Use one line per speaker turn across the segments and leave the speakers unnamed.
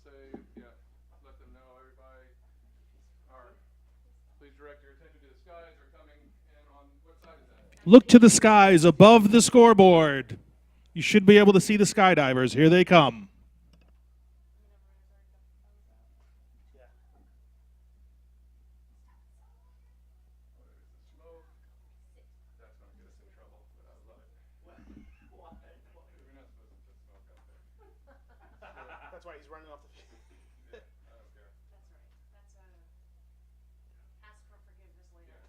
say, yeah, let them know, everybody. All right. Please direct your attention to the skies. They're coming in on what side is that?
Look to the skies above the scoreboard. You should be able to see the skydivers. Here they come.
Oh, there's the smoke. That's going to get us in trouble, but I love it.
Why?
We're not supposed to put smoke out there.
That's why he's running off the field.
Yeah, I don't care.
That's right. That's ask for forgiveness later.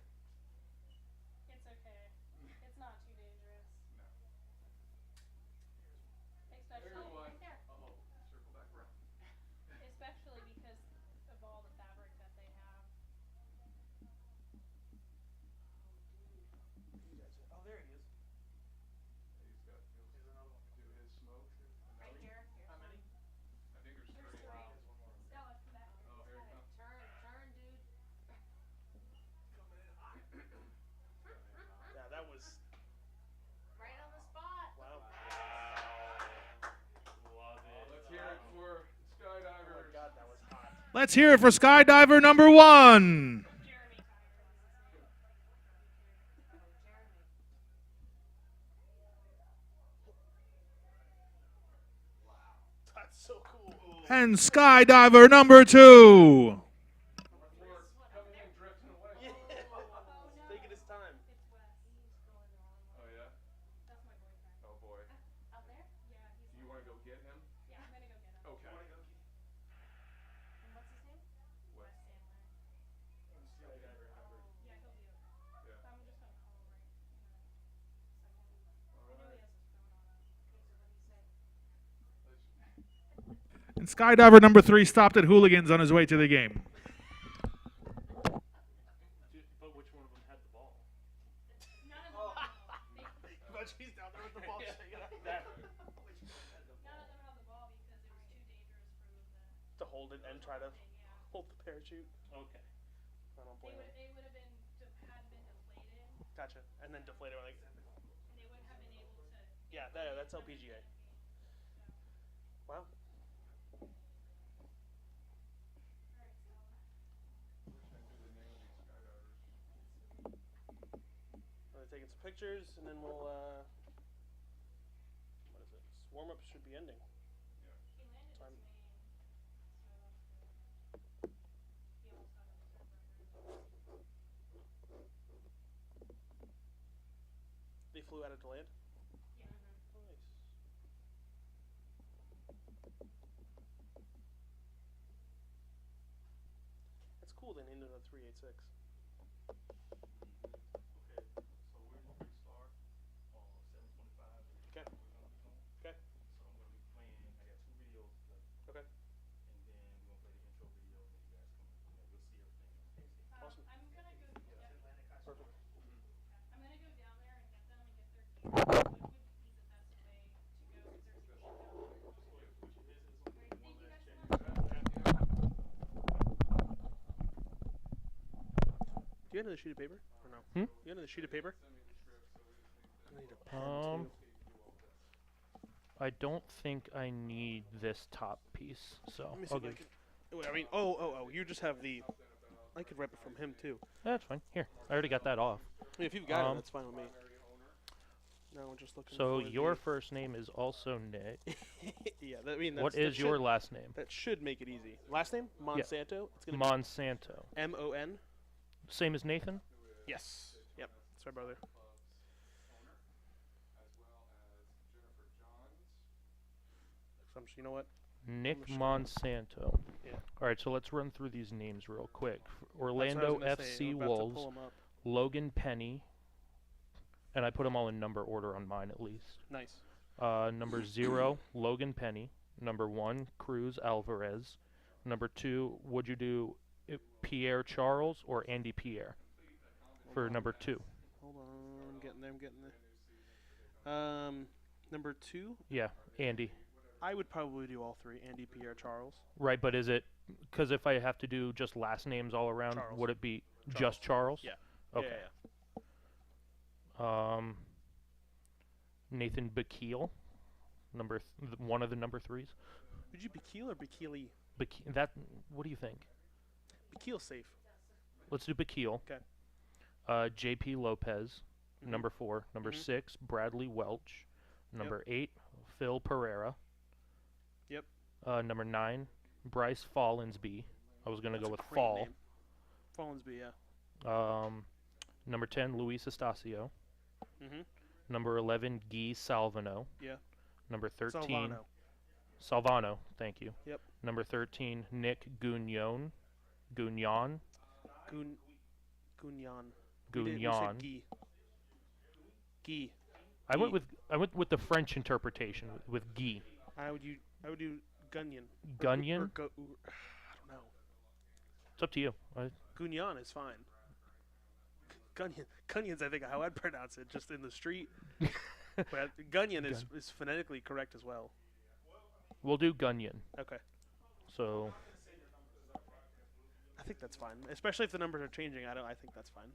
Yeah.
It's okay. It's not too dangerous.
No.
Especially,
There's one.
Right there.
Uh-oh. Circle back around.
especially because of all the fabric that they have.
Oh, there he is.
He'll
Here's another one.
do his smoke.
Right here. Here's
How many?
I think there's
There's
three.
three.
Wow. There's one more.
Stella, come back.
Oh, here it comes.
Turn, dude.
Coming in hot. Yeah, that was.
Right on the spot.
Wow.
Love it.
Let's hear it for
Oh my
skydivers.
God, that was hot.
Let's hear it for skydiver number 1.
Jeremy Tyler is his name.
Oh, Jeremy.
That's so cool.
And skydiver number 2.
Number 4 coming in, drifting away.
Yeah.
Oh, no.
Taking his time.
It's Wes.
He's going the wrong
Oh,
way.
yeah?
That's my boyfriend.
Oh, boy.
Out there?
Yeah, he's.
Do you want to go get him?
Yeah, I'm gonna go get him.
Okay.
And what's his name?
Wes
Wes.
Sandler.
Skydiver number.
Yeah, he'll be okay.
Yeah.
I'm just gonna call him right in a second.
All
I know
right.
he has his phone on him.
Okay, so what do you say?
And skydiver number 3 stopped at Hooligans on his way to the game.
But which one of them had the ball?
None of them have the ball.
But she's down there with the ball shaking out.
None of them have the ball because it was too dangerous for them
To hold it and try to
yeah.
hold the parachute.
Okay.
I don't blame him.
They would have been had been deflated,
Gotcha. And then deflated like.
and they would have been able to.
Yeah, that's LPGA. Wow.
Wish I knew the name of these skydivers.
We're taking some pictures and then we'll. What is it? Warm up should be ending.
He landed
Time.
his main, so that's good. He almost got a reserve record.
They flew out of DeLand.
Yeah.
Nice. That's cool. They named it a 386.
Okay, so we're in the three-star, 725.
Okay.
We're gonna be doing.
Okay.
So I'm gonna be playing. I got 2 videos to play,
Okay.
and then we're gonna play the intro video, and then you guys can, you'll see everything.
Awesome.
I'm gonna go. Yeah.
Perfect.
I'm gonna go down there and get them and get their keys. What would be the best way to go? Because there's a key down there.
Just go ahead and put your business on
Great.
one
Thank you
last
guys
check.
so much.
Do you have another sheet of paper or no?
Hmm?
You have another sheet of paper?
Send me the script so we just need to
I need a pen too.
I don't think I need this top piece, so
Let me see
I'll
if I
give.
can. Wait, I mean, oh, you just have the. I could rep it from him too.
That's fine. Here, I already got that off.
I mean, if you've got it,
Um,
that's fine with me. No, we're just looking.
So
for
your
the-
first name is also Nick.
yeah, I mean,
What
that
is your
should-
last name?
That should make it easy. Last name Monsanto. It's gonna
Monsanto.
be MON.
Same as Nathan?
Yes. Yep. That's my brother.
Club's owner, as well as Jennifer Johns.
So you know what?
Nick
sure.
Monsanto.
Yeah.
All right, so let's run through these names real quick.
That's what I was
Orlando
gonna say.
FC
I'm about to pull
Wolves,
'em up.
Logan Penny, and I put them all in number order on mine at least.
Nice.
Number 0, Logan Penny. Number 1, Cruz Alvarez. Number 2, would you do Pierre Charles or Andy Pierre for number 2?
Hold on. I'm getting there. I'm getting there. Number 2.
Yeah, Andy.
I would probably do all 3. Andy, Pierre, Charles.
Right, but is it because if I have to do just last names all around,
Charles.
would it be just Charles?
Yeah.
Okay.
Yeah.
Nathan Bakeel, one of the number 3s.
Would you Bakeel or Bakili?
That. What do you think?
Bakil's safe.
Let's do Bakil.
'Kay.
J.P. Lopez,
Mhm.
number 4. Number
Mhm.
6, Bradley Welch. Number 8, Phil Pereira.
Yep.
Number 9, Bryce Fallensby. I was gonna
That's
go
a
with
great
Fall.
name. Fallensby, yeah.
Number 10, Luis Estacio.
Mhm.
Number 11, Guy Salvano.
Yeah.
Number 13,
Salvano.
Salvano. Thank you.
Yep.
Number 13, Nick Gugnon. Gugnon.
Gugnon.
Gugnon.
Guy. Guy.
I went with the French interpretation with Guy.
I would do Gunyon.
Gunyon?
I don't know.
It's up to you.
Gugnon is fine. Gunyon's I think how I'd pronounce it, just in the street. But Gunyon is phonetically correct as well.
We'll do Gunyon.
Okay.
So
I think that's fine. Especially if the numbers are changing, I think that's fine.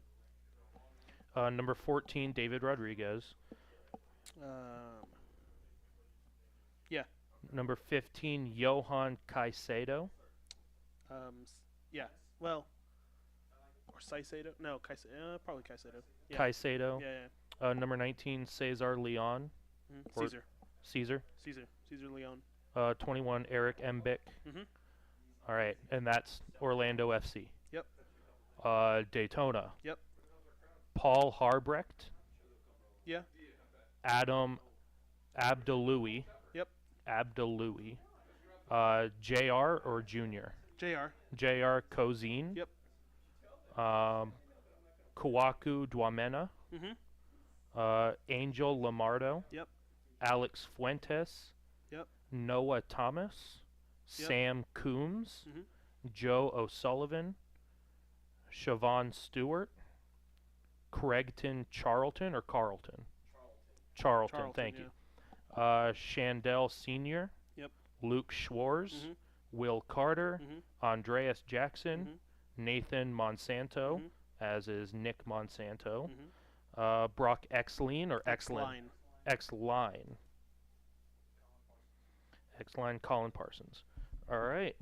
number 14, David Rodriguez.
Yeah.
Number 15, Johan Caicedo.
Yeah. Well, or Caicedo? No, probably Caicedo. Yeah.
Caicedo.
Yeah.
Number 19, Cesar Leon.
Mm-hmm.
Or
Caesar
Caesar.
Leon.
21, Eric Embick.
Mhm.
All right, and that's Orlando FC.
Yep.
Daytona.
Yep.
Paul Harbrecht.
Yeah.
Adam Abdeloui.
Yep.
Abdeloui. JR or Junior?
JR.
JR Kozine.
Yep.
Kawaku Dwamena.
Mhm.
Angel Lamardo.
Yep.
Alex Fuentes.
Yep.
Noah Thomas.
Yep.
Sam Coombs.
Mhm.
Joe O'Sullivan. Siobhan Stewart. Craigton Charlton or Carlton? Charlton, thank
yeah.
you. Shandell Sr.
Yep.
Luke Schwartz.
Mhm.
Will Carter.
Mhm.
Andreas Jackson.
Mhm.
Nathan Monsanto,
Mhm.
as is Nick Monsanto.
Mhm.
Brock Exline or Exline?
X-line.
X-line. X-line Colin Parsons. All right.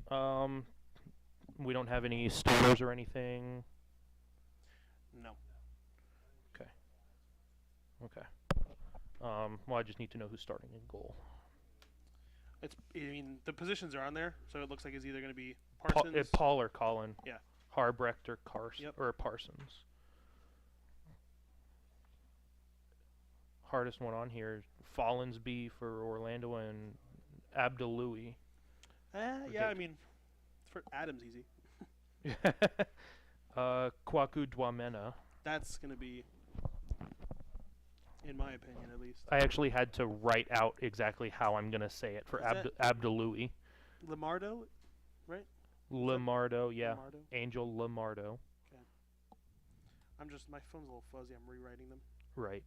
We don't have any starters or anything.
No.
Okay. Well, I just need to know who's starting in goal.
I mean, the positions are on there, so it looks like it's either going to be Parsons.
Paul or Colin.
Yeah.
Harbrecht or Carson.
Yep.
Or Parsons. Hardest one on here. Fallensby for Orlando and Abdeloui.
Yeah, I mean, for Adam's easy.
Kwaku Dwamena.
That's going to be, in my opinion at least.
I actually had to write out exactly how I'm going to say it for
Is
Abdeloui.
Lamardo, right?
Lamardo, yeah.
Lamardo?
Angel Lamardo.
My phone's a little fuzzy. I'm rewriting them.
Right.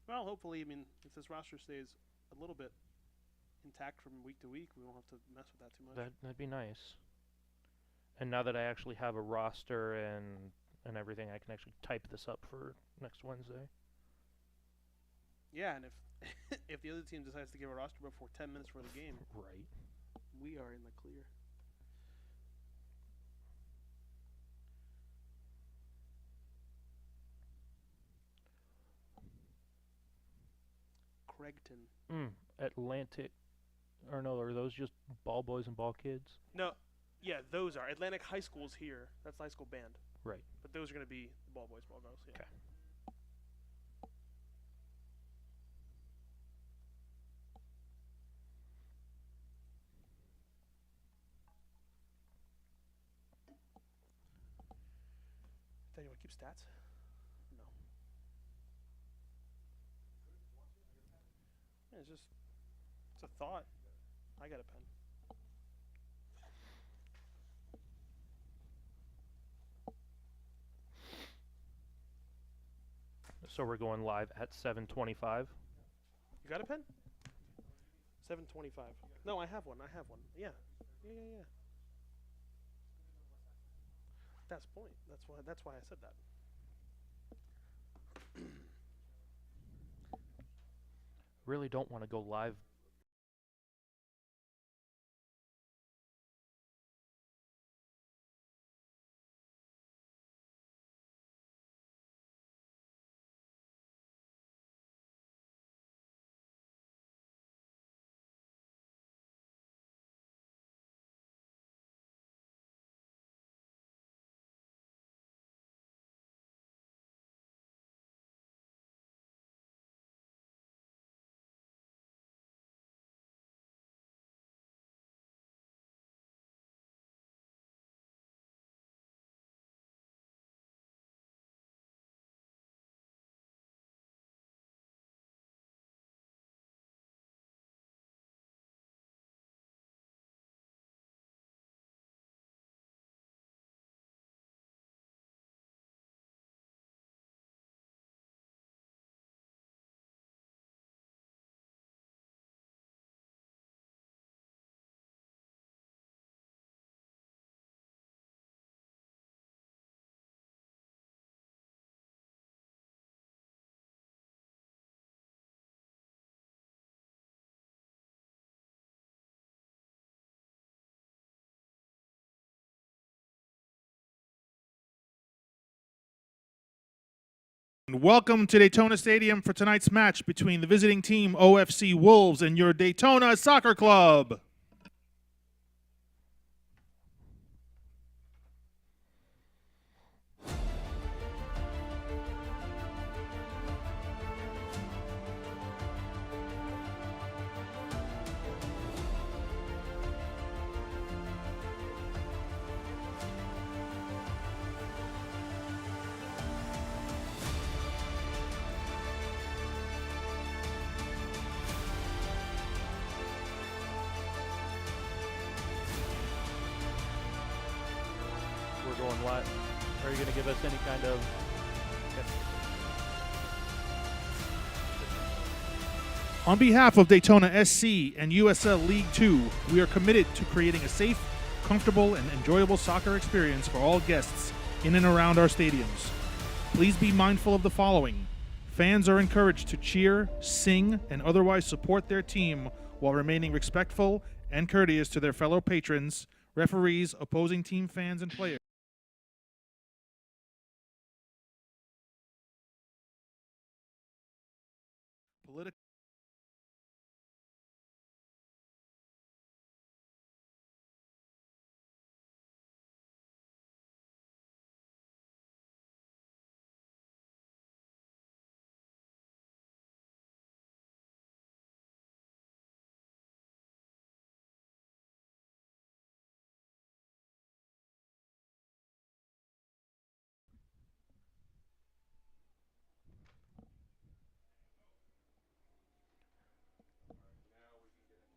Well, hopefully, I mean, if this roster stays a little bit intact from week to week, we won't have to mess with that too much.
That'd be nice. And now that I actually have a roster and everything, I can actually type this up for next Wednesday.
Yeah, and if if the other team decides to give a roster before 10 minutes for the game,
Right.
we are in the clear. Craigton.
Atlantic. Or no, are those just ball boys and ball kids?
No, yeah, those are. Atlantic High School's here. That's the high school band.
Right.
But those are going to be the ball boys, ball girls. Yeah.
Okay.
Tell you what, keep stats? No. Yeah, it's a thought. I got a pen.
So we're going live at 7:25.
You got a pen? 7:25. No, I have one. Yeah. Yeah. That's the point. That's why I said that.
Really don't want to go live
Welcome to Daytona Stadium for tonight's match between the visiting team OFC Wolves and your Daytona Soccer Club.
We're going live. Are you going to give us any kind of...
On behalf of Daytona SC and USL League 2, we are committed to creating a safe, comfortable, and enjoyable soccer experience for all guests in and around our stadiums. Please be mindful of the following. Fans are encouraged to cheer, sing, and otherwise support their team while remaining respectful and courteous to their fellow patrons, referees, opposing team fans, and players. Political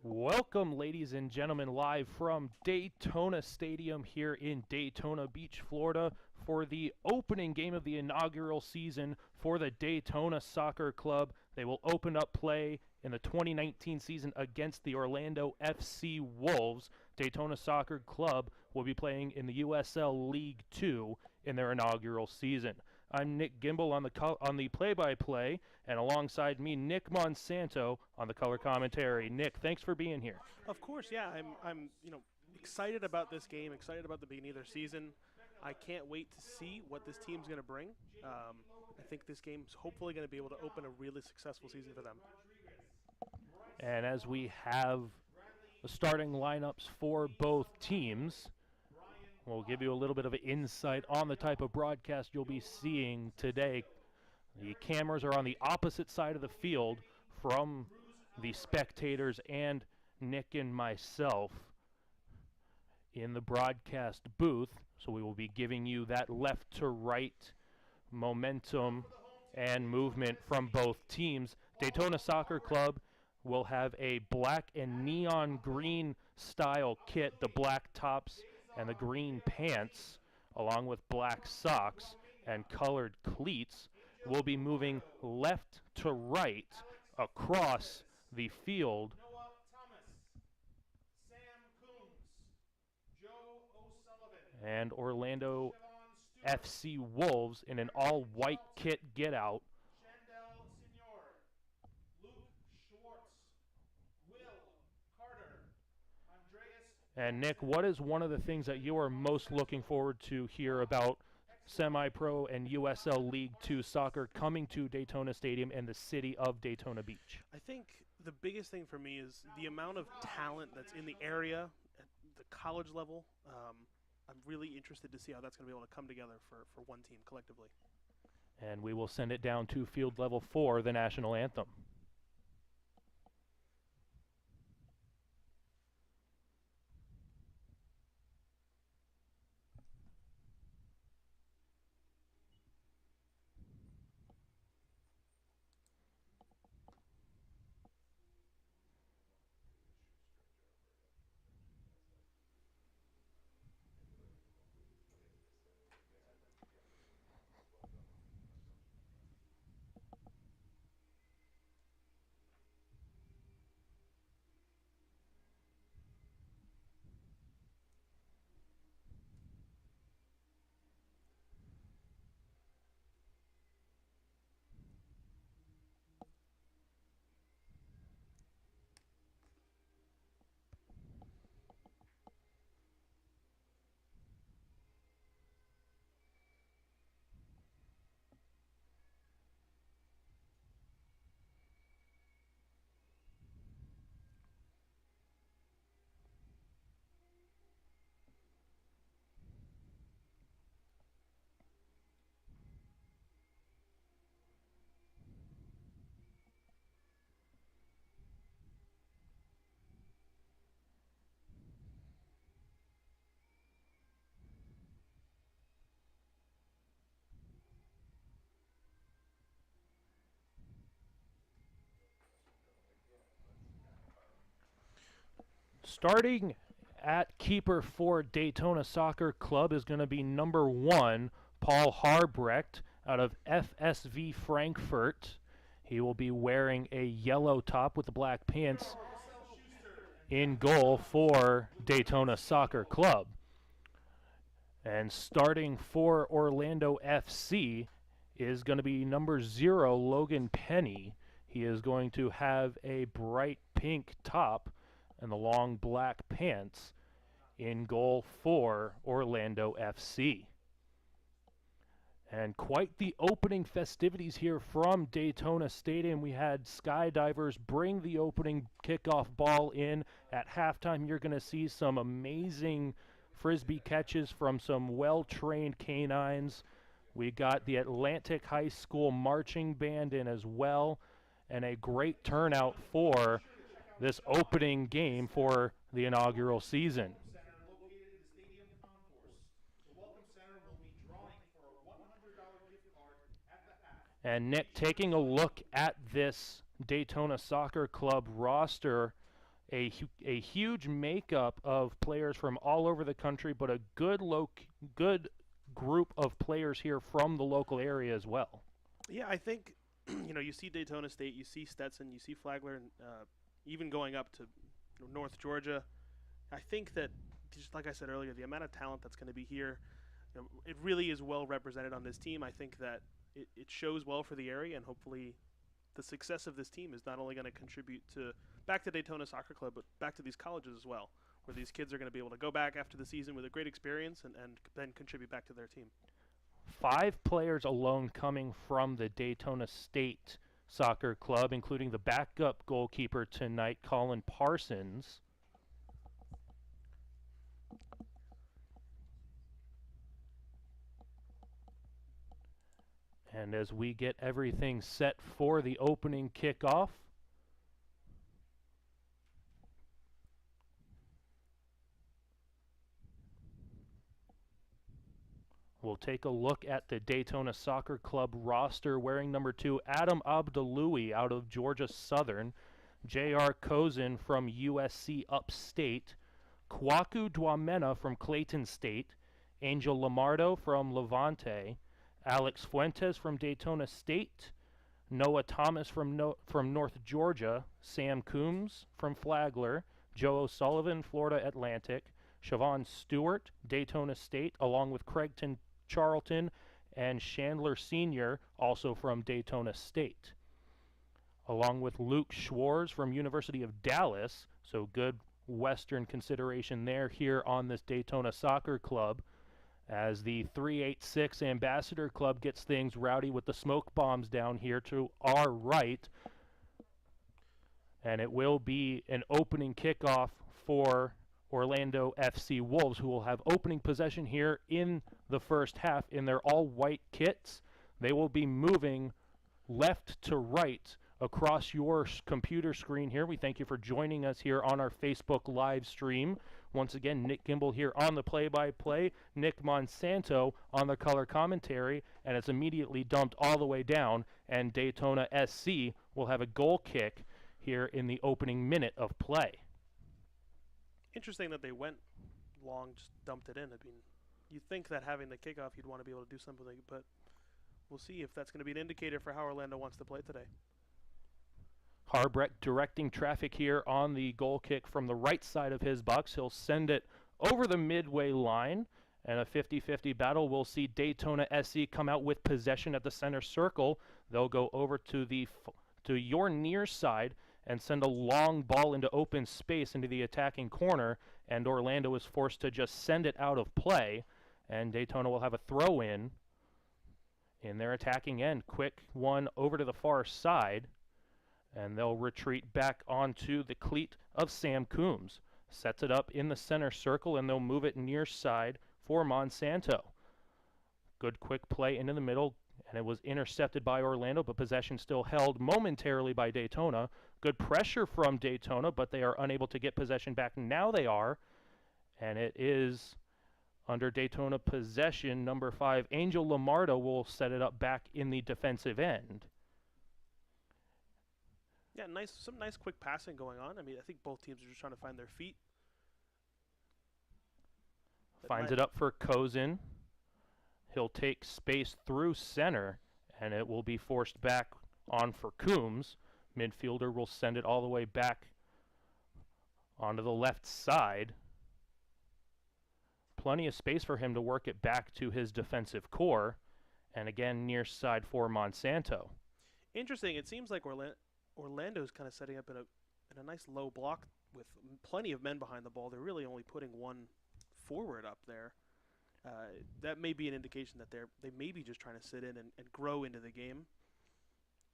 Welcome, ladies and gentlemen, live from Daytona Stadium here in Daytona Beach, Florida, for the opening game of the inaugural season for the Daytona Soccer Club. They will open up play in the 2019 season against the Orlando FC Wolves. Daytona Soccer Club will be playing in the USL League 2 in their inaugural season. I'm Nick Gimbel on the play-by-play, and alongside me, Nick Monsanto on the color commentary. Nick, thanks for being here.
Of course, yeah. I'm excited about this game. Excited about the beginning of their season. I can't wait to see what this team's going to bring. I think this game's hopefully going to be able to open a really successful season for them.
And as we have the starting lineups for both teams, we'll give you a little bit of an insight on the type of broadcast you'll be seeing today. The cameras are on the opposite side of the field from the spectators and Nick and myself in the broadcast booth. So we will be giving you that left to right momentum and movement from both teams. Daytona Soccer Club will have a black and neon green style kit, the black tops and the green pants, along with black socks and colored cleats. Will be moving left to right across the field. And Orlando FC Wolves in an all-white kit get-out. And Nick, what is one of the things that you are most looking forward to hear about semi-pro and USL League 2 soccer coming to Daytona Stadium and the city of Daytona Beach?
I think the biggest thing for me is the amount of talent that's in the area at the college level. I'm really interested to see how that's going to be able to come together for one team collectively.
And we will send it down to field level for the national anthem. Starting at keeper for Daytona Soccer Club is going to be number 1, Paul Harbrecht out of FSV Frankfurt. He will be wearing a yellow top with the black pants. In goal for Daytona Soccer Club. And starting for Orlando FC is going to be number 0, Logan Penny. He is going to have a bright pink top and the long black pants. In goal for Orlando FC. And quite the opening festivities here from Daytona Stadium. We had skydivers bring the opening kickoff ball in. At halftime, you're going to see some amazing Frisbee catches from some well-trained canines. We got the Atlantic High School marching band in as well, and a great turnout for this opening game for the inaugural season. And Nick, taking a look at this Daytona Soccer Club roster, a huge makeup of players from all over the country, but a good group of players here from the local area as well.
Yeah, I think you see Daytona State, you see Stetson, you see Flagler, and even going up to North Georgia. I think that, just like I said earlier, the amount of talent that's going to be here, it really is well represented on this team. I think that it shows well for the area, and hopefully the success of this team is not only going to contribute back to Daytona Soccer Club, but back to these colleges as well, where these kids are going to be able to go back after the season with a great experience and then contribute back to their team.
5 players alone coming from the Daytona State Soccer Club, including the backup goalkeeper tonight, Colin Parsons. And as we get everything set for the opening kickoff, we'll take a look at the Daytona Soccer Club roster. Wearing number 2, Adam Abdaloui out of Georgia Southern, J.R. Kozin from USC Upstate, Kwaku Dwamena from Clayton State, Angel Lamardo from Levante, Alex Fuentes from Daytona State, Noah Thomas from North Georgia, Sam Coombs from Flagler, Joe O'Sullivan, Florida Atlantic, Siobhan Stewart, Daytona State, along with Craigton Charlton and Chandler Sr., also from Daytona State, along with Luke Schwartz from University of Dallas, so good Western consideration there here on this Daytona Soccer Club, as the 386 Ambassador Club gets things rowdy with the smoke bombs down here to our right. And it will be an opening kickoff for Orlando FC Wolves, who will have opening possession here in the first half in their all-white kits. They will be moving left to right across your computer screen here. We thank you for joining us here on our Facebook live stream. Once again, Nick Gimbel here on the play-by-play, Nick Monsanto on the color commentary, and it's immediately dumped all the way down, and Daytona SC will have a goal kick here in the opening minute of play.
Interesting that they went long, just dumped it in. I mean, you'd think that having the kickoff, you'd want to be able to do something, but we'll see if that's going to be an indicator for how Orlando wants to play today.
Harbrecht directing traffic here on the goal kick from the right side of his box. He'll send it over the midway line, and a 50-50 battle. We'll see Daytona SC come out with possession at the center circle. They'll go over to your near side and send a long ball into open space into the attacking corner, and Orlando is forced to just send it out of play, and Daytona will have a throw-in their attacking end. Quick one over to the far side, and they'll retreat back onto the cleat of Sam Coombs. Sets it up in the center circle, and they'll move it near side for Monsanto. Good quick play into the middle, and it was intercepted by Orlando, but possession still held momentarily by Daytona. Good pressure from Daytona, but they are unable to get possession back. Now they are, and it is under Daytona possession. Number 5, Angel Lamardo, will set it up back in the defensive end.
Yeah, some nice quick passing going on. I mean, I think both teams are just trying to find their feet.
Finds it up for Kozin. He'll take space through center, and it will be forced back on for Coombs. Midfielder will send it all the way back onto the left side. Plenty of space for him to work it back to his defensive core. And again, near side for Monsanto.
Interesting. It seems like Orlando's kind of setting up in a nice low block with plenty of men behind the ball. They're really only putting one forward up there. That may be an indication that they may be just trying to sit in and grow into the game.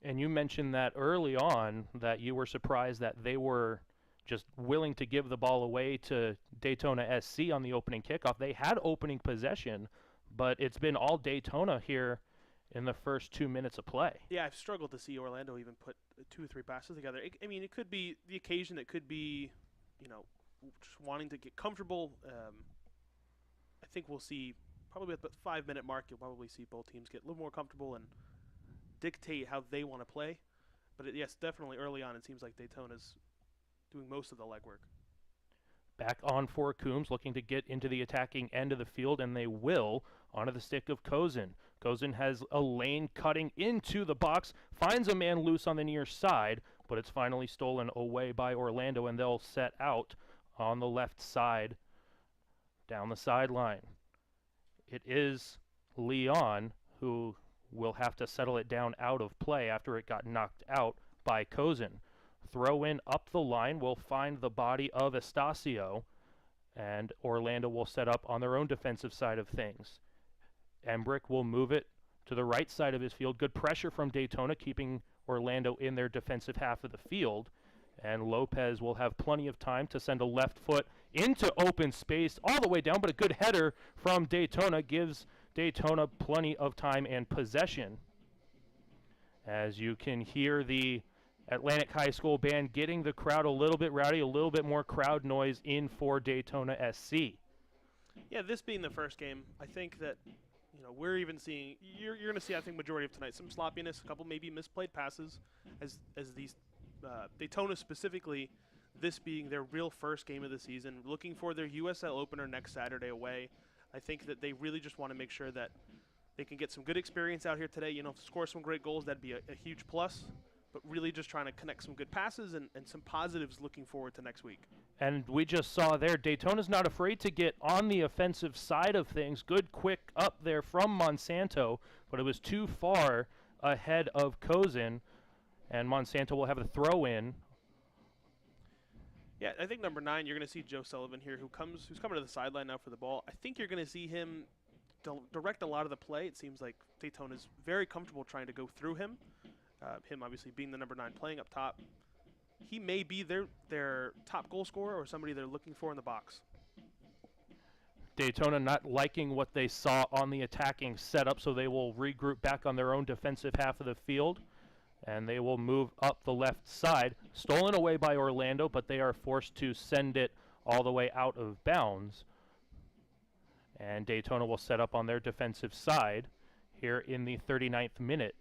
And you mentioned that early on that you were surprised that they were just willing to give the ball away to Daytona SC on the opening kickoff. They had opening possession, but it's been all Daytona here in the first 2 minutes of play.
Yeah, I've struggled to see Orlando even put 2 or 3 passes together. It could be the occasion. It could be, just wanting to get comfortable. I think we'll see probably at the 5-minute mark, you'll probably see both teams get a little more comfortable and dictate how they want to play. But yes, definitely early on, it seems like Daytona's doing most of the legwork.
Back on for Coombs, looking to get into the attacking end of the field, and they will, onto the stick of Kozin. Kozin has a lane cutting into the box, finds a man loose on the near side, but it's finally stolen away by Orlando, and they'll set out on the left side down the sideline. It is Leon who will have to settle it down out of play after it got knocked out by Kozin. Throw in up the line will find the body of Estacio, and Orlando will set up on their own defensive side of things. Embrick will move it to the right side of his field. Good pressure from Daytona, keeping Orlando in their defensive half of the field. And Lopez will have plenty of time to send a left foot into open space all the way down, but a good header from Daytona gives Daytona plenty of time and possession. As you can hear the Atlantic High School band getting the crowd a little bit rowdy, a little bit more crowd noise in for Daytona SC.
Yeah, this being the first game, I think that we're even seeing you're going to see, I think, majority of tonight some sloppiness, a couple maybe misplayed passes, as these Daytona specifically, this being their real first game of the season, looking for their USL opener next Saturday away. I think that they really just want to make sure that they can get some good experience out here today. Score some great goals, that'd be a huge plus. But really just trying to connect some good passes and some positives looking forward to next week.
And we just saw there, Daytona's not afraid to get on the offensive side of things. Good quick up there from Monsanto, but it was too far ahead of Kozin, and Monsanto will have a throw in.
Yeah, I think number 9, you're going to see Joe Sullivan here, who's coming to the sideline now for the ball. I think you're going to see him direct a lot of the play. It seems like Daytona's very comfortable trying to go through him. Him obviously being the number 9 playing up top. He may be their top goal scorer or somebody they're looking for in the box.
Daytona not liking what they saw on the attacking setup, so they will regroup back on their own defensive half of the field, and they will move up the left side. Stolen away by Orlando, but they are forced to send it all the way out of bounds. And Daytona will set up on their defensive side here in the 39th minute.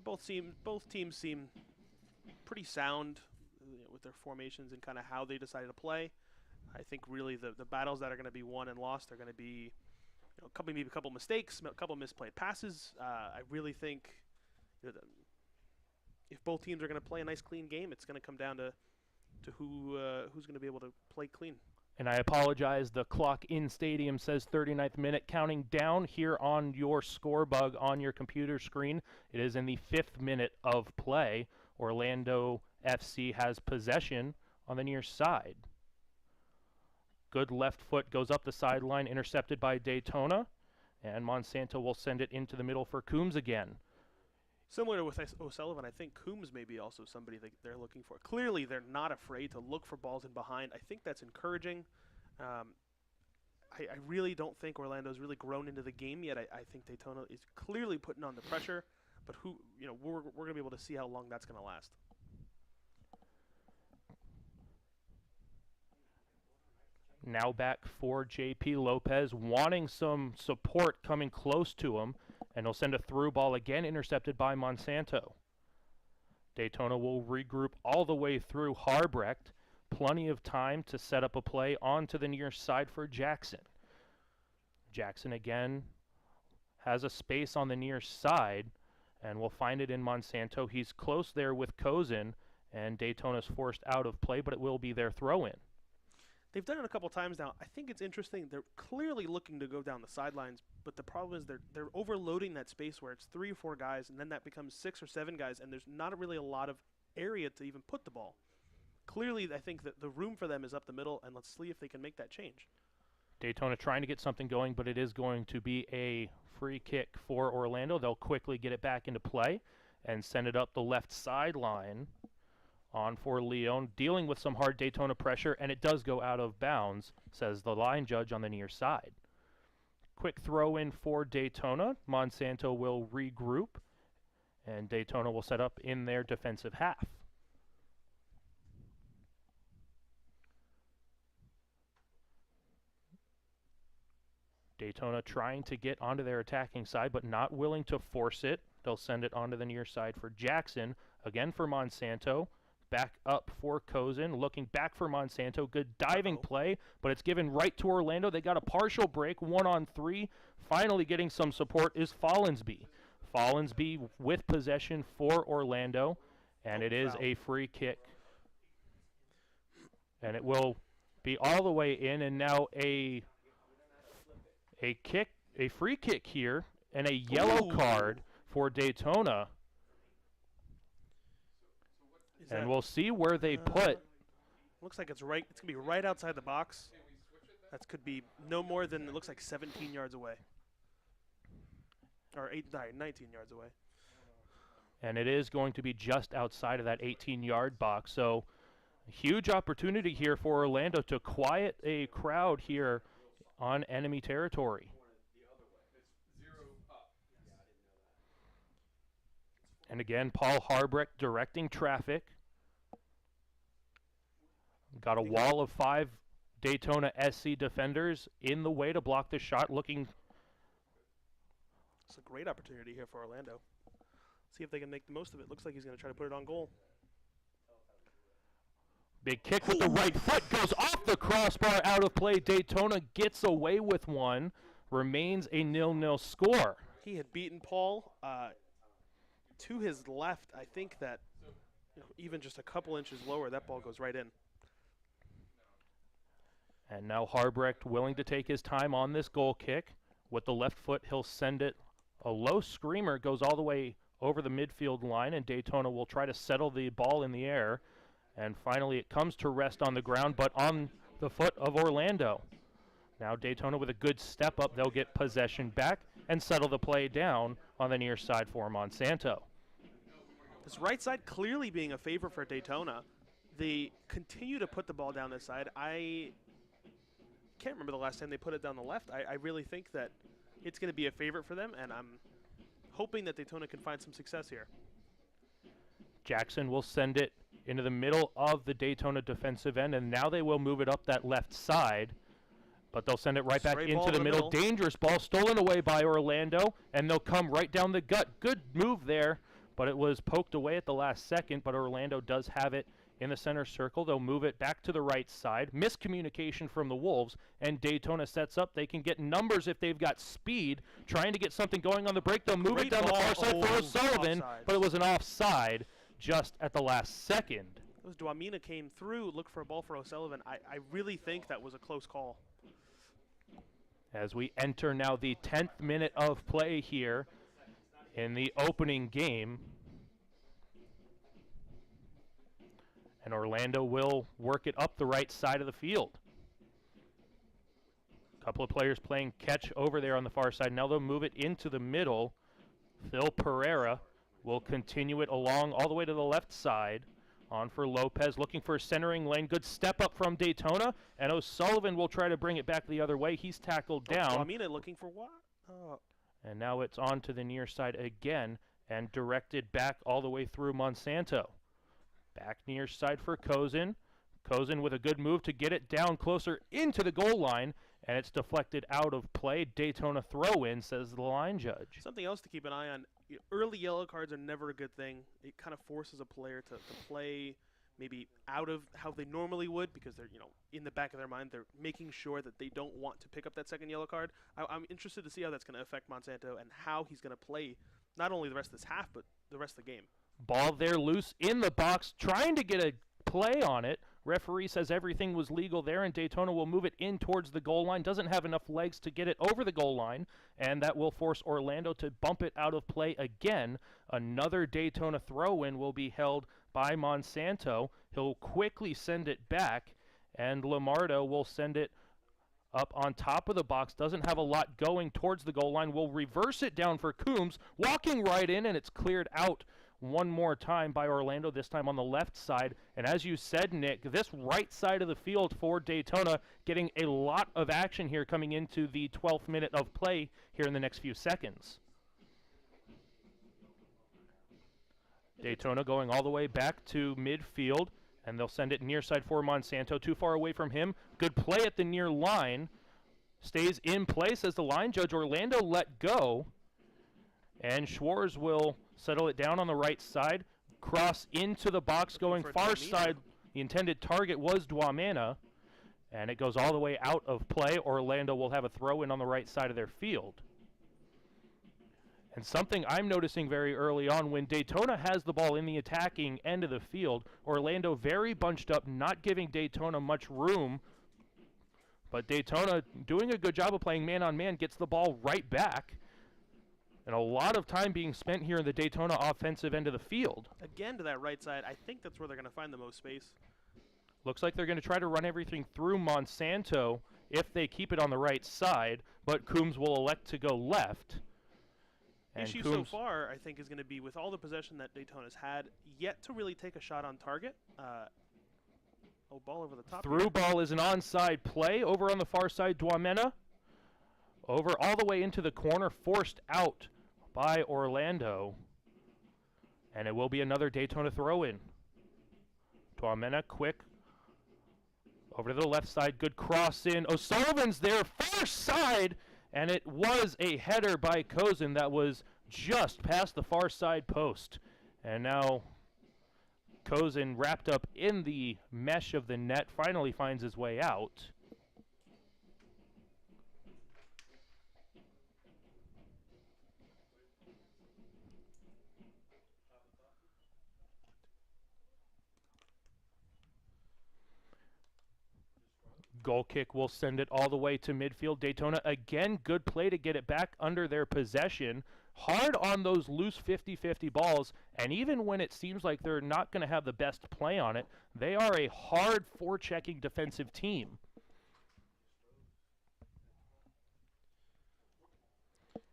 Both teams seem pretty sound with their formations and kind of how they decided to play. I think really the battles that are going to be won and lost are going to be maybe a couple mistakes, a couple misplayed passes. I really think if both teams are going to play a nice clean game, it's going to come down to who's going to be able to play clean.
And I apologize, the clock in stadium says 39th minute, counting down here on your score bug on your computer screen. It is in the 5th minute of play. Orlando FC has possession on the near side. Good left foot goes up the sideline, intercepted by Daytona, and Monsanto will send it into the middle for Coombs again.
Similar to with O'Sullivan, I think Coombs may be also somebody that they're looking for. Clearly, they're not afraid to look for balls in behind. I think that's encouraging. I really don't think Orlando's really grown into the game yet. I think Daytona is clearly putting on the pressure, but we're going to be able to see how long that's going to last.
Now back for JP Lopez, wanting some support coming close to him. And he'll send a through ball again, intercepted by Monsanto. Daytona will regroup all the way through Harbrecht. plenty of time to set up a play onto the near side for Jackson. Jackson again has a space on the near side, and we'll find it in Monsanto. He's close there with Kozin, and Daytona's forced out of play, but it will be their throw-in.
They've done it a couple times now. I think it's interesting. They're clearly looking to go down the sidelines, but the problem is they're overloading that space where it's 3 or 4 guys, and then that becomes 6 or 7 guys, and there's not really a lot of area to even put the ball. Clearly, I think that the room for them is up the middle, and let's see if they can make that change.
Daytona trying to get something going, but it is going to be a free kick for Orlando. They'll quickly get it back into play and send it up the left sideline. On for Leon, dealing with some hard Daytona pressure, and it does go out of bounds, says the line judge on the near side. Quick throw in for Daytona. Monsanto will regroup, and Daytona will set up in their defensive half. Daytona trying to get onto their attacking side, but not willing to force it. They'll send it onto the near side for Jackson. Again for Monsanto. Back up for Kozin, looking back for Monsanto. Good diving play, but it's given right to Orlando. They got a partial break, 1-on-3. Finally getting some support is Follansby. Follansby with possession for Orlando, and it is a free kick. And it will be all the way in, and now a free kick here, and a yellow card for Daytona. And we'll see where they put.
Looks like it's right. It's going to be right outside the box. That could be no more than, it looks like 17 yards away. Or 19 yards away.
And it is going to be just outside of that 18-yard box. So a huge opportunity here for Orlando to quiet a crowd here on enemy territory. And again, Paul Harbrecht directing traffic. Got a wall of 5 Daytona SC defenders in the way to block the shot, looking.
It's a great opportunity here for Orlando. See if they can make the most of it. Looks like he's going to try to put it on goal.
Big kick with the right foot, goes off the crossbar, out of play. Daytona gets away with one, remains a 0-0 score.
He had beaten Paul to his left. I think that even just a couple inches lower, that ball goes right in.
And now Harbrecht willing to take his time on this goal kick. With the left foot, he'll send it. A low screamer goes all the way over the midfield line, and Daytona will try to settle the ball in the air. And finally, it comes to rest on the ground, but on the foot of Orlando. Now Daytona with a good step up. They'll get possession back and settle the play down on the near side for Monsanto.
This right side clearly being a favor for Daytona. They continue to put the ball down this side. I can't remember the last time they put it down the left. I really think that it's going to be a favorite for them, and I'm hoping that Daytona can find some success here.
Jackson will send it into the middle of the Daytona defensive end, and now they will move it up that left side, but they'll send it right back into the middle. Dangerous ball stolen away by Orlando, and they'll come right down the gut. Good move there, but it was poked away at the last second, but Orlando does have it in the center circle. They'll move it back to the right side. Miscommunication from the Wolves, and Daytona sets up. They can get numbers if they've got speed. Trying to get something going on the break. They'll move it down the far side for O'Sullivan, but it was an offside just at the last second.
As Duamina came through, looked for a ball for O'Sullivan. I really think that was a close call.
As we enter now the 10th minute of play here in the opening game. And Orlando will work it up the right side of the field. A couple of players playing catch over there on the far side. Now they'll move it into the middle. Phil Pereira will continue it along all the way to the left side. On for Lopez, looking for a centering lane. Good step up from Daytona. And O'Sullivan will try to bring it back the other way. He's tackled down.
Duamina looking for what?
And now it's on to the near side again and directed back all the way through Monsanto. Back near side for Kozin. Kozin with a good move to get it down closer into the goal line, and it's deflected out of play. Daytona throw-in, says the line judge.
Something else to keep an eye on. Early yellow cards are never a good thing. It kind of forces a player to play maybe out of how they normally would because they're, in the back of their mind, they're making sure that they don't want to pick up that second yellow card. I'm interested to see how that's going to affect Monsanto and how he's going to play not only the rest of this half, but the rest of the game.
Ball there loose in the box, trying to get a play on it. Referee says everything was legal there, and Daytona will move it in towards the goal line. Doesn't have enough legs to get it over the goal line, and that will force Orlando to bump it out of play again. Another Daytona throw-in will be held by Monsanto. He'll quickly send it back, and Lamardo will send it up on top of the box. Doesn't have a lot going towards the goal line. Will reverse it down for Coombs, walking right in, and it's cleared out one more time by Orlando, this time on the left side. And as you said, Nick, this right side of the field for Daytona getting a lot of action here coming into the 12th minute of play here in the next few seconds. Daytona going all the way back to midfield, and they'll send it near side for Monsanto. Too far away from him. Good play at the near line. Stays in place as the line judge. Orlando let go. And Schwarz will settle it down on the right side. Cross into the box going far side. The intended target was Dwamena. And it goes all the way out of play. Orlando will have a throw in on the right side of their field. And something I'm noticing very early on, when Daytona has the ball in the attacking end of the field, Orlando very bunched up, not giving Daytona much room. But Daytona doing a good job of playing man-on-man, gets the ball right back. And a lot of time being spent here in the Daytona offensive end of the field.
Again to that right side, I think that's where they're going to find the most space.
Looks like they're going to try to run everything through Monsanto if they keep it on the right side, but Coombs will elect to go left.
The issue so far, I think, is going to be with all the possession that Daytona's had, yet to really take a shot on target. Ball over the top.
Through ball is an onside play. Over on the far side, Dwamena. Over all the way into the corner, forced out by Orlando. And it will be another Daytona throw-in. Dwamena, quick. Over to the left side, good cross in. O'Sullivan's there, far side. And it was a header by Kozin that was just past the far side post. And now Kozin, wrapped up in the mesh of the net, finally finds his way out. Goal kick will send it all the way to midfield. Daytona, again, good play to get it back under their possession. Hard on those loose 50-50 balls, and even when it seems like they're not going to have the best play on it, they are a hard forechecking defensive team.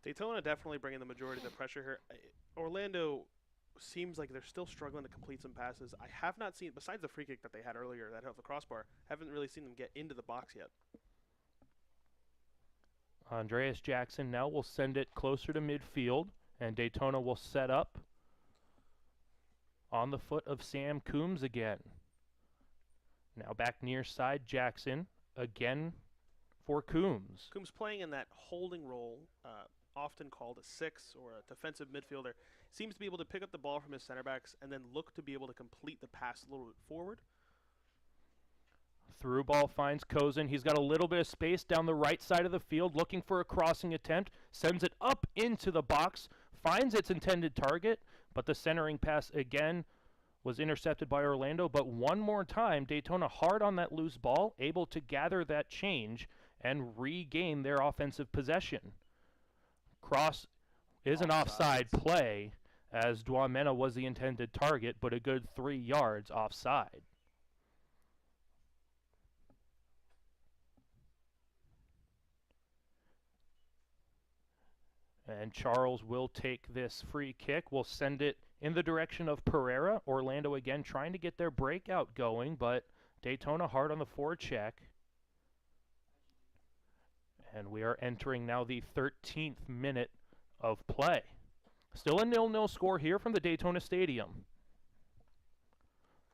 Daytona definitely bringing the majority of the pressure here. Orlando seems like they're still struggling to complete some passes. I have not seen, besides the free kick that they had earlier that hit the crossbar, haven't really seen them get into the box yet.
Andreas Jackson now will send it closer to midfield, and Daytona will set up on the foot of Sam Coombs again. Now back near side, Jackson again for Coombs.
Coombs playing in that holding role, often called a 6 or a defensive midfielder, seems to be able to pick up the ball from his center backs and then look to be able to complete the pass a little bit forward.
Through ball finds Kozin. He's got a little bit of space down the right side of the field, looking for a crossing attempt, sends it up into the box, finds its intended target, but the centering pass again was intercepted by Orlando. But one more time, Daytona hard on that loose ball, able to gather that change and regain their offensive possession. Cross is an offside play, as Dwamena was the intended target, but a good 3 yards offside. And Charles will take this free kick. We'll send it in the direction of Pereira. Orlando again trying to get their breakout going, but Daytona hard on the forecheck. And we are entering now the 13th minute of play. Still a 0-0 score here from the Daytona Stadium.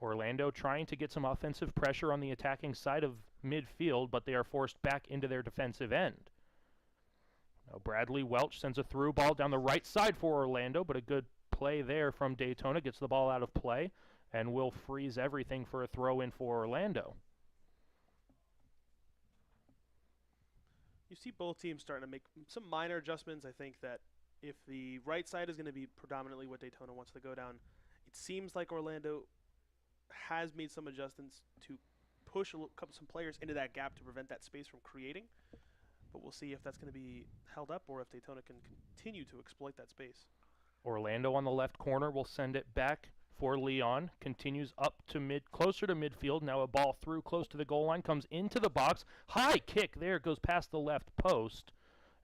Orlando trying to get some offensive pressure on the attacking side of midfield, but they are forced back into their defensive end. Now Bradley Welch sends a through ball down the right side for Orlando, but a good play there from Daytona. Gets the ball out of play, and will freeze everything for a throw-in for Orlando.
You see both teams starting to make some minor adjustments. I think that if the right side is going to be predominantly what Daytona wants to go down, it seems like Orlando has made some adjustments to push some players into that gap to prevent that space from creating. But we'll see if that's going to be held up or if Daytona can continue to exploit that space.
Orlando on the left corner will send it back for Leon. Continues up to closer to midfield. Now a ball through close to the goal line. Comes into the box. High kick there. Goes past the left post.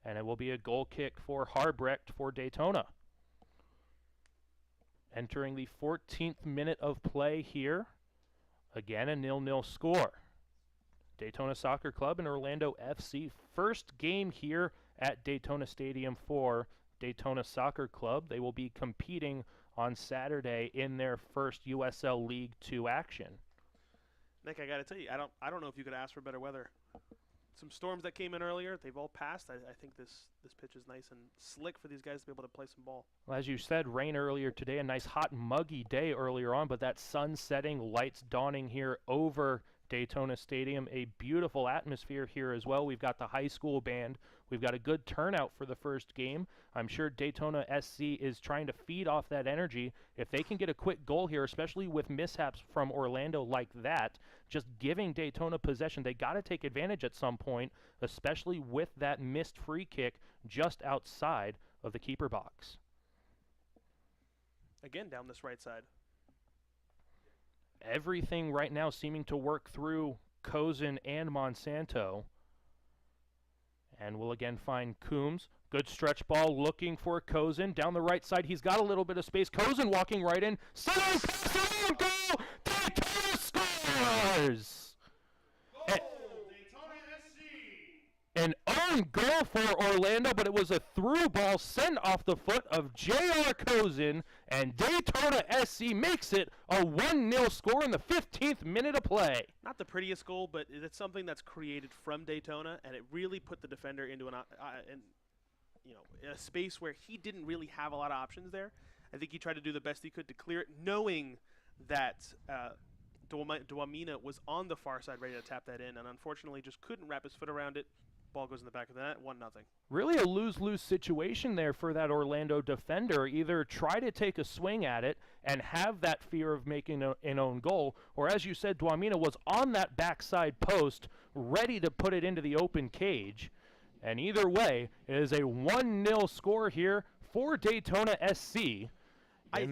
And it will be a goal kick for Harbrecht for Daytona. Entering the 14th minute of play here. Again, a 0-0 score. Daytona Soccer Club and Orlando FC. First game here at Daytona Stadium for Daytona Soccer Club. They will be competing on Saturday in their first USL League 2 action.
Nick, I got to tell you, I don't know if you could ask for better weather. Some storms that came in earlier, they've all passed. I think this pitch is nice and slick for these guys to be able to play some ball.
Well, as you said, rain earlier today, a nice hot muggy day earlier on, but that sun setting, lights dawning here over Daytona Stadium. A beautiful atmosphere here as well. We've got the high school band. We've got a good turnout for the first game. I'm sure Daytona SC is trying to feed off that energy. If they can get a quick goal here, especially with mishaps from Orlando like that, just giving Daytona possession, they got to take advantage at some point, especially with that missed free kick just outside of the keeper box.
Again, down this right side.
Everything right now seeming to work through Kozin and Monsanto. And we'll again find Coombs. Good stretch ball looking for Kozin. Down the right side, he's got a little bit of space. Kozin walking right in. Centering pass, goal! Daytona scores! An own goal for Orlando, but it was a through ball sent off the foot of J.R. Kozin, and Daytona SC makes it a 1-0 score in the 15th minute of play.
Not the prettiest goal, but it's something that's created from Daytona, and it really put the defender into a space where he didn't really have a lot of options there. I think he tried to do the best he could to clear it, knowing that Duamina was on the far side ready to tap that in, and unfortunately just couldn't wrap his foot around it. Ball goes in the back of the net, 1-0.
Really a lose-lose situation there for that Orlando defender. Either try to take a swing at it and have that fear of making an own goal, or as you said, Duamina was on that backside post, ready to put it into the open cage. And either way, it is a 1-0 score here for Daytona SC.
I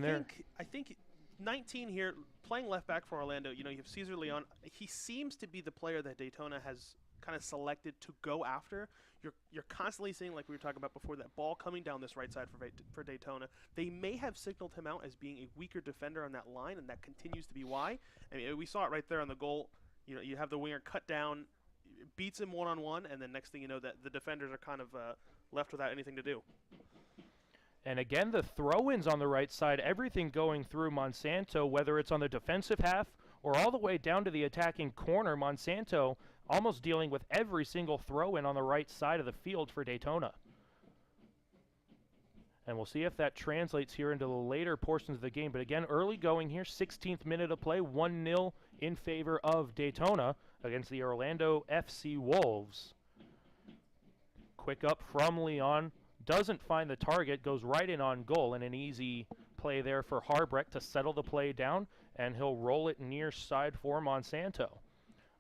think 19 here, playing left back for Orlando, you have Cesar Leon. He seems to be the player that Daytona has kind of selected to go after. You're constantly seeing, like we were talking about before, that ball coming down this right side for Daytona. They may have signaled him out as being a weaker defender on that line, and that continues to be why. I mean, we saw it right there on the goal. You have the winger cut down, beats him one-on-one, and then next thing you know, that the defenders are kind of left without anything to do.
And again, the throw-ins on the right side, everything going through Monsanto, whether it's on the defensive half or all the way down to the attacking corner. Monsanto almost dealing with every single throw-in on the right side of the field for Daytona. And we'll see if that translates here into the later portions of the game. But again, early going here, 16th minute of play, 1-0 in favor of Daytona against the Orlando FC Wolves. Quick up from Leon, doesn't find the target, goes right in on goal, and an easy play there for Harbrecht to settle the play down, and he'll roll it near side for Monsanto.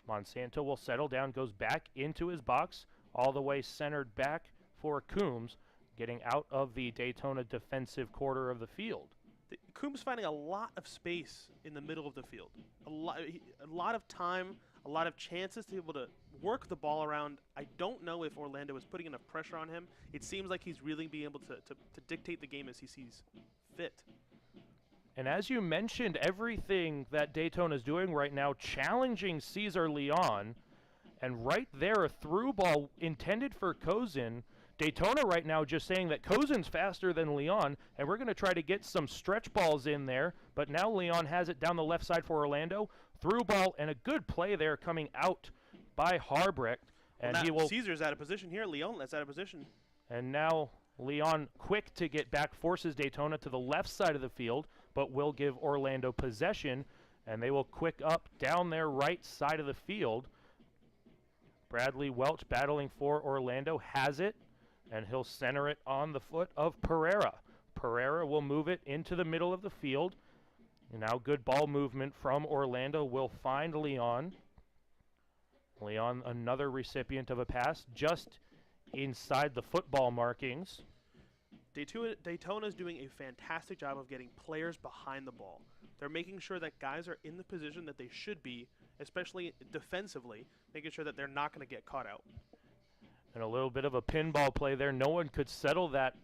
Monsanto will settle down, goes back into his box, all the way centered back for Coombs, getting out of the Daytona defensive quarter of the field.
Coombs finding a lot of space in the middle of the field. A lot of time, a lot of chances to be able to work the ball around. I don't know if Orlando is putting enough pressure on him. It seems like he's really being able to dictate the game as he sees fit.
And as you mentioned, everything that Daytona is doing right now, challenging Cesar Leon, and right there, a through ball intended for Kozin. Daytona right now just saying that Kozin's faster than Leon, and we're going to try to get some stretch balls in there, but now Leon has it down the left side for Orlando. Through ball and a good play there coming out by Harbrecht. And
well,
he will.
Cesar's out of position here. Leon that's out of position.
And now Leon, quick to get back, forces Daytona to the left side of the field. but will give Orlando possession, and they will quick up down their right side of the field. Bradley Welch battling for Orlando has it, and he'll center it on the foot of Pereira. Pereira will move it into the middle of the field. And now good ball movement from Orlando will find Leon. Leon, another recipient of a pass, just inside the football markings.
Daytona is doing a fantastic job of getting players behind the ball. They're making sure that guys are in the position that they should be, especially defensively, making sure that they're not going to get caught out.
And a little bit of a pinball play there. No one could settle that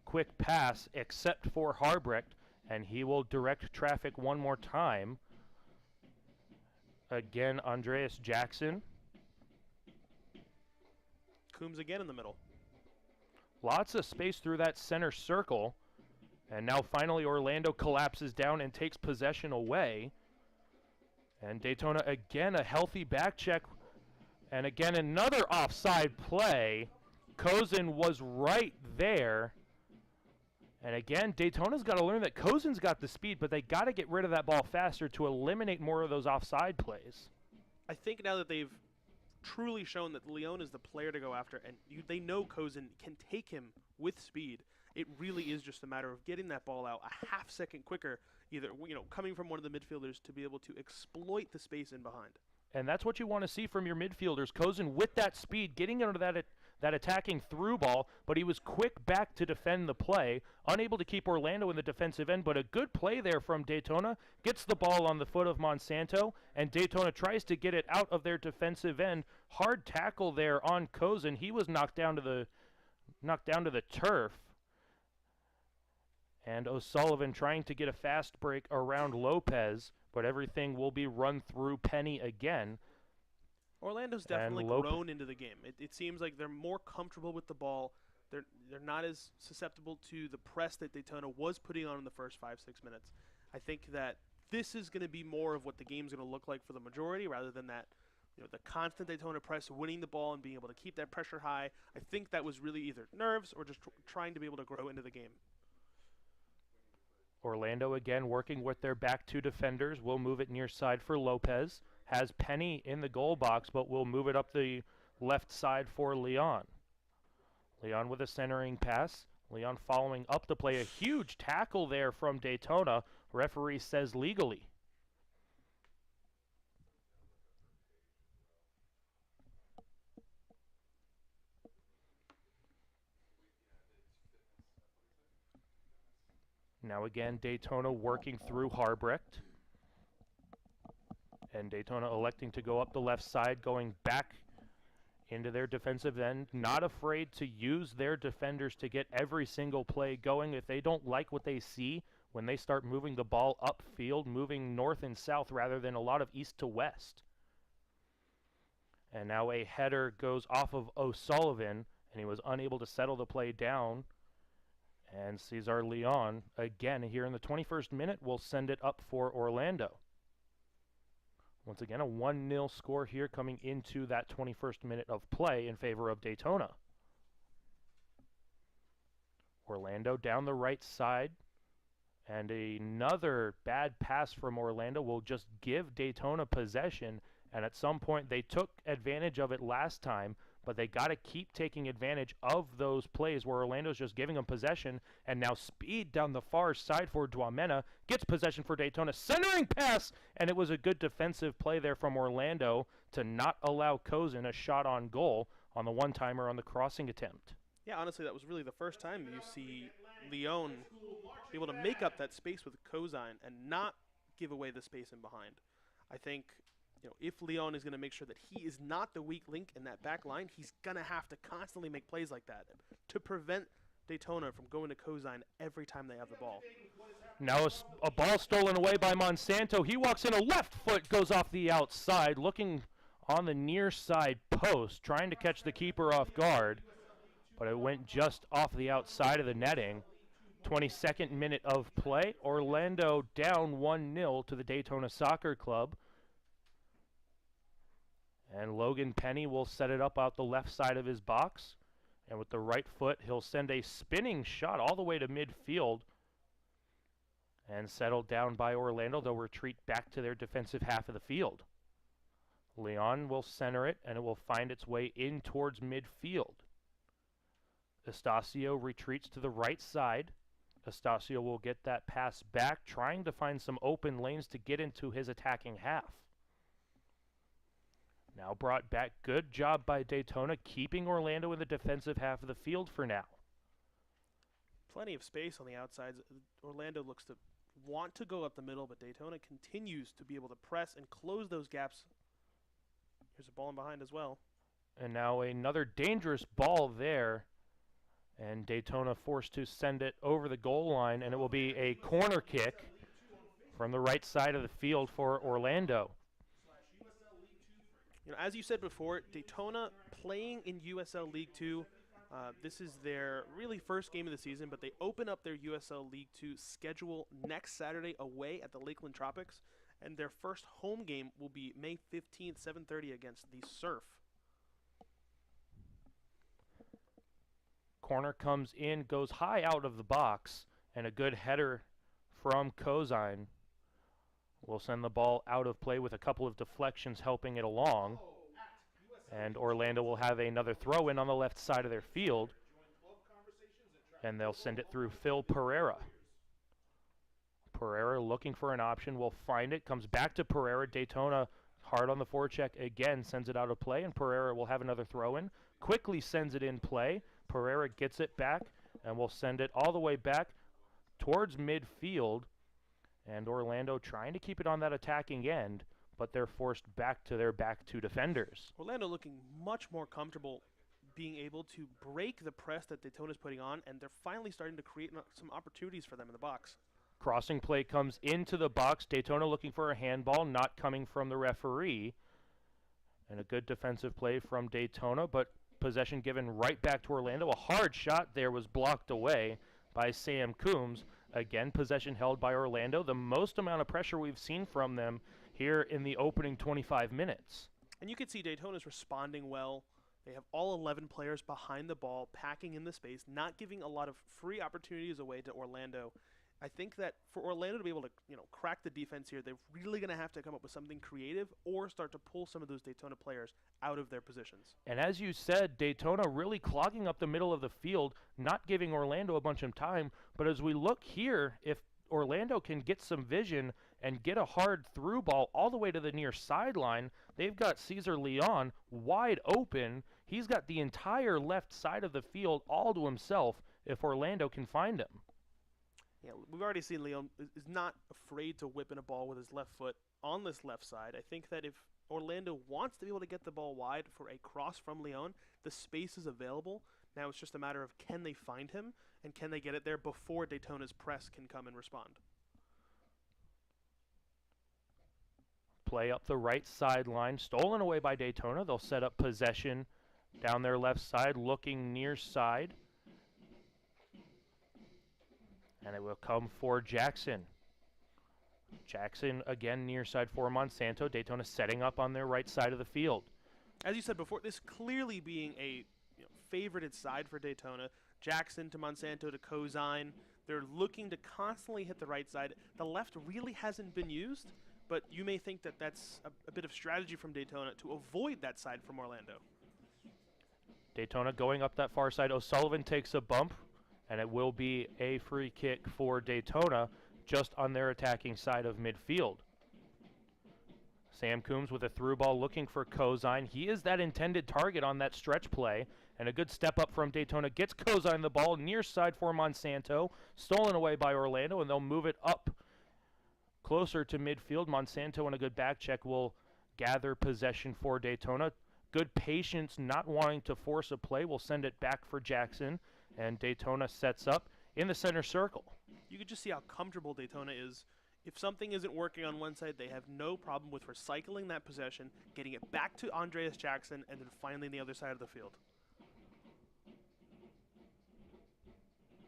quick pass except for Harbrecht, and he will direct traffic one more time. Again, Andreas Jackson.
Coombs again in the middle.
Lots of space through that center circle. And now finally Orlando collapses down and takes possession away. And Daytona again a healthy back check. And again another offside play. Kozin was right there. And again, Daytona's got to learn that Kozin's got the speed, but they got to get rid of that ball faster to eliminate more of those offside plays.
I think now that they've truly shown that Leon is the player to go after, and they know Kozin can take him with speed, it really is just a matter of getting that ball out a half second quicker, either coming from one of the midfielders to be able to exploit the space in behind.
And that's what you want to see from your midfielders. Kozin with that speed, getting into that attacking through ball, but he was quick back to defend the play, unable to keep Orlando in the defensive end, but a good play there from Daytona, gets the ball on the foot of Monsanto, and Daytona tries to get it out of their defensive end. Hard tackle there on Kozin. He was knocked down to the turf. And O'Sullivan trying to get a fast break around Lopez, but everything will be run through Penny again.
Orlando's definitely grown into the game. It seems like they're more comfortable with the ball. They're not as susceptible to the press that Daytona was putting on in the first 5-6 minutes. I think that this is going to be more of what the game's going to look like for the majority, rather than that, the constant Daytona press, winning the ball and being able to keep that pressure high. I think that was really either nerves or just trying to be able to grow into the game.
Orlando again working with their back two defenders. Will move it near side for Lopez. Has Penny in the goal box, but will move it up the left side for Leon. Leon with a centering pass. Leon following up the play. A huge tackle there from Daytona. Referee says legally. Now again, Daytona working through Harbrecht. And Daytona electing to go up the left side, going back into their defensive end. Not afraid to use their defenders to get every single play going. If they don't like what they see, when they start moving the ball upfield, moving north and south rather than a lot of east to west. And now a header goes off of O'Sullivan, and he was unable to settle the play down. And Cesar Leon, again, here in the 21st minute, will send it up for Orlando. Once again, a 1-0 score here coming into that 21st minute of play in favor of Daytona. Orlando down the right side. And another bad pass from Orlando will just give Daytona possession. And at some point, they took advantage of it last time, but they got to keep taking advantage of those plays where Orlando's just giving them possession. And now speed down the far side for Dwamena. Gets possession for Daytona. Centering pass! And it was a good defensive play there from Orlando to not allow Kozin a shot on goal on the one-timer on the crossing attempt.
Yeah, honestly, that was really the first time you see Leon be able to make up that space with Kozin and not give away the space in behind. I think, if Leon is going to make sure that he is not the weak link in that back line, he's going to have to constantly make plays like that to prevent Daytona from going to Kozin every time they have the ball.
Now a ball stolen away by Monsanto. He walks in, a left foot goes off the outside, looking on the near side post, trying to catch the keeper off guard, but it went just off the outside of the netting. 22nd minute of play. Orlando down 1-0 to the Daytona Soccer Club. And Logan Penny will set it up out the left side of his box. And with the right foot, he'll send a spinning shot all the way to midfield. And settled down by Orlando, they'll retreat back to their defensive half of the field. Leon will center it, and it will find its way in towards midfield. Estacio retreats to the right side. Estacio will get that pass back, trying to find some open lanes to get into his attacking half. Now brought back. Good job by Daytona, keeping Orlando in the defensive half of the field for now.
Plenty of space on the outsides. Orlando looks to want to go up the middle, but Daytona continues to be able to press and close those gaps. Here's a ball in behind as well.
And now another dangerous ball there. And Daytona forced to send it over the goal line, and it will be a corner kick from the right side of the field for Orlando.
You know, as you said before, Daytona playing in USL League 2. This is their really first game of the season, but they open up their USL League 2 schedule next Saturday away at the Lakeland Tropics, and their first home game will be May 15th, 7:30 against the Surf.
Corner comes in, goes high out of the box, and a good header from Kozine will send the ball out of play with a couple of deflections helping it along. And Orlando will have another throw in on the left side of their field, and they'll send it through Phil Pereira. Pereira looking for an option, will find it, comes back to Pereira. Daytona hard on the forecheck again, sends it out of play, and Pereira will have another throw in. Quickly sends it in play. Pereira gets it back and will send it all the way back towards midfield. And Orlando trying to keep it on that attacking end, but they're forced back to their back two defenders.
Orlando looking much more comfortable being able to break the press that Daytona's putting on, and they're finally starting to create some opportunities for them in the box.
Crossing play comes into the box. Daytona looking for a handball, not coming from the referee. And a good defensive play from Daytona, but possession given right back to Orlando. A hard shot there was blocked away by Sam Coombs. Again, possession held by Orlando. The most amount of pressure we've seen from them here in the opening 25 minutes.
And you can see Daytona's responding well. They have all 11 players behind the ball, packing in the space, not giving a lot of free opportunities away to Orlando. I think that for Orlando to be able to, crack the defense here, they're really going to have to come up with something creative or start to pull some of those Daytona players out of their positions.
And as you said, Daytona really clogging up the middle of the field, not giving Orlando a bunch of time. But as we look here, if Orlando can get some vision and get a hard through ball all the way to the near sideline, they've got Cesar Leon wide open. He's got the entire left side of the field all to himself if Orlando can find him.
Yeah, we've already seen Leon is not afraid to whip in a ball with his left foot on this left side. I think that if Orlando wants to be able to get the ball wide for a cross from Leon, the space is available. Now it's just a matter of can they find him and can they get it there before Daytona's press can come and respond.
Play up the right sideline, stolen away by Daytona. They'll set up possession down their left side, looking near side. And it will come for Jackson. Jackson again near side for Monsanto. Daytona setting up on their right side of the field.
As you said before, this clearly being a favorited side for Daytona. Jackson to Monsanto to Kozine. They're looking to constantly hit the right side. The left really hasn't been used, but you may think that that's a bit of strategy from Daytona to avoid that side from Orlando.
Daytona going up that far side. O'Sullivan takes a bump, and it will be a free kick for Daytona just on their attacking side of midfield. Sam Coombs with a through ball looking for Kozine. He is that intended target on that stretch play, and a good step up from Daytona gets Kozine the ball near side for Monsanto. Stolen away by Orlando, and they'll move it up closer to midfield. Monsanto and a good back check will gather possession for Daytona. Good patience, not wanting to force a play, will send it back for Jackson. And Daytona sets up in the center circle.
You can just see how comfortable Daytona is. If something isn't working on one side, they have no problem with recycling that possession, getting it back to Andreas Jackson, and then finally the other side of the field.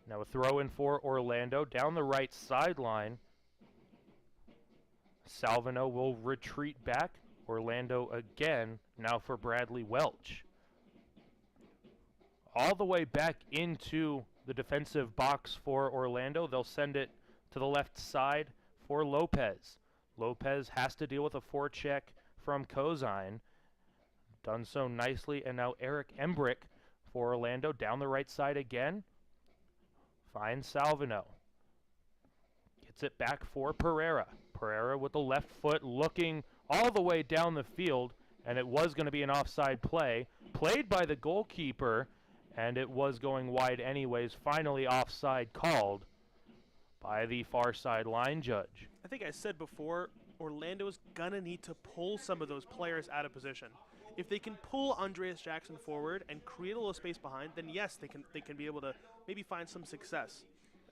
Now a throw in for Orlando down the right sideline. Salvino will retreat back. Orlando again, now for Bradley Welch. All the way back into the defensive box for Orlando. They'll send it to the left side for Lopez. Lopez has to deal with a forecheck from Kozine. Done so nicely, and now Eric Embrick for Orlando down the right side again. Finds Salvino. Gets it back for Pereira. Pereira with the left foot looking all the way down the field, and it was going to be an offside play. Played by the goalkeeper, and it was going wide anyways. Finally offside called by the far side line judge.
I think I said before, Orlando's going to need to pull some of those players out of position. If they can pull Andreas Jackson forward and create a little space behind, then yes, they can be able to maybe find some success.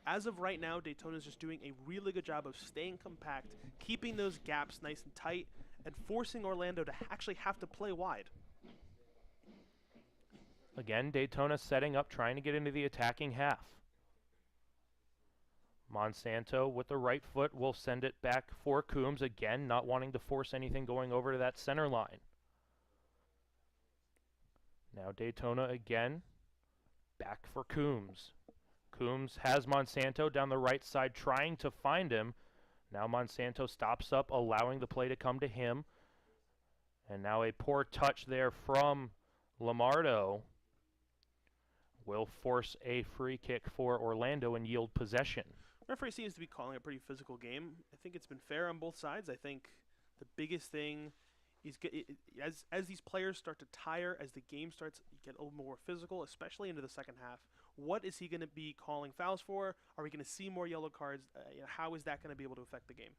As of right now, Daytona's just doing a really good job of staying compact, keeping those gaps nice and tight, and forcing Orlando to actually have to play wide.
Again, Daytona setting up, trying to get into the attacking half. Monsanto with the right foot will send it back for Coombs, again not wanting to force anything going over to that center line. Now Daytona again, back for Coombs. Coombs has Monsanto down the right side trying to find him. Now Monsanto stops up, allowing the play to come to him. And now a poor touch there from Lamardo will force a free kick for Orlando and yield possession.
Referee seems to be calling a pretty physical game. I think it's been fair on both sides. I think the biggest thing is as these players start to tire, as the game starts to get a little more physical, especially into the second half, what is he going to be calling fouls for? Are we going to see more yellow cards? How is that going to be able to affect the game?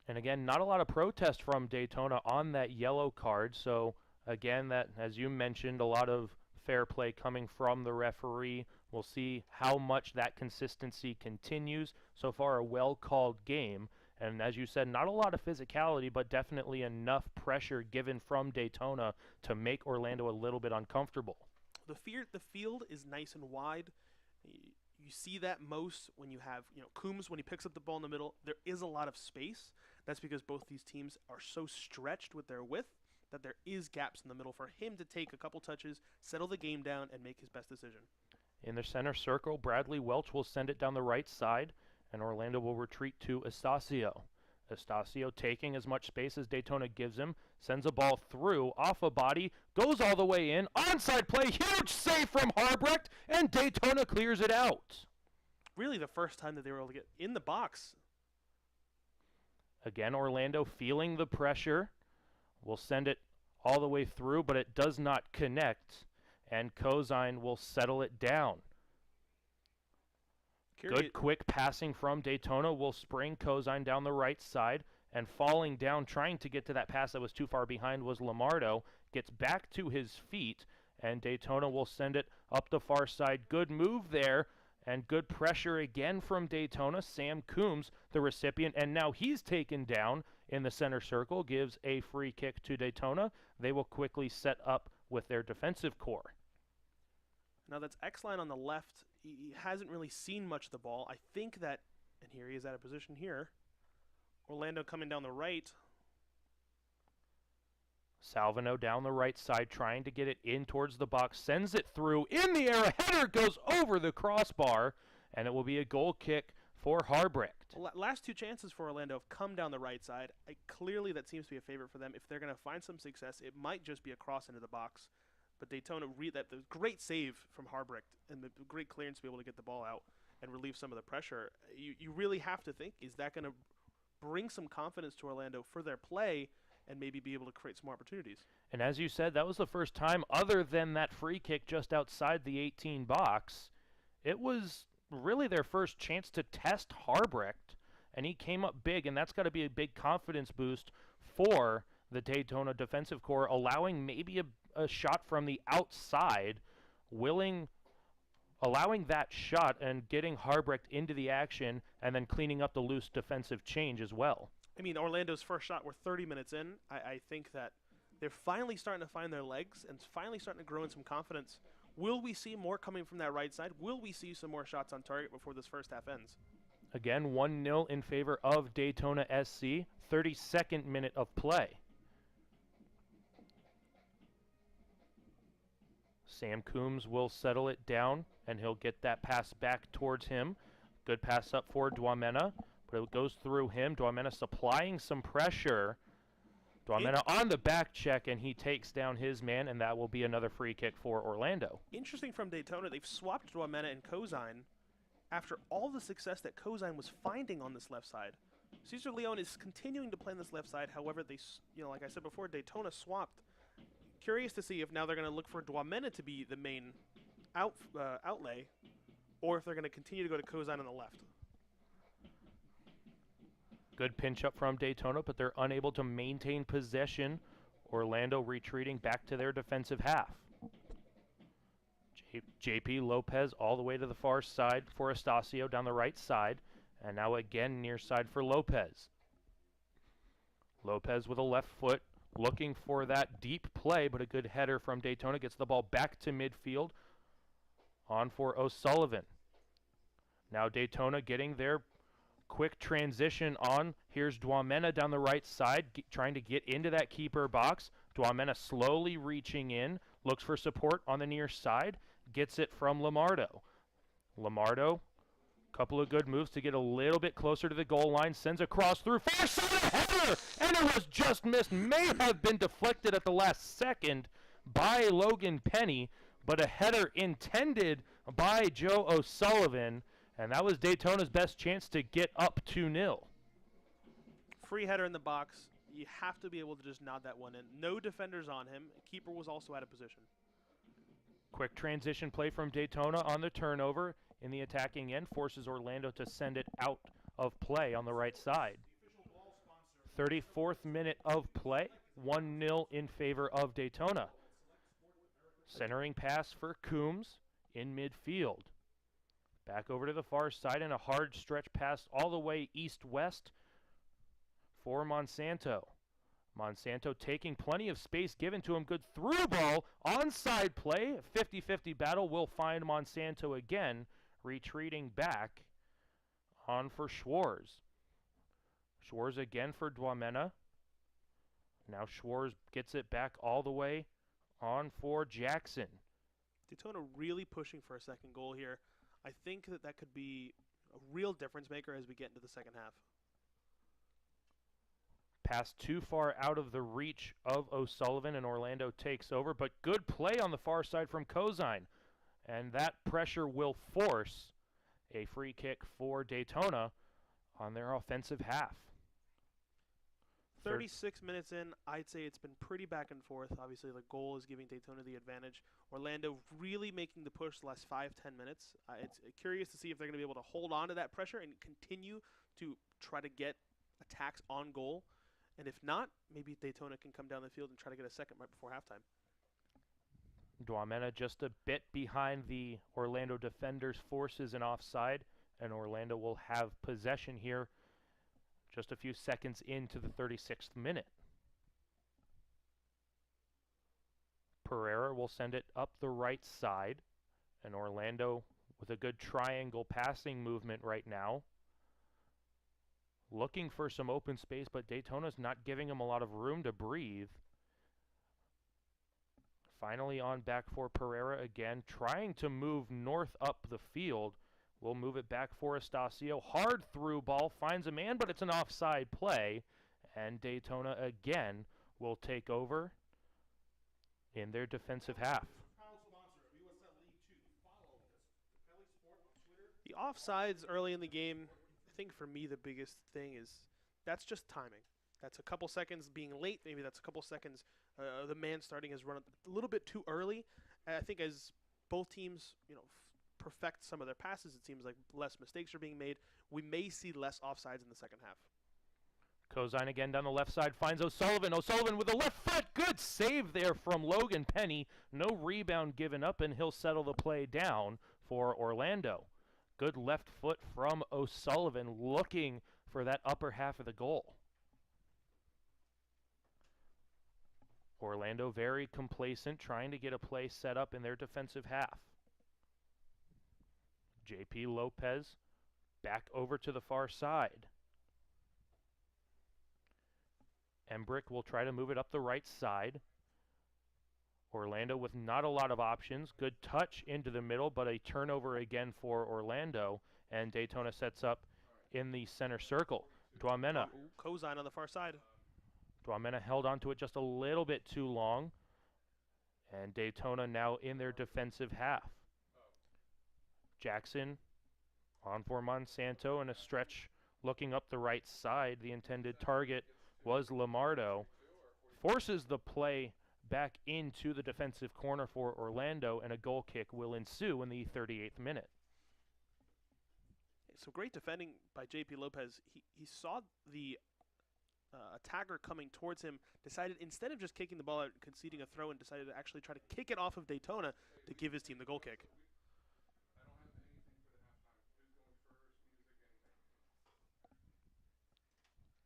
And again, not a lot of protest from Daytona on that yellow card. So again, that, as you mentioned, a lot of fair play coming from the referee. We'll see how much that consistency continues. So far, a well-called game. And as you said, not a lot of physicality, but definitely enough pressure given from Daytona to make Orlando a little bit uncomfortable.
The field is nice and wide. You see that most when you have, Coombs, when he picks up the ball in the middle, there is a lot of space. That's because both these teams are so stretched with their width that there is gaps in the middle for him to take a couple touches, settle the game down, and make his best decision.
In the center circle, Bradley Welch will send it down the right side, and Orlando will retreat to Estacio. Estacio taking as much space as Daytona gives him, sends a ball through, off a body, goes all the way in, onside play, huge save from Harbrecht, and Daytona clears it out.
Really the first time that they were able to get in the box.
Again, Orlando feeling the pressure, will send it all the way through, but it does not connect, and Kozine will settle it down. Good quick passing from Daytona will spring Kozine down the right side, and falling down trying to get to that pass that was too far behind was Lamardo. Gets back to his feet, and Daytona will send it up the far side. Good move there, and good pressure again from Daytona. Sam Coombs, the recipient, and now he's taken down in the center circle, gives a free kick to Daytona. They will quickly set up with their defensive core.
Now that's X-Line on the left. He hasn't really seen much of the ball. I think that, and here he is out of position here. Orlando coming down the right.
Salvino down the right side trying to get it in towards the box. Sends it through. In the air, a header goes over the crossbar, and it will be a goal kick for Harbrecht.
Last two chances for Orlando have come down the right side. Clearly that seems to be a favorite for them. If they're going to find some success, it might just be a cross into the box. But Daytona, the great save from Harbrecht and the great clearance to be able to get the ball out and relieve some of the pressure. You really have to think, is that going to bring some confidence to Orlando for their play and maybe be able to create some opportunities?
And as you said, that was the first time, other than that free kick just outside the 18 box, it was really their first chance to test Harbrecht, and he came up big, and that's got to be a big confidence boost for the Daytona defensive core, allowing maybe a shot from the outside, allowing that shot and getting Harbrecht into the action and then cleaning up the loose defensive change as well.
I mean, Orlando's first shot, we're 30 minutes in. I think that they're finally starting to find their legs and finally starting to grow in some confidence. Will we see more coming from that right side? Will we see some more shots on target before this first half ends?
Again, 1-0 in favor of Daytona SC, 32nd minute of play. Sam Coombs will settle it down, and he'll get that pass back towards him. Good pass up for Dwamena, but it goes through him. Dwamena supplying some pressure. Dwamena on the back check, and he takes down his man, and that will be another free kick for Orlando.
Interesting from Daytona, they've swapped Dwamena and Kozine after all the success that Kozine was finding on this left side. Cesar Leone is continuing to play on this left side. However, like I said before, Daytona swapped. Curious to see if now they're going to look for Dwamena to be the main outlay, or if they're going to continue to go to Kozine on the left.
Good pinch up from Daytona, but they're unable to maintain possession. Orlando retreating back to their defensive half. JP Lopez all the way to the far side for Estacio down the right side. And now again near side for Lopez. Lopez with a left foot looking for that deep play, but a good header from Daytona gets the ball back to midfield. On for O'Sullivan. Now Daytona getting their quick transition on. Here's Dwamena down the right side, trying to get into that keeper box. Dwamena slowly reaching in, looks for support on the near side, gets it from Lamardo. Lamardo, couple of good moves to get a little bit closer to the goal line, sends a cross through, far side, a header, and it was just missed. May have been deflected at the last second by Logan Penny, but a header intended by Joe O'Sullivan. And that was Daytona's best chance to get up 2-0.
Free header in the box. You have to be able to just nod that one in. No defenders on him. Keeper was also out of position.
Quick transition play from Daytona on the turnover in the attacking end. Forces Orlando to send it out of play on the right side. 34th minute of play. 1-0 in favor of Daytona. Centering pass for Coombs in midfield. Back over to the far side and a hard stretch pass all the way east-west for Monsanto. Monsanto taking plenty of space given to him. Good through ball. Onside play. 50-50 battle will find Monsanto again. Retreating back on for Schwarz. Schwarz again for Dwamena. Now Schwarz gets it back all the way on for Jackson.
Daytona really pushing for a second goal here. I think that could be a real difference maker as we get into the second half.
Pass too far out of the reach of O'Sullivan, and Orlando takes over. But good play on the far side from Kozine. And that pressure will force a free kick for Daytona on their offensive half.
36 minutes in, I'd say it's been pretty back and forth. Obviously, the goal is giving Daytona the advantage. Orlando really making the push the last 5-10 minutes. It's curious to see if they're going to be able to hold on to that pressure and continue to try to get attacks on goal. And if not, maybe Daytona can come down the field and try to get a second right before halftime.
Dwamena just a bit behind the Orlando defenders, forces an offside, and Orlando will have possession here just a few seconds into the 36th minute. Pereira will send it up the right side, and Orlando with a good triangle passing movement right now. Looking for some open space, but Daytona's not giving him a lot of room to breathe. Finally on back for Pereira again, trying to move north up the field. We'll move it back for Estacio. Hard through ball, finds a man, but it's an offside play. And Daytona again will take over in their defensive half.
The offsides early in the game, I think for me the biggest thing is that's just timing. That's a couple seconds being late. Maybe that's a couple seconds the man starting has run a little bit too early. And I think as both teams, perfect some of their passes, it seems like less mistakes are being made. We may see less offsides in the second half.
Kozine again down the left side finds O'Sullivan. O'Sullivan with a left foot. Good save there from Logan Penny. No rebound given up, and he'll settle the play down for Orlando. Good left foot from O'Sullivan, looking for that upper half of the goal. Orlando very complacent, trying to get a play set up in their defensive half. JP Lopez back over to the far side. Embrick will try to move it up the right side. Orlando with not a lot of options. Good touch into the middle, but a turnover again for Orlando. and Daytona sets up in the center circle. Dwamena.
Kozine on the far side.
Dwamena held on to it just a little bit too long, and Daytona now in their defensive half. Jackson on for Monsanto in a stretch looking up the right side. The intended target was Lamardo. Forces the play back into the defensive corner for Orlando, and a goal kick will ensue in the 38th minute.
So great defending by JP Lopez. He saw the attacker coming towards him, decided instead of just kicking the ball out and conceding a throw, and decided to actually try to kick it off of Daytona to give his team the goal kick.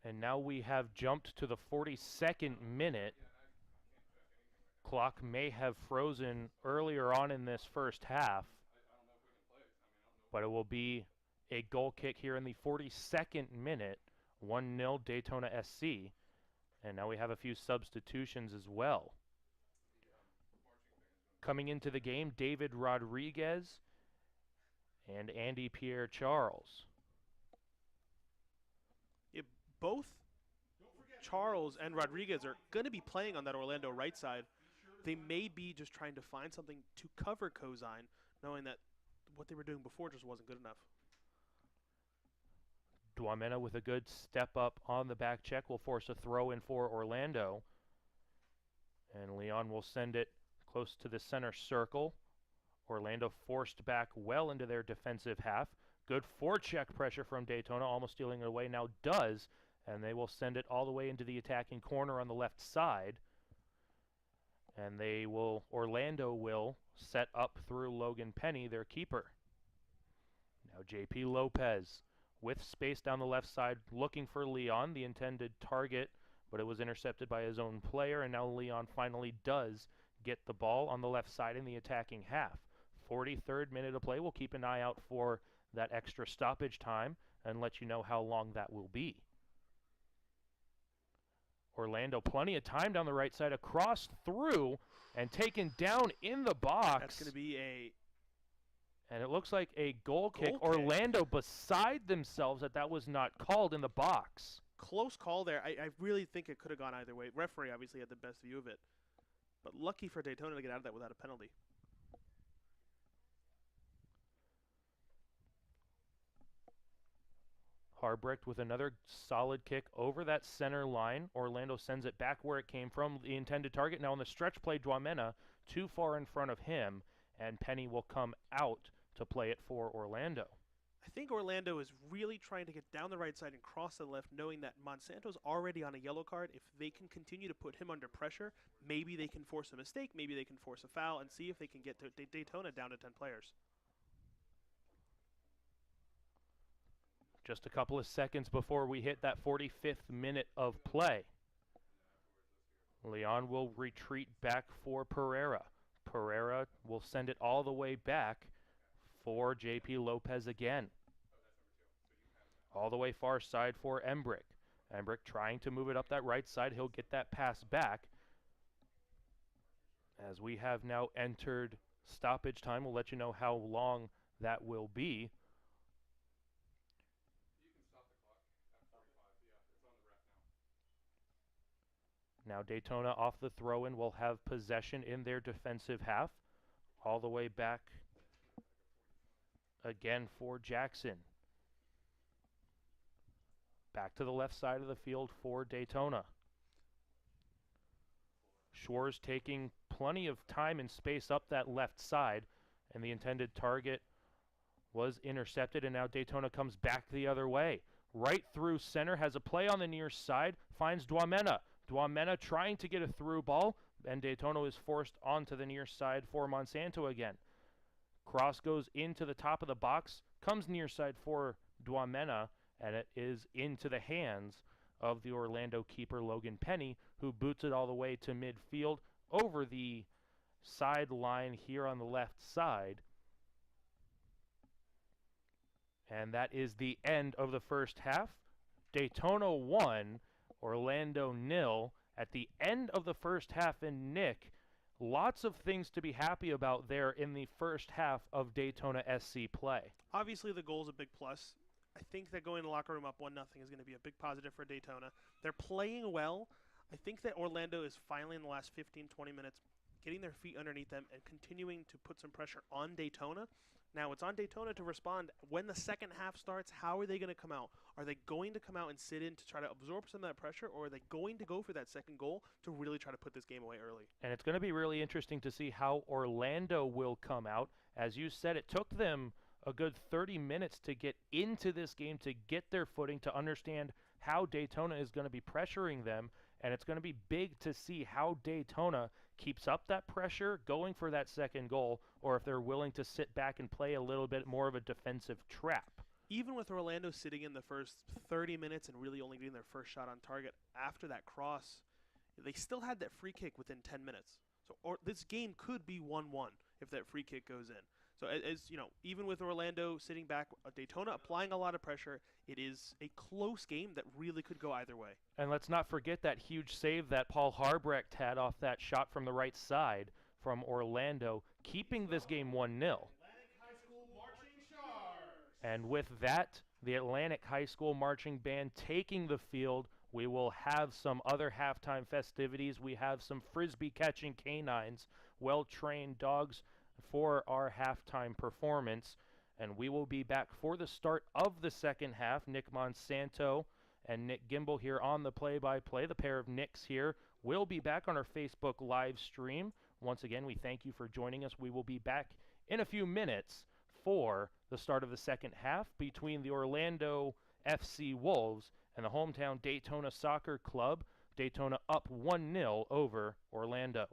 And now we have jumped to the 42nd minute. Clock may have frozen earlier on in this first half, but it will be a goal kick here in the 42nd minute. 1-0 Daytona SC. And now we have a few substitutions as well. Coming into the game, David Rodriguez and Andy Pierre-Charles.
Both Charles and Rodriguez are going to be playing on that Orlando right side. They may be just trying to find something to cover Kozine, knowing that what they were doing before just wasn't good enough.
Dwamena with a good step up on the back check will force a throw in for Orlando. And Leon will send it close to the center circle. Orlando forced back well into their defensive half. Good forecheck pressure from Daytona, almost stealing it away, now does. And they will send it all the way into the attacking corner on the left side. And Orlando will set up through Logan Penny, their keeper. Now JP Lopez with space down the left side, looking for Leon, the intended target, but it was intercepted by his own player, and now Leon finally does get the ball on the left side in the attacking half. 43rd minute of play. We'll keep an eye out for that extra stoppage time and let you know how long that will be. Orlando, plenty of time down the right side, across through, and taken down in the box.
That's going to be
And it looks like a goal kick. Orlando beside themselves that was not called in the box.
Close call there. I really think it could have gone either way. Referee obviously had the best view of it. But lucky for Daytona to get out of that without a penalty.
Harbrecht with another solid kick over that center line. Orlando sends it back where it came from. The intended target now on the stretch play, Dwamena, too far in front of him, and Penny will come out to play it for Orlando.
I think Orlando is really trying to get down the right side and cross the left, knowing that Monsanto's already on a yellow card. If they can continue to put him under pressure, maybe they can force a mistake, maybe they can force a foul, and see if they can get Daytona down to 10 players.
Just a couple of seconds before we hit that 45th minute of play. Leon will retreat back for Pereira. Pereira will send it all the way back for JP Lopez again. All the way far side for Embrick. Embrick trying to move it up that right side. He'll get that pass back. As we have now entered stoppage time, we'll let you know how long that will be. Now Daytona off the throw-in will have possession in their defensive half. All the way back again for Jackson. Back to the left side of the field for Daytona. Schwarz taking plenty of time and space up that left side, and the intended target was intercepted, and now Daytona comes back the other way. Right through center, has a play on the near side, finds Dwamena. Dwamena trying to get a through ball, and Daytona is forced onto the near side for Monsanto again. Cross goes into the top of the box, comes near side for Dwamena, and it is into the hands of the Orlando keeper Logan Penny, who boots it all the way to midfield over the sideline here on the left side. And that is the end of the first half. Daytona 1, Orlando 0. At the end of the first half, and Nick, lots of things to be happy about there in the first half of Daytona SC play.
Obviously, the goal is a big plus. I think that going to the locker room up 1-0 is going to be a big positive for Daytona. They're playing well. I think that Orlando is finally in the last 15, 20 minutes getting their feet underneath them and continuing to put some pressure on Daytona. Now, it's on Daytona to respond. When the second half starts, how are they going to come out? Are they going to come out and sit in to try to absorb some of that pressure, or are they going to go for that second goal to really try to put this game away early?
And it's going to be really interesting to see how Orlando will come out. As you said, it took them a good 30 minutes to get into this game, to get their footing, to understand how Daytona is going to be pressuring them. And it's going to be big to see how Daytona keeps up that pressure, going for that second goal, or if they're willing to sit back and play a little bit more of a defensive trap.
Even with Orlando sitting in the first 30 minutes and really only getting their first shot on target after that cross, they still had that free kick within 10 minutes. So this game could be 1-1 if that free kick goes in. So as you know, even with Orlando sitting back, Daytona applying a lot of pressure, it is a close game that really could go either way.
And let's not forget that huge save that Paul Harbrecht had off that shot from the right side from Orlando, keeping this game 1-0. And with that, the Atlantic High School Marching Band taking the field. We will have some other halftime festivities. We have some frisbee catching canines, well-trained dogs for our halftime performance. And we will be back for the start of the second half. Nick Monsanto and Nick Gimbel here on the play-by-play. The pair of Nicks here will be back on our Facebook live stream. Once again, we thank you for joining us. We will be back in a few minutes for the start of the second half between the Orlando FC Wolves and the hometown Daytona Soccer Club. Daytona up 1-0 over Orlando.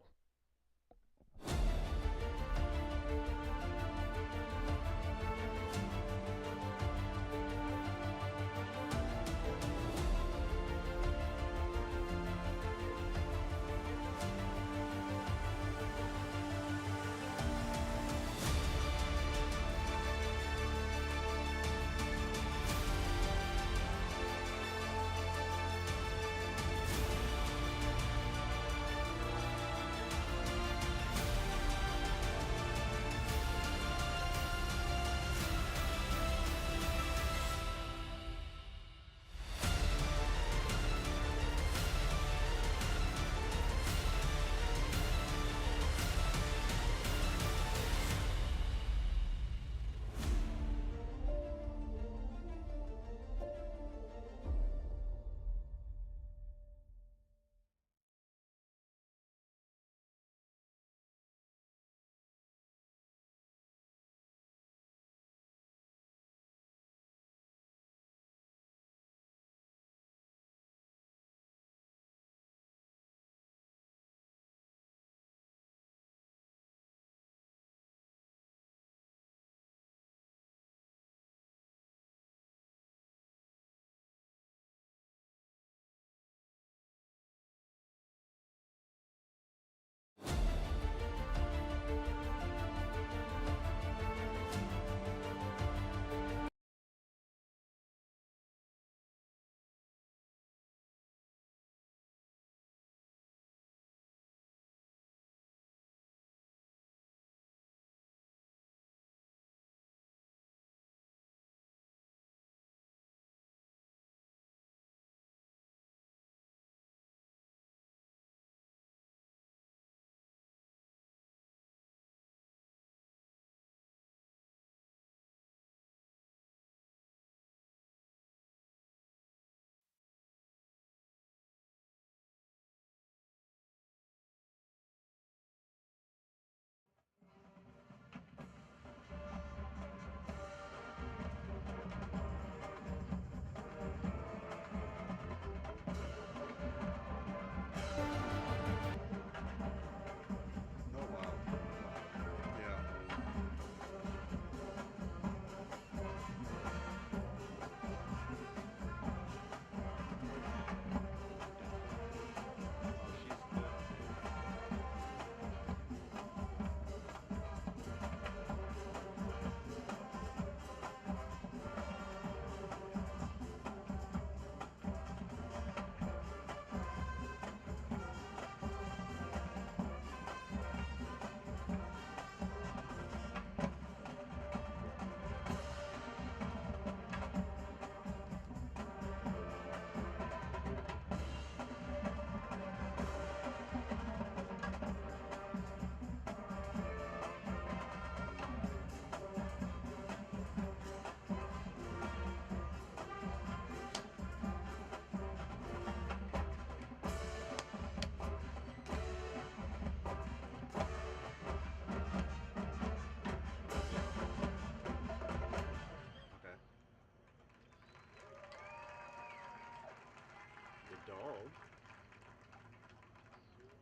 dog.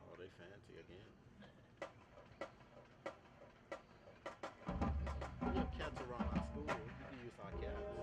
Oh, they fancy again. We have cats around our school. You can use our cats.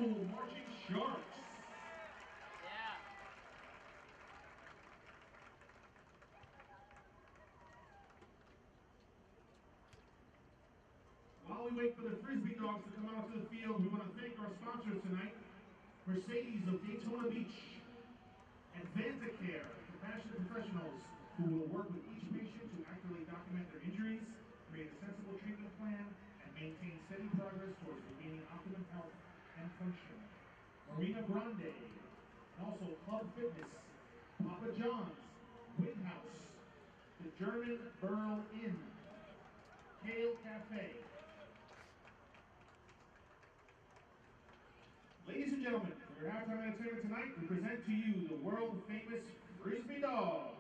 School Marching Sharks.
Yeah.
While we wait for the Frisbee Dogs to come out to the field, we want to thank our sponsors tonight. Mercedes of Daytona Beach, Advantacare, compassionate professionals who will work with each patient to accurately document their injuries, create a sensible treatment plan, and maintain steady progress towards regaining optimum health and function. Marina Grande, and also Club Fitness, Papa John's, Wing House, the German Burl Inn, Kale Cafe. Ladies and gentlemen, for your halftime entertainment tonight, we present to you the world-famous Frisbee Dogs.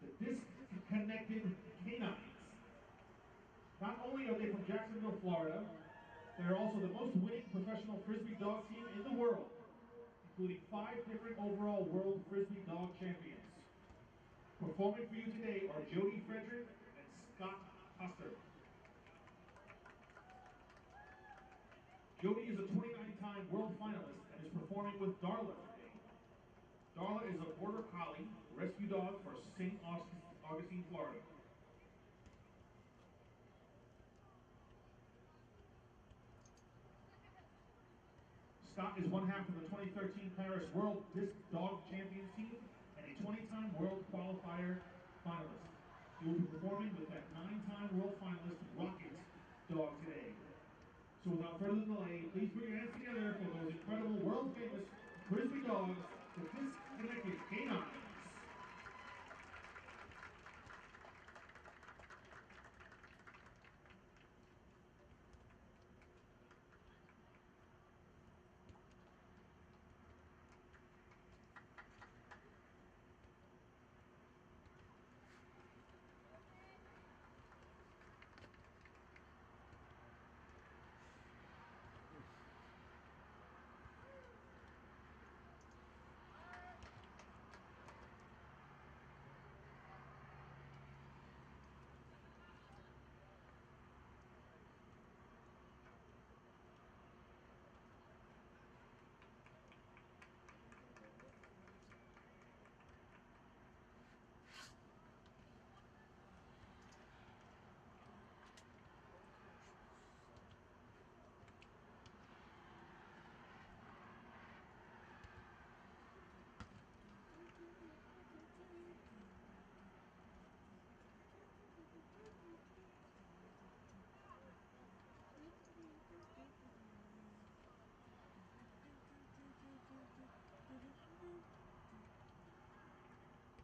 The disconnected canines. Not only are they from Jacksonville, Florida, they are also the most winning professional Frisbee dog team in the world, including 5 different overall World Frisbee Dog Champions. Performing for you today are Jody Frederick and Scott Huster. Jody is a 29-time world finalist and is performing with Darla today. Darla is a border collie rescue dog for St. Augustine, Florida. Scott is one half of the 2013 Paris World Disc Dog Champions team and a 20-time World Qualifier finalist. He will be performing with that 9-time World finalist Rocket dog today. So without further delay, please put your hands together for those incredible world-famous Frisbee dogs, the disconnected canines.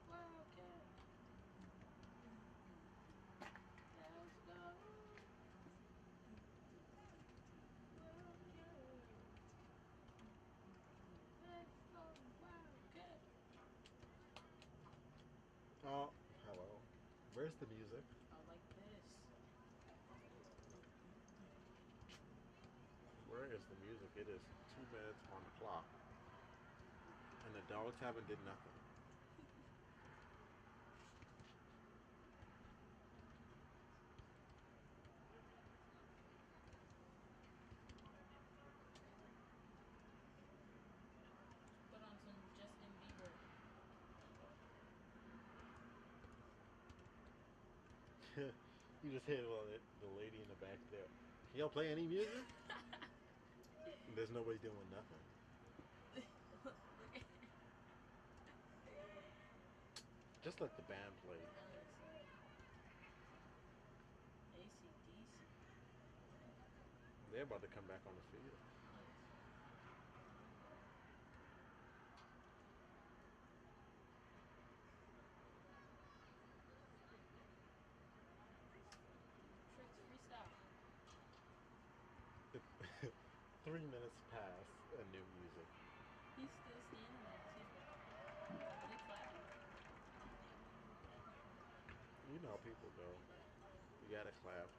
Wildcat. Let's go. Wildcat. Let's go, Wildcat.
Oh, hello. Where's the music?
I like this.
Where is the music? It is 2 minutes on the clock. And the dogs haven't did nothing.
Put on some Justin Bieber.
You just hit the lady in the back there. Can y'all play any music? There's nobody doing nothing. Just let the band play.
AC/DC.
They're about to come back on the field.
Tricks freestyle.
3 minutes past and new music.
He's still standing there too. They clapping.
You know how people go. You gotta clap.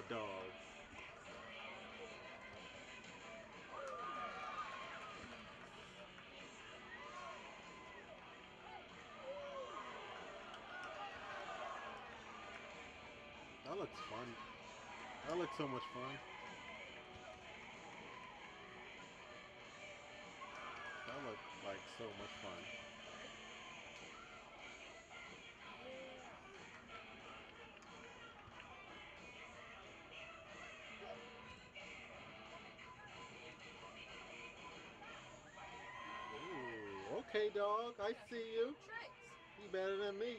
dog. That looks fun. That looks so much fun. That looked like so much fun. Ooh, okay, dog. I see you.
Tricks.
You better than me.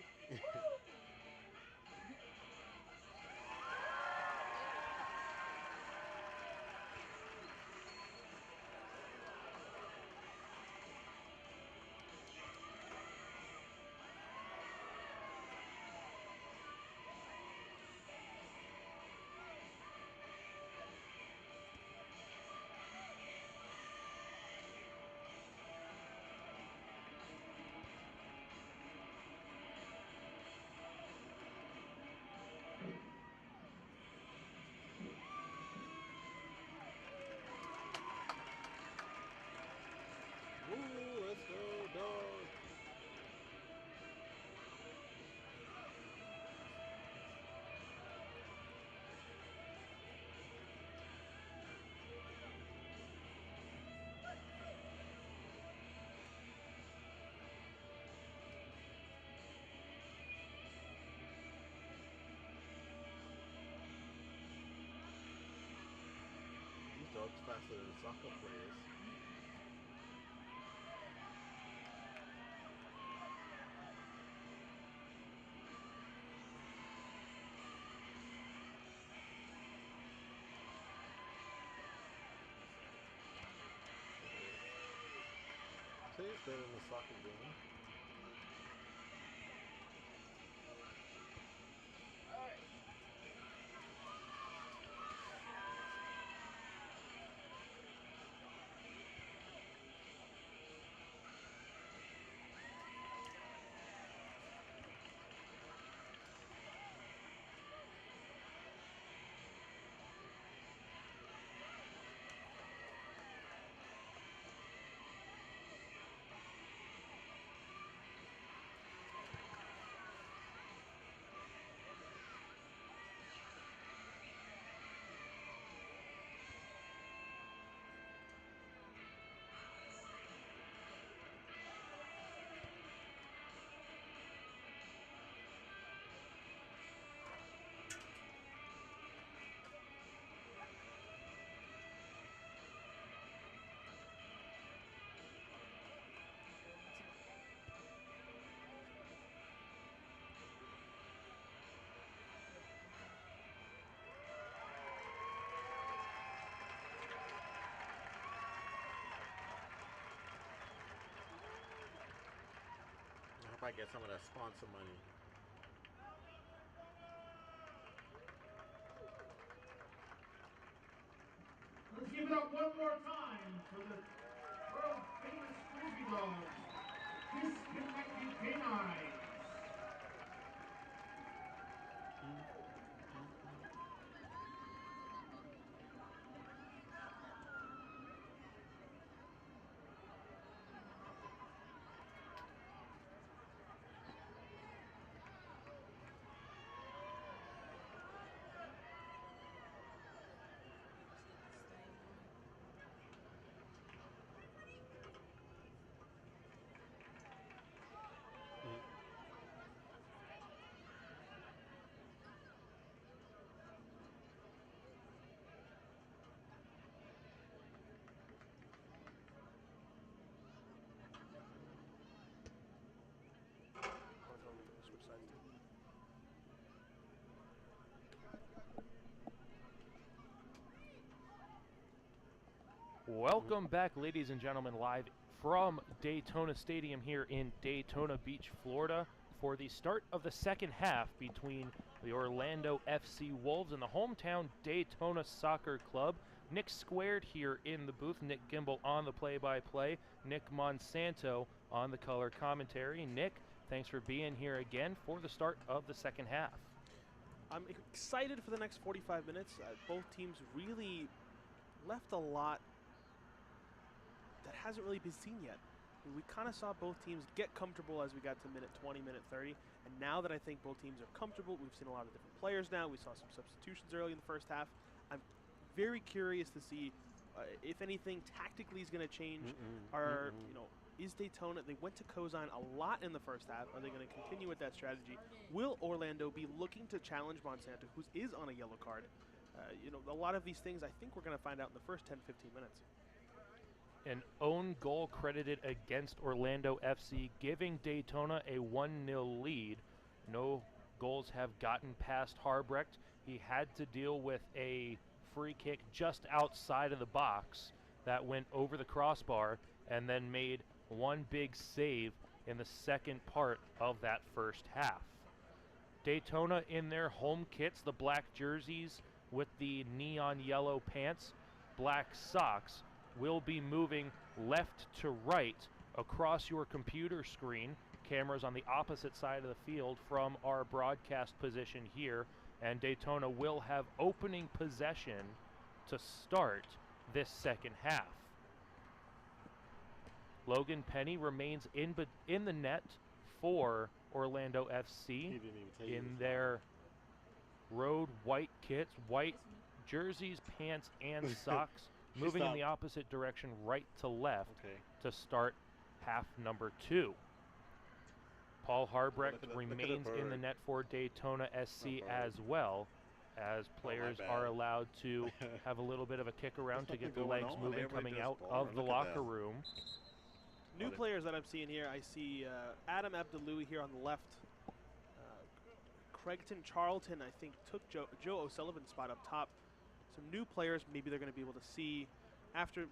Ooh, let's go, dog. These dogs faster than soccer players. Say it's better than a soccer game. I hope I get some of that sponsor money.
Let's give it up one more time for the world famous Frisbee dogs, Disconnected Canines.
Switch sides too.
Welcome back, ladies and gentlemen, live from Daytona Stadium here in Daytona Beach, Florida, for the start of the second half between the Orlando FC Wolves and the hometown Daytona Soccer Club. Nick Squared here in the booth, Nick Gimbel on the play-by-play, Nick Monsanto on the color commentary. Nick, thanks for being here again for the start of the second half.
I'm excited for the next 45 minutes. Both teams really left a lot that hasn't really been seen yet. We kind of saw both teams get comfortable as we got to minute 20, minute 30, and now that I think both teams are comfortable, we've seen a lot of different players now. We saw some substitutions early in the first half. I'm very curious to see if anything tactically is going to change. Is Daytona, they went to Kozine a lot in the first half. Are they going to continue with that strategy? Will Orlando be looking to challenge Monsanto, who is on a yellow card? A lot of these things I think we're going to find out in the first 10, 15 minutes.
An own goal credited against Orlando FC, giving Daytona a 1-0 lead. No goals have gotten past Harbrecht. He had to deal with a free kick just outside of the box that went over the crossbar and then made one big save in the second part of that first half. Daytona in their home kits, the black jerseys with the neon yellow pants, black socks, will be moving left to right across your computer screen. Cameras on the opposite side of the field from our broadcast position here, and Daytona will have opening possession to start this second half. Logan Penny remains in the net for Orlando FC in their road white kits, white jerseys, pants, and socks, moving in the opposite direction right to left to start half number 2. Paul Harbrecht remains in the net for Daytona SC as well, as players are allowed to have a little bit of a kick around to get the legs moving coming out of the locker room.
New players that I'm seeing here, I see Adam Abdeloui here on the left. Craigton Charlton, I think, took Joe O'Sullivan's spot up top. Some new players, maybe they're going to be able to see after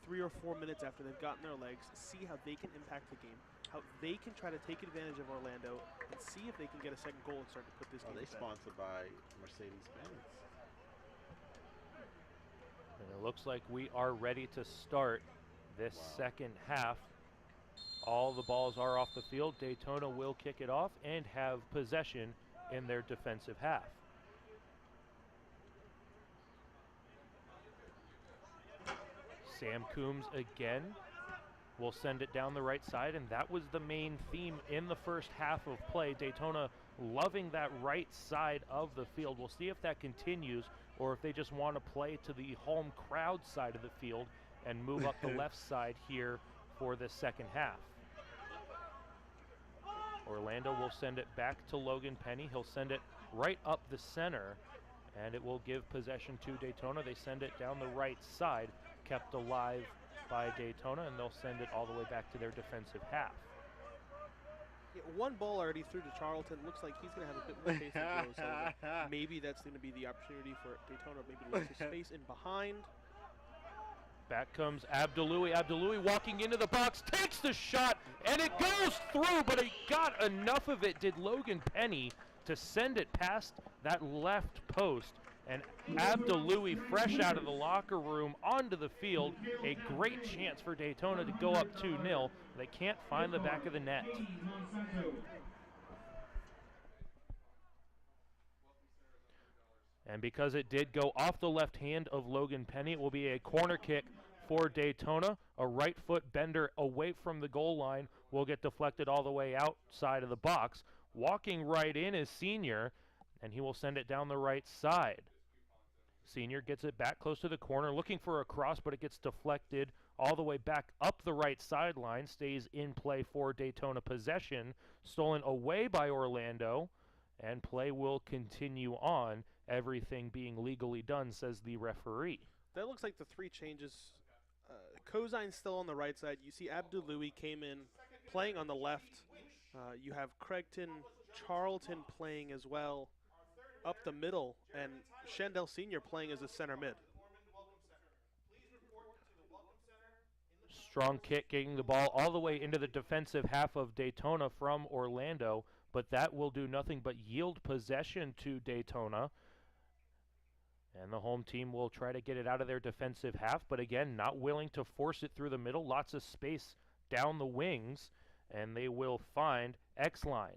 3 or 4 minutes after they've gotten their legs, see how they can impact the game, how they can try to take advantage of Orlando and see if they can get a second goal and start to put this game to bed.
Sponsored by Mercedes-Benz.
And it looks like we are ready to start this second half. All the balls are off the field. Daytona will kick it off and have possession in their defensive half. Sam Coombs again will send it down the right side, and that was the main theme in the first half of play. Daytona loving that right side of the field. We'll see if that continues or if they just want to play to the home crowd side of the field and move up the left side here for the second half. Orlando will send it back to Logan Penny. He'll send it right up the center, and it will give possession to Daytona. They send it down the right side, kept alive by Daytona, and they'll send it all the way back to their defensive half.
Yeah, one ball already through to Charlton. Looks like he's going to have a bit more space than Joe Sullivan. Maybe that's going to be the opportunity for Daytona, maybe to lose his space in behind.
Back comes Abdeloui. Abdeloui walking into the box, takes the shot, and it goes through, but he got enough of it, did Logan Penny, to send it past that left post. And Abdeloui, fresh out of the locker room, onto the field. A great chance for Daytona to go up 2-0. They can't find the back of the net. And because it did go off the left hand of Logan Penny, it will be a corner kick for Daytona. A right foot bender away from the goal line will get deflected all the way outside of the box. Walking right in is Senior, and he will send it down the right side. Senior gets it back close to the corner, looking for a cross, but it gets deflected all the way back up the right sideline. Stays in play for Daytona possession. Stolen away by Orlando, and play will continue on. Everything being legally done, says the referee.
That looks like the 3 changes. Kozine still on the right side. You see Abdeloui came in playing on the left. You have Craigton Charlton playing as well up the middle, and Shandell Sr. playing as a center mid.
Strong kick, getting the ball all the way into the defensive half of Daytona from Orlando, but that will do nothing but yield possession to Daytona. And the home team will try to get it out of their defensive half, but again, not willing to force it through the middle. Lots of space down the wings, and they will find X-Line.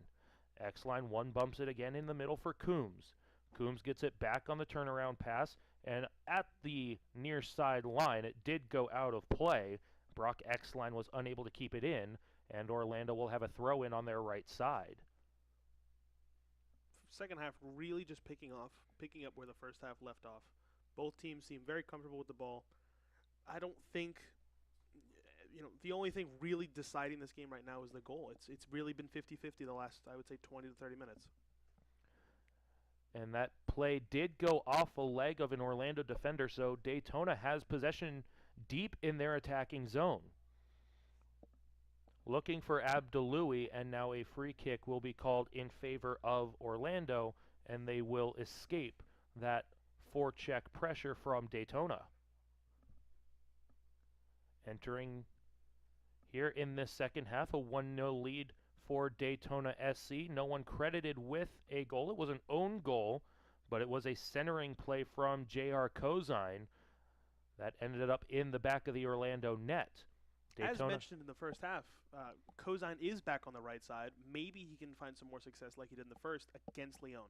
X-Line one bumps it again in the middle for Coombs. Coombs gets it back on the turnaround pass, and at the near side line, it did go out of play. Brock Exline was unable to keep it in, and Orlando will have a throw in on their right side.
Second half really just picking up where the first half left off. Both teams seem very comfortable with the ball. I don't think, the only thing really deciding this game right now is the goal. It's really been 50-50 the last, I would say, 20 to 30 minutes.
And that play did go off a leg of an Orlando defender, so Daytona has possession deep in their attacking zone. Looking for Abdaloui, and now a free kick will be called in favor of Orlando, and they will escape that forecheck pressure from Daytona. Entering here in this second half, a 1-0 lead for Daytona SC. No one credited with a goal. It was an own goal, but it was a centering play from J.R. Cozine that ended up in the back of the Orlando net.
As mentioned in the first half, Cozine is back on the right side. Maybe he can find some more success like he did in the first against Lyon.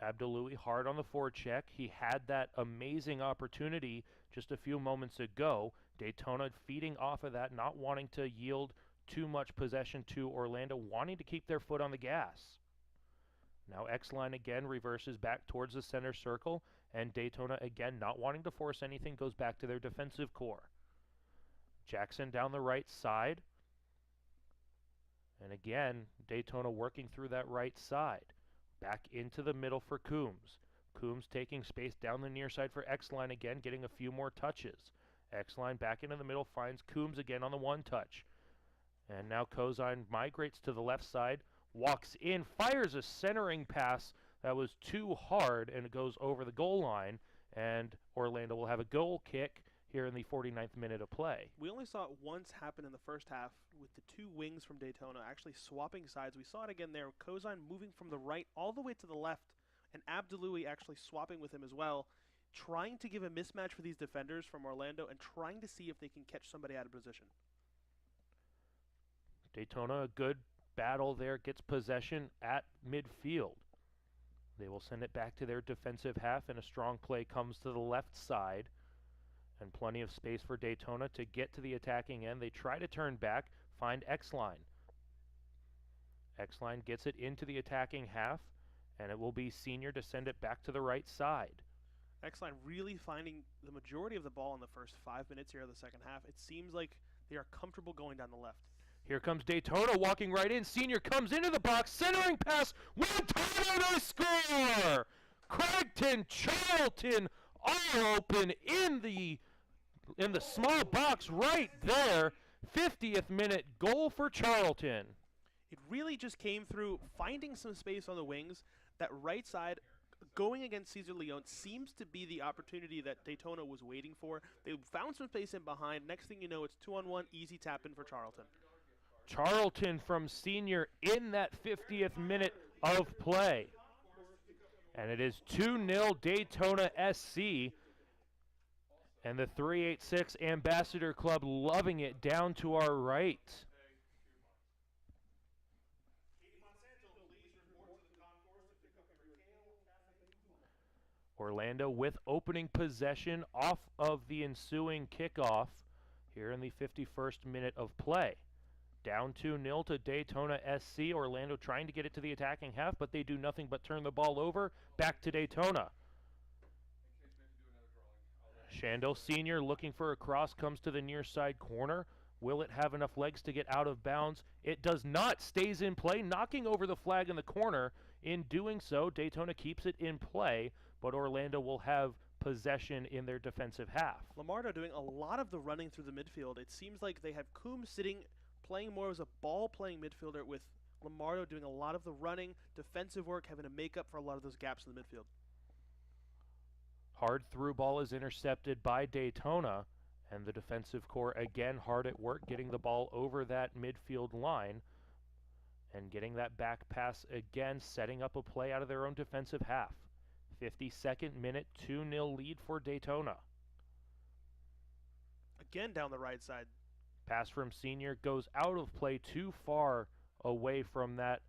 Abdaloui hard on the forecheck. He had that amazing opportunity just a few moments ago. Daytona feeding off of that, not wanting to yield too much possession to Orlando, wanting to keep their foot on the gas. Now Exline again reverses back towards the center circle, and Daytona again not wanting to force anything goes back to their defensive core. Jackson down the right side. And again, Daytona working through that right side. Back into the middle for Coombs. Coombs taking space down the near side for Exline again, getting a few more touches. Exline back into the middle, finds Coombs again on the one touch. And now Cozine migrates to the left side, walks in, fires a centering pass that was too hard, and it goes over the goal line. And Orlando will have a goal kick here in the 49th minute of play.
We only saw it once happen in the first half with the two wings from Daytona actually swapping sides. We saw it again there, Cozine moving from the right all the way to the left, and Abdaloui actually swapping with him as well, trying to give a mismatch for these defenders from Orlando and trying to see if they can catch somebody out of position.
Daytona, a good battle there, gets possession at midfield. They will send it back to their defensive half, and a strong play comes to the left side. And plenty of space for Daytona to get to the attacking end. They try to turn back, find Exline. Exline gets it into the attacking half, and it will be Senior to send it back to the right side.
Exline really finding the majority of the ball in the first 5 minutes here of the second half. It seems like they are comfortable going down the left.
Here comes Daytona walking right in. Senior comes into the box, centering pass. One time they score! Craigton, Charlton, all open in the small box right there. 50th minute goal for Charlton.
It really just came through finding some space on the wings. That right side going against Cesar Leone seems to be the opportunity that Daytona was waiting for. They found some space in behind. Next thing you know, it's 2-on-1, easy tap in for Charlton.
Charlton from Senior in that 50th minute of play. And it is 2-0 Daytona SC. And the 386 Ambassador Club loving it down to our right. Orlando with opening possession off of the ensuing kickoff here in the 51st minute of play. Down 2-0 to Daytona SC. Orlando trying to get it to the attacking half, but they do nothing but turn the ball over. Back to Daytona. Shandell Senior looking for a cross, comes to the near side corner. Will it have enough legs to get out of bounds? It does not. Stays in play, knocking over the flag in the corner. In doing so, Daytona keeps it in play, but Orlando will have possession in their defensive half.
Lamardo doing a lot of the running through the midfield. It seems like they have Coombs sitting, playing more as a ball-playing midfielder, with Lamardo doing a lot of the running, defensive work, having to make up for a lot of those gaps in the midfield.
Hard through ball is intercepted by Daytona, and the defensive core again hard at work getting the ball over that midfield line and getting that back pass again, setting up a play out of their own defensive half. 52nd minute, 2-0 lead for Daytona.
Again down the right side.
Pass from Senior goes out of play, too far away from that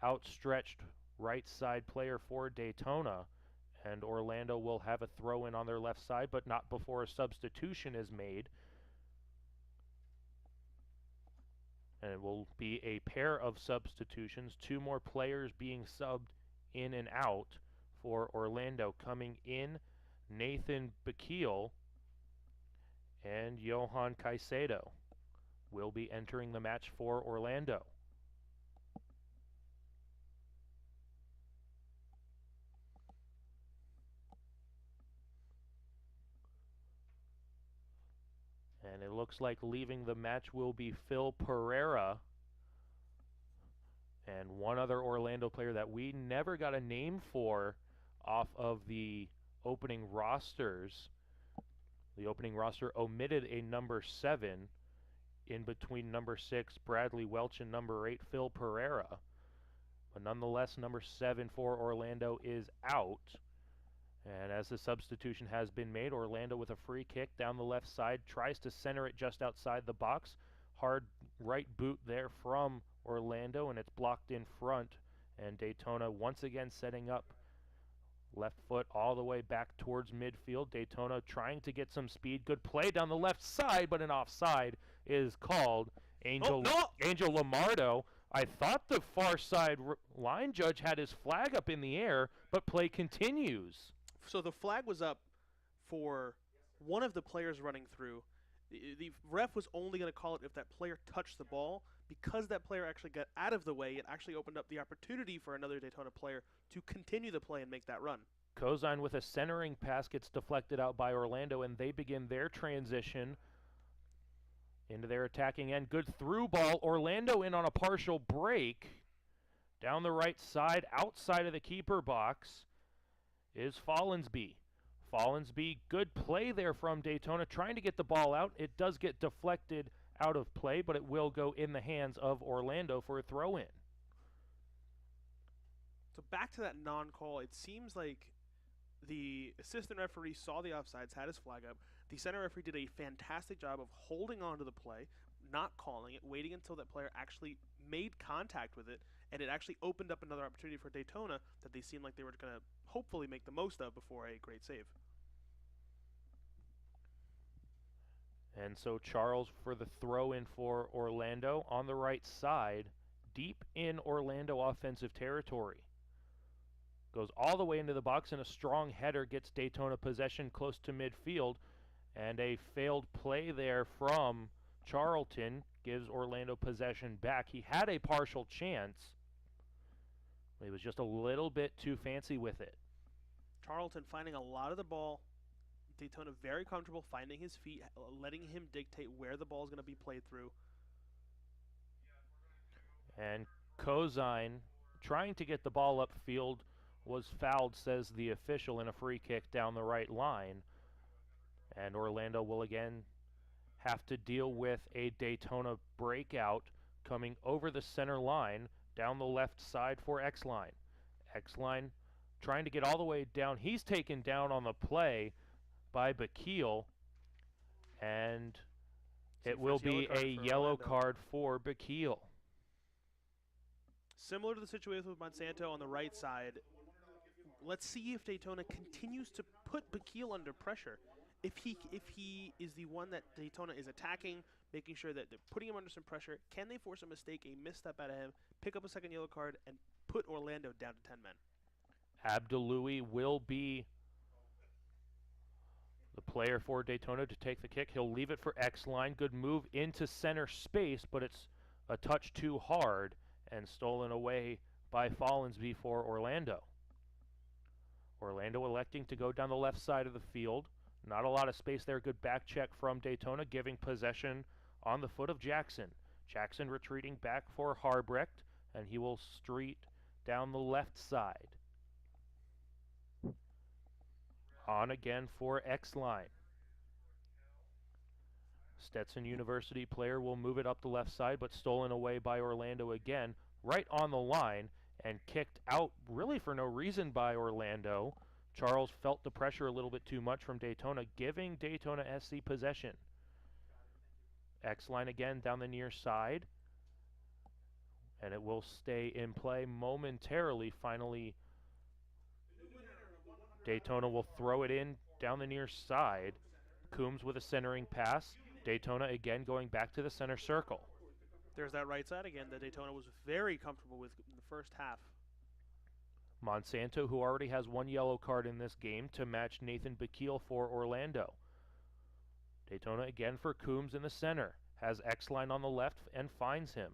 outstretched right side player for Daytona, and Orlando will have a throw in on their left side, but not before a substitution is made. And it will be a pair of substitutions, 2 more players being subbed in and out for Orlando. Coming in, Nathan Bakil and Johan Caicedo will be entering the match for Orlando. And it looks like leaving the match will be Phil Pereira and one other Orlando player that we never got a name for off of the opening rosters. The opening roster omitted a number 7 in between number 6 Bradley Welch and number 8 Phil Pereira. But nonetheless, number 7 for Orlando is out. And as the substitution has been made, Orlando with a free kick down the left side tries to center it just outside the box. Hard right boot there from Orlando, and it's blocked in front. And Daytona once again setting up left foot all the way back towards midfield. Daytona trying to get some speed. Good play down the left side, but an offside is called. Angel Lamardo. I thought the far side line judge had his flag up in the air, but play continues.
So the flag was up for one of the players running through. The ref was only going to call it if that player touched the ball. Because that player actually got out of the way, it actually opened up the opportunity for another Daytona player to continue the play and make that run.
Kozine with a centering pass gets deflected out by Orlando, and they begin their transition into their attacking end. Good through ball. Orlando in on a partial break. Down the right side, outside of the keeper box, is Follansby. Follansby, good play there from Daytona, trying to get the ball out. It does get deflected out of play, but it will go in the hands of Orlando for a throw-in.
So back to that non-call, it seems like the assistant referee saw the offsides, had his flag up. The center referee did a fantastic job of holding on to the play, not calling it, waiting until that player actually made contact with it, and it actually opened up another opportunity for Daytona that they seemed like they were going to hopefully make the most of before a great save.
And so Charles for the throw-in for Orlando on the right side, deep in Orlando offensive territory. Goes all the way into the box, and a strong header gets Daytona possession close to midfield. And a failed play there from Charlton gives Orlando possession back. He had a partial chance. He was just a little bit too fancy with it.
Charlton finding a lot of the ball. Daytona very comfortable finding his feet, letting him dictate where the ball is going to be played through.
And Kozine trying to get the ball upfield was fouled, says the official, in a free kick down the right line. And Orlando will again have to deal with a Daytona breakout coming over the center line down the left side for X-Line. X-Line trying to get all the way down. He's taken down on the play by Bakil, and it will be a yellow card for Bakil.
Similar to the situation with Monsanto on the right side, let's see if Daytona continues to put Bakil under pressure. If he is the one that Daytona is attacking, making sure that they're putting him under some pressure, can they force a mistake, a misstep out of him, pick up a second yellow card, and put Orlando down to 10 men?
Abdeloui will be the player for Daytona to take the kick. He'll leave it for X-Line. Good move into center space, but it's a touch too hard and stolen away by Follansby for Orlando. Orlando electing to go down the left side of the field. Not a lot of space there. Good back check from Daytona, giving possession on the foot of Jackson. Jackson retreating back for Harbrecht, and he will street down the left side. On again for X-Line. Stetson University player will move it up the left side, but stolen away by Orlando again, right on the line, and kicked out really for no reason by Orlando. Charles felt the pressure a little bit too much from Daytona, giving Daytona SC possession. X-Line again down the near side. And it will stay in play momentarily. Finally, Daytona will throw it in down the near side. Coombs with a centering pass. Daytona again going back to the center circle.
There's that right side again that Daytona was very comfortable with in the first half.
Monsanto, who already has one yellow card in this game, to match Nathan Bakil for Orlando. Daytona again for Coombs in the center. Has X-Line on the left and finds him.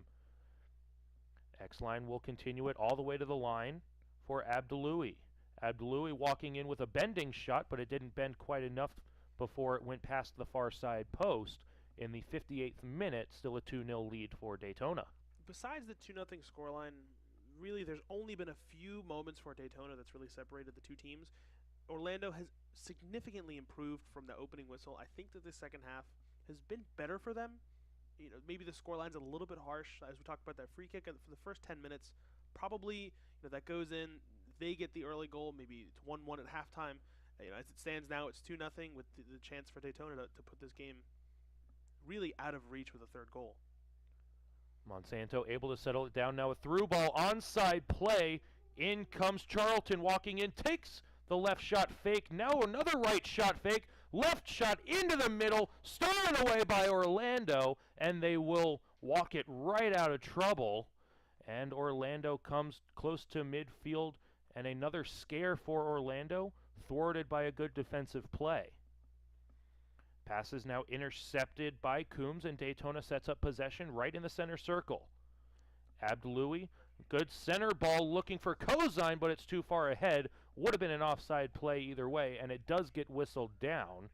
X-Line will continue it all the way to the line for Abdaloui. Abdaloui walking in with a bending shot, but it didn't bend quite enough before it went past the far side post. In the 58th minute, still a 2-0 lead for Daytona.
Besides the 2-0 scoreline, really there's only been a few moments for Daytona that's really separated the two teams. Orlando has significantly improved from the opening whistle. I think that the second half has been better for them. You know, maybe the scoreline's a little bit harsh, as we talked about that free kick for the first 10 minutes. Probably, that goes in. They get the early goal. Maybe it's 1-1 at halftime. As it stands now, it's 2-0 with the chance for Daytona to put this game really out of reach with a third goal.
Monsanto able to settle it down now. A through ball, onside play. In comes Charlton walking in, takes the left shot fake. Now another right shot fake. Left shot into the middle, stolen away by Orlando, and they will walk it right out of trouble. And Orlando comes close to midfield, and another scare for Orlando, thwarted by a good defensive play. Pass is now intercepted by Coombs, and Daytona sets up possession right in the center circle. Abdaloui, good center ball looking for Kozine, but it's too far ahead. Would have been an offside play either way, and it does get whistled down.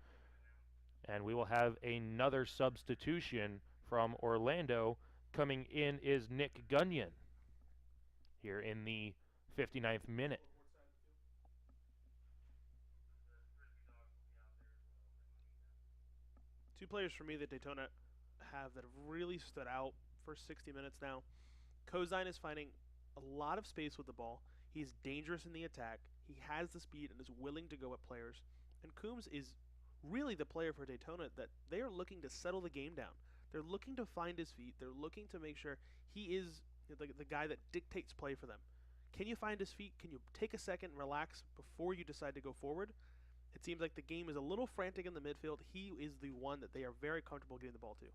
And we will have another substitution from Orlando. Coming in is Nick Gunyon here in the 59th minute.
Two players for me that Daytona have that have really stood out for 60 minutes now. Kozine is finding a lot of space with the ball. He's dangerous in the attack. He has the speed and is willing to go at players. And Coombs is really the player for Daytona that they are looking to settle the game down. They're looking to find his feet. They're looking to make sure he is the guy that dictates play for them. Can you find his feet? Can you take a second and relax before you decide to go forward? It seems like the game is a little frantic in the midfield. He is the one that they are very comfortable getting the ball to.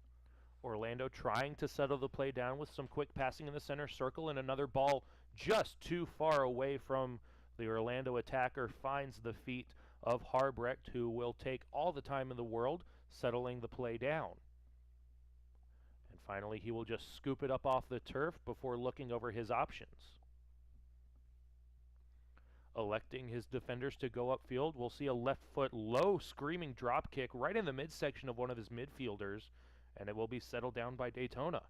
Orlando trying to settle the play down with some quick passing in the center circle, and another ball just too far away from the Orlando attacker finds the feet of Harbrecht, who will take all the time in the world settling the play down. And finally, he will just scoop it up off the turf before looking over his options. Electing his defenders to go upfield, we'll see a left foot low screaming drop kick right in the midsection of one of his midfielders, and it will be settled down by Daytona.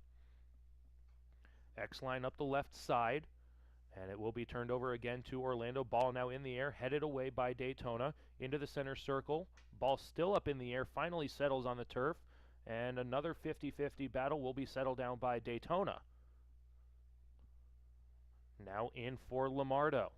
X-line up the left side, and it will be turned over again to Orlando. Ball now in the air, headed away by Daytona into the center circle. Ball still up in the air, finally settles on the turf, and another 50-50 battle will be settled down by Daytona. Now in for Lamardo.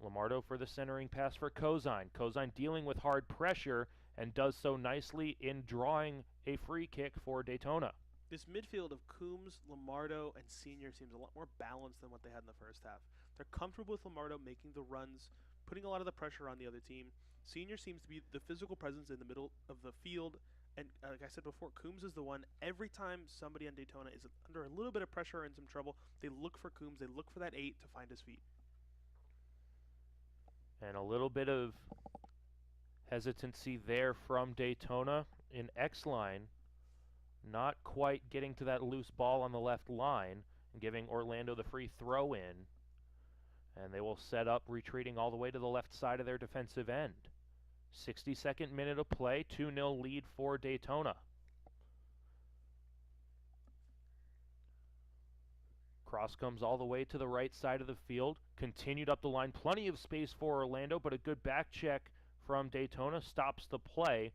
Lamardo for the centering pass for Kozine. Kozine dealing with hard pressure and does so nicely in drawing a free kick for Daytona.
This midfield of Coombs, Lamardo, and Senior seems a lot more balanced than what they had in the first half. They're comfortable with Lamardo making the runs, putting a lot of the pressure on the other team. Senior seems to be the physical presence in the middle of the field. And like I said before, Coombs is the one, every time somebody on Daytona is under a little bit of pressure or in some trouble, they look for Coombs, they look for that 8 to find his feet.
And a little bit of hesitancy there from Daytona in X-line. Not quite getting to that loose ball on the left line and giving Orlando the free throw in. And they will set up, retreating all the way to the left side of their defensive end. 62nd minute of play, 2-0 lead for Daytona. Cross comes all the way to the right side of the field, continued up the line, plenty of space for Orlando, but a good back check from Daytona stops the play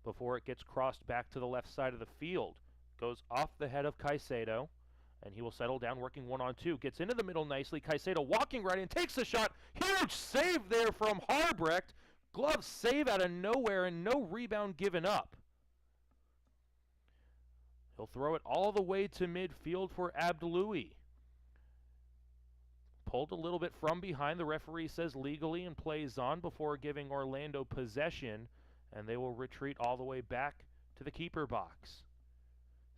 before it gets crossed back to the left side of the field. Goes off the head of Caicedo, and he will settle down working 1-on-2. Gets into the middle nicely. Caicedo walking right in, takes the shot. Huge save there from Harbrecht. Glove save out of nowhere and no rebound given up. He'll throw it all the way to midfield for Abdeloui. Pulled a little bit from behind, the referee says legally, and plays on before giving Orlando possession, and they will retreat all the way back to the keeper box.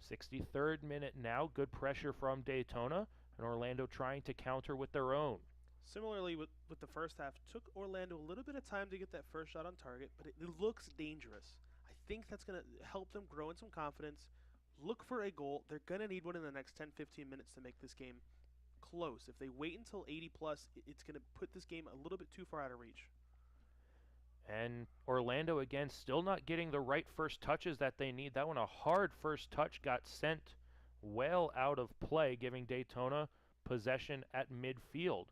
63rd minute now, good pressure from Daytona, and Orlando trying to counter with their own.
Similarly with the first half, took Orlando a little bit of time to get that first shot on target, but it looks dangerous. I think that's going to help them grow in some confidence. Look for a goal. They're going to need one in the next 10-15 minutes to make this game close. If they wait until 80 plus, it's going to put this game a little bit too far out of reach.
And Orlando, again, still not getting the right first touches that they need. That one, a hard first touch, got sent well out of play, giving Daytona possession at midfield.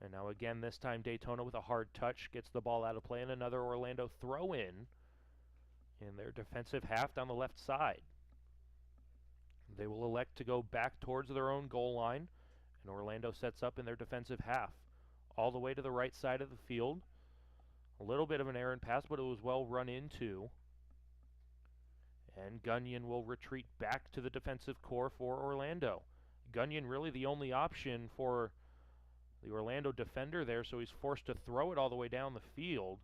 And now again, this time Daytona with a hard touch gets the ball out of play, and another Orlando throw-in in their defensive half down the left side. They will elect to go back towards their own goal line, and Orlando sets up in their defensive half. All the way to the right side of the field. A little bit of an errant pass, but it was well run into. And Gunyon will retreat back to the defensive core for Orlando. Gunyon really the only option for the Orlando defender there, so he's forced to throw it all the way down the field.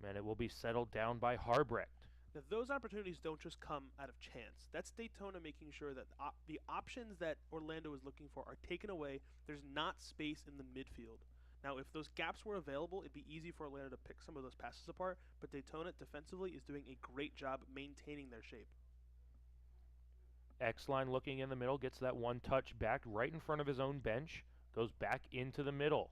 And it will be settled down by Harbrecht.
Now, those opportunities don't just come out of chance. That's Daytona making sure that the options that Orlando is looking for are taken away. There's not space in the midfield. Now, if those gaps were available, it'd be easy for Orlando to pick some of those passes apart, but Daytona defensively is doing a great job maintaining their shape.
X-Line looking in the middle, gets that one touch back right in front of his own bench, goes back into the middle,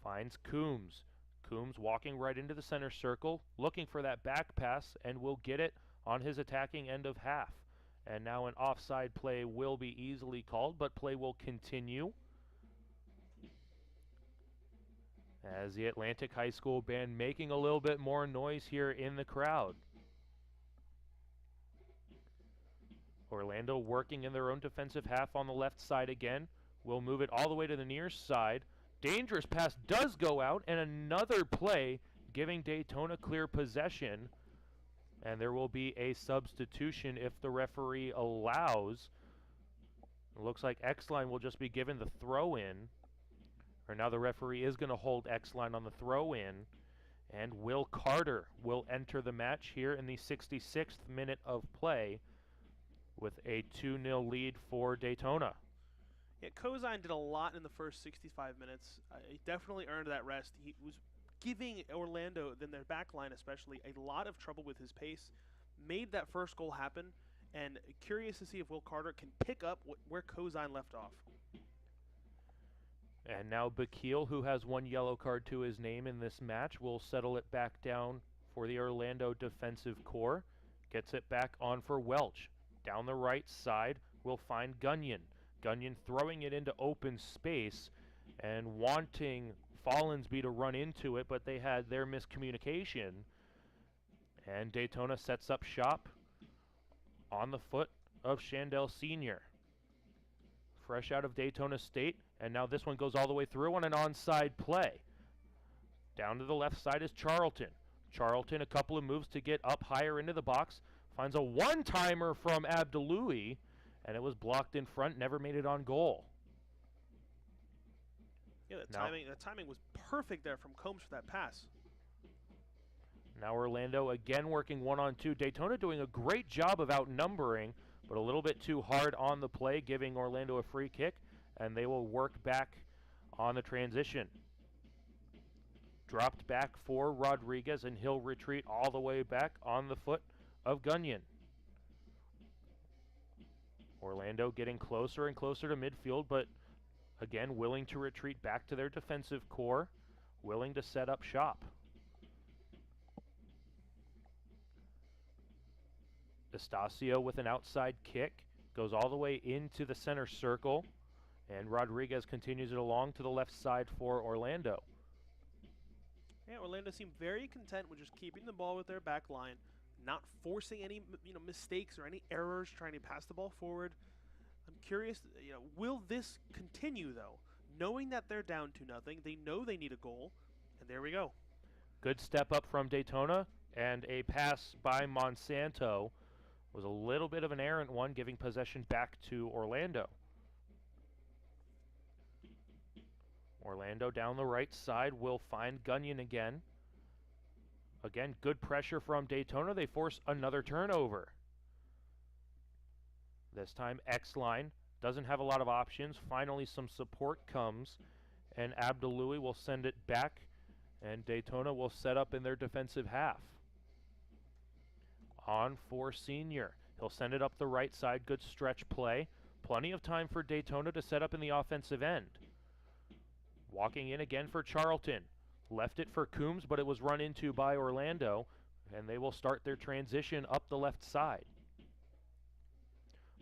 finds Coombs. Coombs walking right into the center circle, looking for that back pass, and will get it on his attacking end of half. And now an offside play will be easily called, but play will continue as the Atlantic High School band making a little bit more noise here in the crowd. Orlando working in their own defensive half on the left side again. Will move it all the way to the near side. Dangerous pass does go out, and another play giving Daytona clear possession. And there will be a substitution if the referee allows. It looks like X-Line will just be given the throw-in. Or now the referee is going to hold X-Line on the throw-in. And Will Carter will enter the match here in the 66th minute of play with a 2-0 lead for Daytona.
Yeah, Kozine did a lot in the first 65 minutes. He definitely earned that rest. He was giving Orlando, then their back line especially, a lot of trouble with his pace. Made that first goal happen, and curious to see if Will Carter can pick up where Kozine left off.
And now Bakil, who has one yellow card to his name in this match, will settle it back down for the Orlando defensive core. Gets it back on for Welch. Down the right side, we'll find Gunyon. Gunyon throwing it into open space and wanting Follansby to run into it, but they had their miscommunication. And Daytona sets up shop on the foot of Shandell Sr. Fresh out of Daytona State, and now this one goes all the way through on an onside play. Down to the left side is Charlton. Charlton, a couple of moves to get up higher into the box, finds a one-timer from Abdeloui, and it was blocked in front, never made it on goal.
Yeah, the timing was perfect there from Combs for that pass.
Now Orlando again working 1-on-2. Daytona doing a great job of outnumbering, but a little bit too hard on the play, giving Orlando a free kick, and they will work back on the transition. Dropped back for Rodriguez, and he'll retreat all the way back on the foot of Gunyon. Orlando getting closer and closer to midfield, but again willing to retreat back to their defensive core, willing to set up shop. Estacio with an outside kick, goes all the way into the center circle, and Rodriguez continues it along to the left side for Orlando.
Yeah, Orlando seemed very content with just keeping the ball with their back line, not forcing any mistakes or any errors trying to pass the ball forward. I'm curious, will this continue though? Knowing that they're down 2-0, they know they need a goal, and there we go.
Good step up from Daytona, and a pass by Monsanto Was a little bit of an errant one, giving possession back to Orlando. Orlando down the right side will find Gunyon again. Again, good pressure from Daytona. They force another turnover. This time, X-Line doesn't have a lot of options. Finally, some support comes, and Abdaloui will send it back, and Daytona will set up in their defensive half. On for Senior. He'll send it up the right side. Good stretch play. Plenty of time for Daytona to set up in the offensive end. Walking in again for Charlton. Left it for Coombs, but it was run into by Orlando, and they will start their transition up the left side.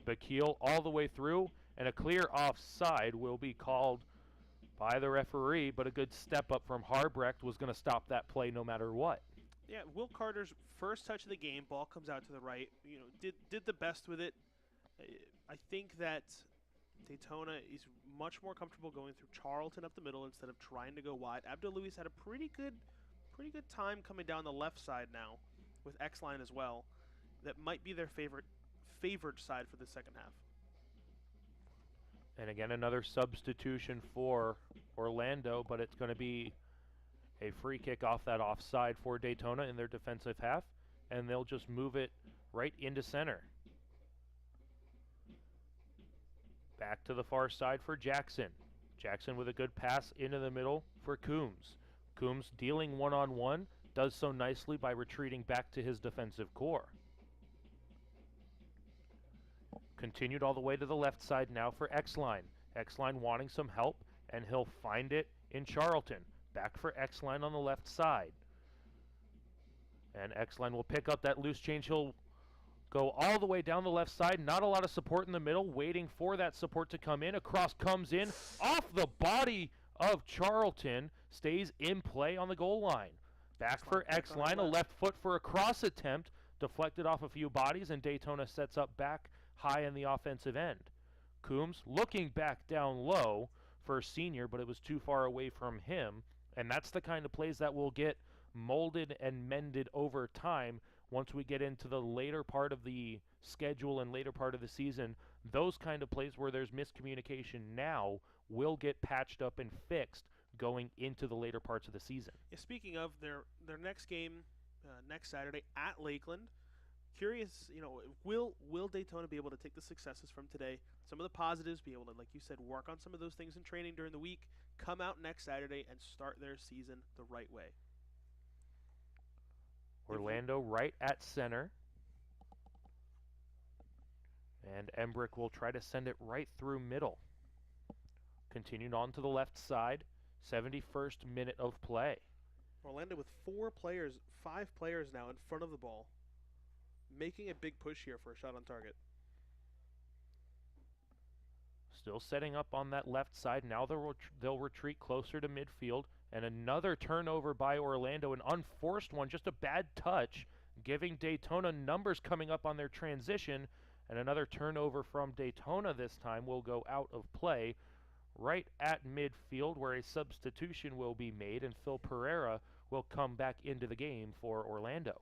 Bakil all the way through, and a clear offside will be called by the referee, but a good step up from Harbrecht was going to stop that play no matter what.
Yeah, Will Carter's first touch of the game, ball comes out to the right. You know, did the best with it. I think that Daytona is much more comfortable going through Charlton up the middle instead of trying to go wide. Abdaloui had a pretty good time coming down the left side now with X-Line as well. That might be their favored side for the second half.
And again, another substitution for Orlando, but it's going to be a free kick off that offside for Daytona in their defensive half, and they'll just move it right into center. Back to the far side for Jackson. Jackson with a good pass into the middle for Coombs. Coombs dealing one-on-one, does so nicely by retreating back to his defensive core. Continued all the way to the left side now for X-Line. X-Line wanting some help, and he'll find it in Charlton. Back for X-Line on the left side. And X-Line will pick up that loose change. He'll go all the way down the left side. Not a lot of support in the middle. Waiting for that support to come in. Across comes in. Off the body of Charlton. Stays in play on the goal line. Back for X-Line. A left foot for a cross attempt. Deflected off a few bodies, and Daytona sets up back high in the offensive end. Coombs looking back down low for Senior, but it was too far away from him. And that's the kind of plays that will get molded and mended over time once we get into the later part of the schedule and later part of the season. Those kind of plays where there's miscommunication now will get patched up and fixed going into the later parts of the season.
Yeah, speaking of their next game next Saturday at Lakeland, curious, will Daytona be able to take the successes from today, some of the positives, be able to, like you said, work on some of those things in training during the week, come out next Saturday and start their season the right way?
Orlando right at center. And Embrick will try to send it right through middle. Continued on to the left side. 71st minute of play.
Orlando with 5 players now in front of the ball, making a big push here for a shot on target.
Still setting up on that left side. Now they'll retreat closer to midfield. And another turnover by Orlando, an unforced one, just a bad touch, giving Daytona numbers coming up on their transition. And another turnover from Daytona this time will go out of play right at midfield, where a substitution will be made, and Phil Pereira will come back into the game for Orlando.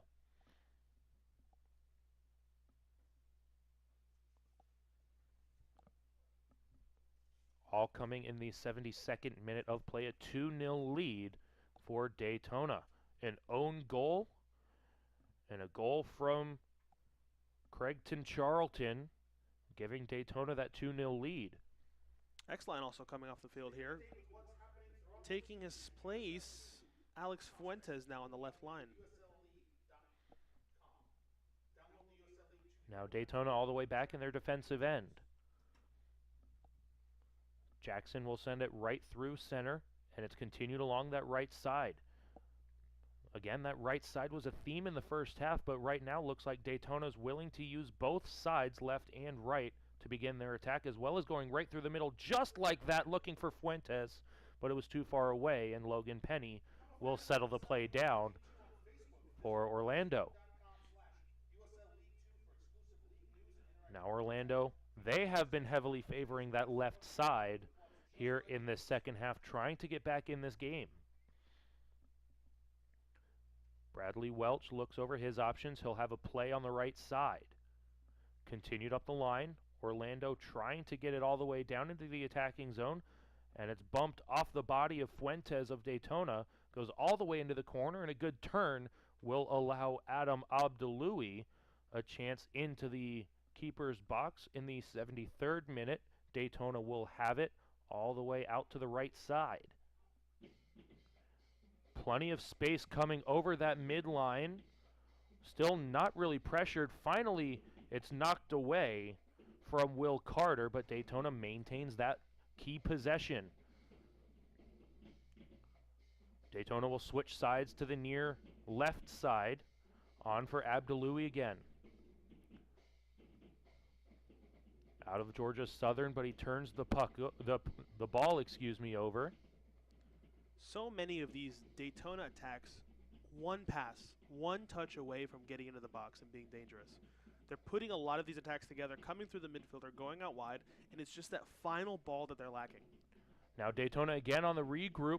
All coming in the 72nd minute of play, a 2-0 lead for Daytona. An own goal and a goal from Craigton Charlton, giving Daytona that 2-0 lead.
X-Line also coming off the field here. Taking his place, Alex Fuentes now on the left line.
Now Daytona all the way back in their defensive end. Jackson will send it right through center, and it's continued along that right side. Again, that right side was a theme in the first half, but right now looks like Daytona's willing to use both sides, left and right, to begin their attack, as well as going right through the middle, just like that, looking for Fuentes, but it was too far away, and Logan Penny will settle the play down for Orlando. Now Orlando, they have been heavily favoring that left side here in this second half, trying to get back in this game. Bradley Welch looks over his options. He'll have a play on the right side. Continued up the line. Orlando trying to get it all the way down into the attacking zone, and it's bumped off the body of Fuentes of Daytona, goes all the way into the corner, and a good turn will allow Adam Abdaloui a chance into the keeper's box in the 73rd minute. Daytona will have it all the way out to the right side. Plenty of space coming over that midline. Still not really pressured. Finally, it's knocked away from Will Carter, but Daytona maintains that key possession. Daytona will switch sides to the near left side. On for Abdaloui again. Out of Georgia Southern, but he turns the ball over.
So many of these Daytona attacks, one pass, one touch away from getting into the box and being dangerous. They're putting a lot of these attacks together, coming through the midfielder, going out wide, and it's just that final ball that they're lacking.
Now Daytona again on the regroup,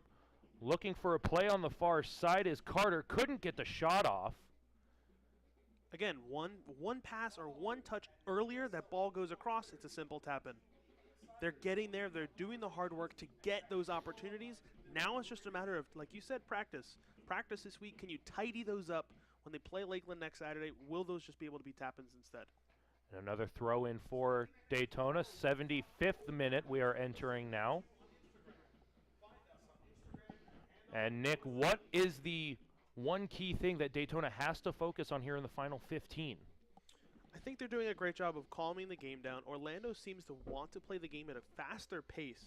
looking for a play on the far side as Carter couldn't get the shot off.
Again, one pass or one touch earlier, that ball goes across, it's a simple tap-in. They're getting there, they're doing the hard work to get those opportunities. Now it's just a matter of, like you said, practice. Practice this week, can you tidy those up? When they play Lakeland next Saturday, will those just be able to be tap-ins instead?
And another throw in for Daytona, 75th minute we are entering now. And Nick, what is the one key thing that Daytona has to focus on here in the final 15?
I think they're doing a great job of calming the game down. Orlando seems to want to play the game at a faster pace.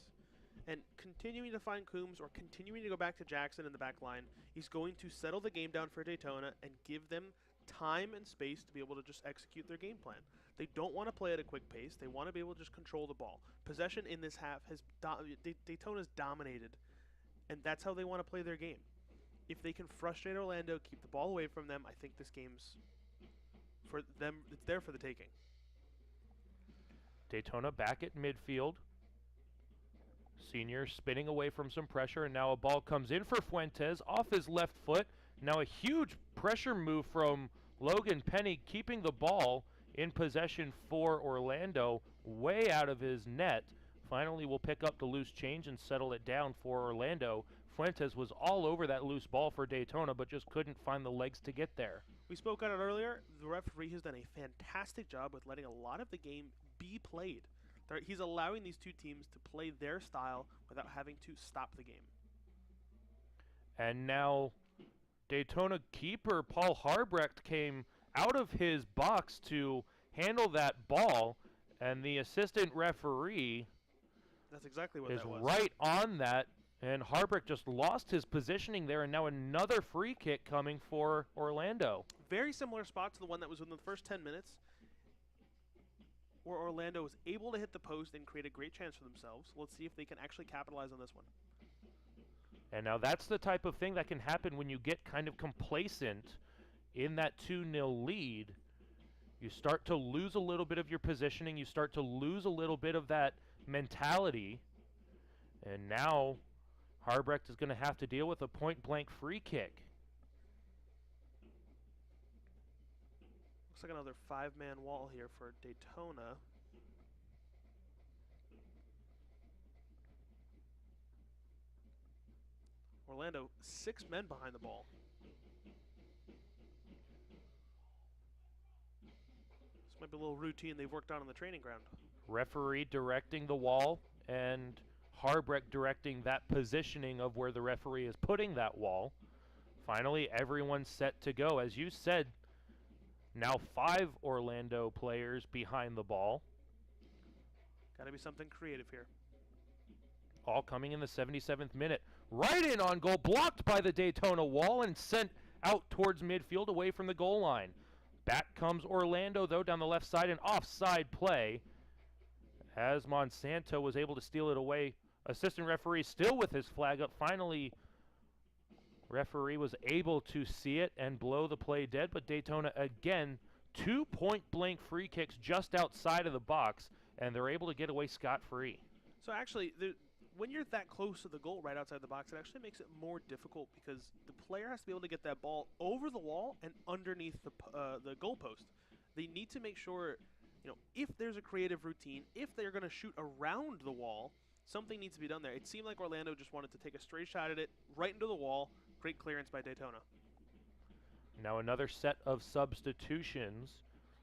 And continuing to find Coombs or continuing to go back to Jackson in the back line, he's going to settle the game down for Daytona and give them time and space to be able to just execute their game plan. They don't want to play at a quick pace. They want to be able to just control the ball. Possession in this half has Daytona's dominated, and that's how they want to play their game. If they can frustrate Orlando, keep the ball away from them, I think this game's for them. It's there for the taking.
Daytona back at midfield. Senior spinning away from some pressure, and now a ball comes in for Fuentes off his left foot. Now a huge pressure move from Logan Penny, keeping the ball in possession for Orlando, way out of his net. Finally will pick up the loose change and settle it down for Orlando. Fuentes was all over that loose ball for Daytona, but just couldn't find the legs to get there.
We spoke on it earlier. The referee has done a fantastic job with letting a lot of the game be played. He's allowing these two teams to play their style without having to stop the game.
And now Daytona keeper Paul Harbrecht came out of his box to handle that ball, and the assistant referee
That's exactly what
is
that was.
right on that, and Harbrecht just lost his positioning there, and now another free kick coming for Orlando.
Very similar spot to the one that was within the first 10 minutes, where Orlando was able to hit the post and create a great chance for themselves. Let's see if they can actually capitalize on this one.
And now that's the type of thing that can happen when you get kind of complacent in that 2-0 lead. You start to lose a little bit of your positioning. You start to lose a little bit of that mentality. And now Harbrecht is going to have to deal with a point-blank free kick.
Looks like another 5-man wall here for Daytona. Orlando, 6 men behind the ball. This might be a little routine they've worked on the training ground.
Referee directing the wall, and Harbrecht directing that positioning of where the referee is putting that wall. Finally, everyone's set to go. As you said, now 5 Orlando players behind the ball.
Got to be something creative here.
All coming in the 77th minute. Right in on goal, blocked by the Daytona wall and sent out towards midfield away from the goal line. Back comes Orlando, though, down the left side, an offside play. As Monsanto was able to steal it away. Assistant referee still with his flag up. Finally, referee was able to see it and blow the play dead, but Daytona again, 2 point-blank free kicks just outside of the box, and they're able to get away scot-free.
So actually, when you're that close to the goal right outside the box, it actually makes it more difficult because the player has to be able to get that ball over the wall and underneath the goal post. They need to make sure if there's a creative routine, if they're going to shoot around the wall, something needs to be done there. It seemed like Orlando just wanted to take a straight shot at it, right into the wall. Great clearance by Daytona.
Now another set of substitutions.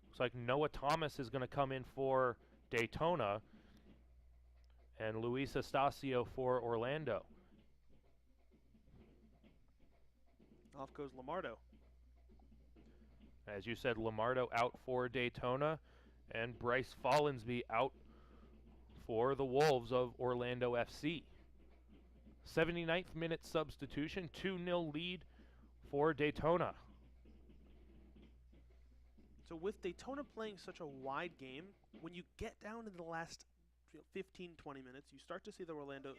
Looks like Noah Thomas is going to come in for Daytona and Luis Estacio for Orlando.
Off goes Lamardo.
As you said, Lamardo out for Daytona and Bryce Follansby out for the Wolves of Orlando FC. 79th minute substitution, 2-0 lead for Daytona.
So with Daytona playing such a wide game, when you get down into the last 15, 20 minutes, you start to see the Orlando,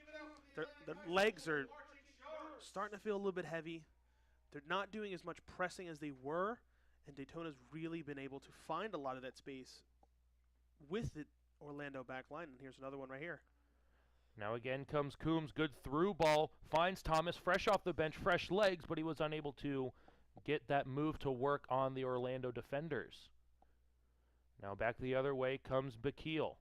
their legs are starting to feel a little bit heavy. They're not doing as much pressing as they were, and Daytona's really been able to find a lot of that space with the Orlando back line. And here's another one right here.
Now again comes Coombs, good through ball, finds Thomas fresh off the bench, fresh legs, but he was unable to get that move to work on the Orlando defenders. Now back the other way comes Bakil.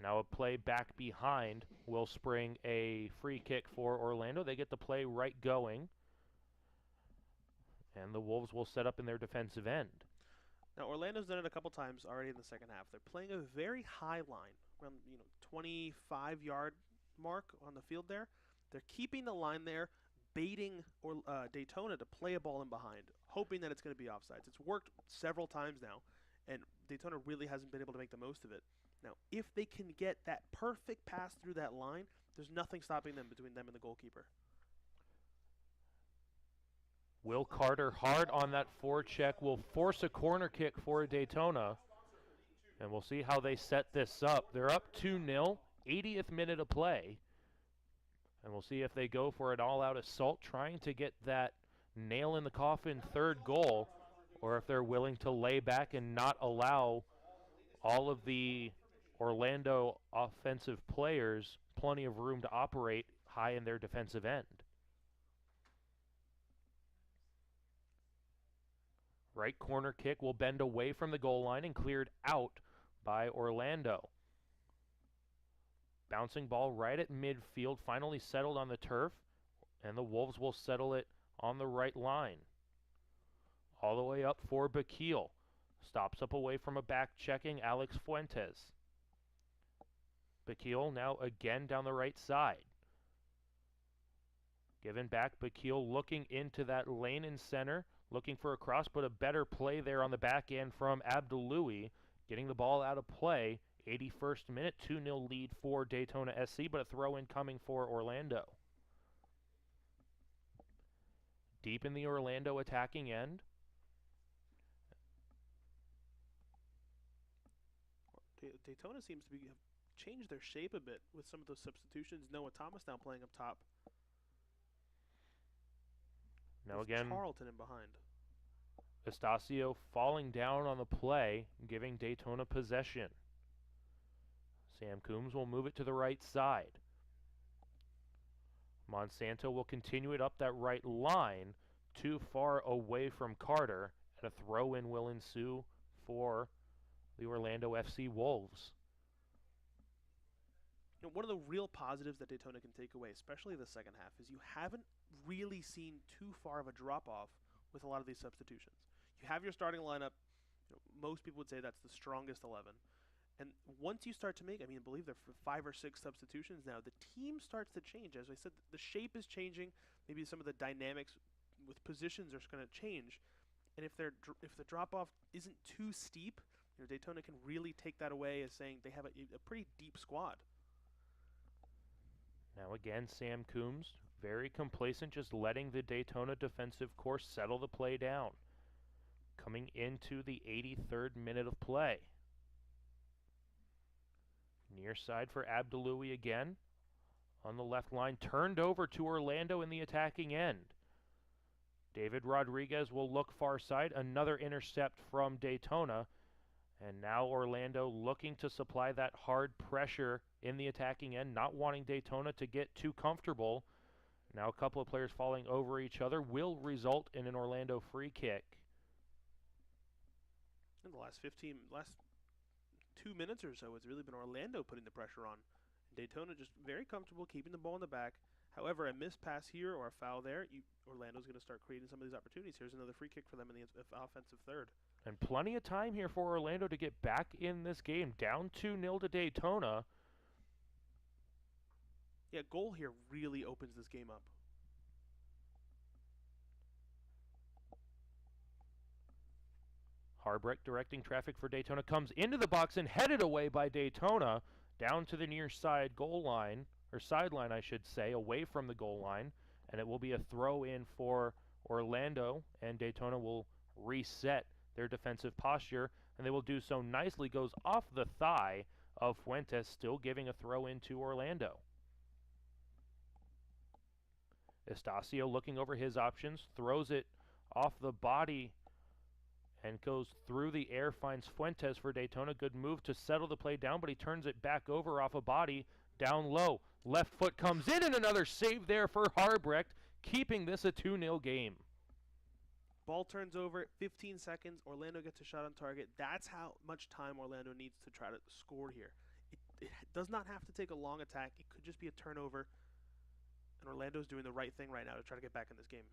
Now a play back behind will spring a free kick for Orlando. They get the play right going, and the Wolves will set up in their defensive end.
Now Orlando's done it a couple times already in the second half. They're playing a very high line, around 25-yard mark on the field there. They're keeping the line there, baiting Daytona to play a ball in behind, hoping that it's going to be offsides. It's worked several times now, and Daytona really hasn't been able to make the most of it. Now, if they can get that perfect pass through that line, there's nothing stopping them between them and the goalkeeper.
Will Carter hard on that forecheck, will force a corner kick for Daytona, and we'll see how they set this up. They're up 2-0, 80th minute of play, and we'll see if they go for an all-out assault, trying to get that nail-in-the-coffin third goal, or if they're willing to lay back and not allow all of the Orlando offensive players plenty of room to operate high in their defensive end. Right corner kick will bend away from the goal line and cleared out by Orlando. Bouncing ball right at midfield, finally settled on the turf, and the Wolves will settle it on the right line. All the way up for Bakil. Stops up away from a back-checking Alex Fuentes. Bakil now again down the right side. Given back, Bakil looking into that lane in center, looking for a cross, but a better play there on the back end from Abdaloui, getting the ball out of play. 81st minute, 2-0 lead for Daytona SC, but a throw-in coming for Orlando. Deep in the Orlando attacking end.
Daytona seems to have changed their shape a bit with some of those substitutions. Noah Thomas now playing up top.
Now
with
again,
Charlton in behind.
Estacio falling down on the play, giving Daytona possession. Sam Coombs will move it to the right side. Monsanto will continue it up that right line, too far away from Carter, and a throw-in will ensue for the Orlando FC Wolves.
One of the real positives that Daytona can take away, especially the second half, is you haven't really seen too far of a drop-off with a lot of these substitutions. You have your starting lineup. Most people would say that's the strongest 11. And once you start to make, I believe there are 5 or 6 substitutions now, the team starts to change. As I said, the shape is changing. Maybe some of the dynamics with positions are going to change. And if the drop-off isn't too steep, Daytona can really take that away as saying they have a pretty deep squad.
Now again, Sam Coombs, very complacent, just letting the Daytona defensive course settle the play down. Coming into the 83rd minute of play. Near side for Abdaloui again. On the left line, turned over to Orlando in the attacking end. David Rodriguez will look far side. Another intercept from Daytona. And now Orlando looking to supply that hard pressure in the attacking end, not wanting Daytona to get too comfortable. Now a couple of players falling over each other will result in an Orlando free kick.
In the last 2 minutes or so, it's really been Orlando putting the pressure on. Daytona just very comfortable keeping the ball in the back. However, a missed pass here or a foul there, Orlando's going to start creating some of these opportunities. Here's another free kick for them in the offensive third.
And plenty of time here for Orlando to get back in this game. Down 2-0 to Daytona.
Yeah, goal here really opens this game up.
Harbrecht directing traffic for Daytona comes into the box and headed away by Daytona down to the near side goal line, or sideline I should say, away from the goal line, and it will be a throw in for Orlando, and Daytona will reset their defensive posture, and they will do so nicely. Goes off the thigh of Fuentes, still giving a throw in to Orlando. Estacio looking over his options, throws it off the body and goes through the air, finds Fuentes for Daytona. Good move to settle the play down, but he turns it back over off a body down low. Left foot comes in, and another save there for Harbrecht, keeping this a 2-0 game.
Ball turns over, 15 seconds, Orlando gets a shot on target. That's how much time Orlando needs to try to score here. It does not have to take a long attack. It could just be a turnover, and Orlando's doing the right thing right now to try to get back in this game.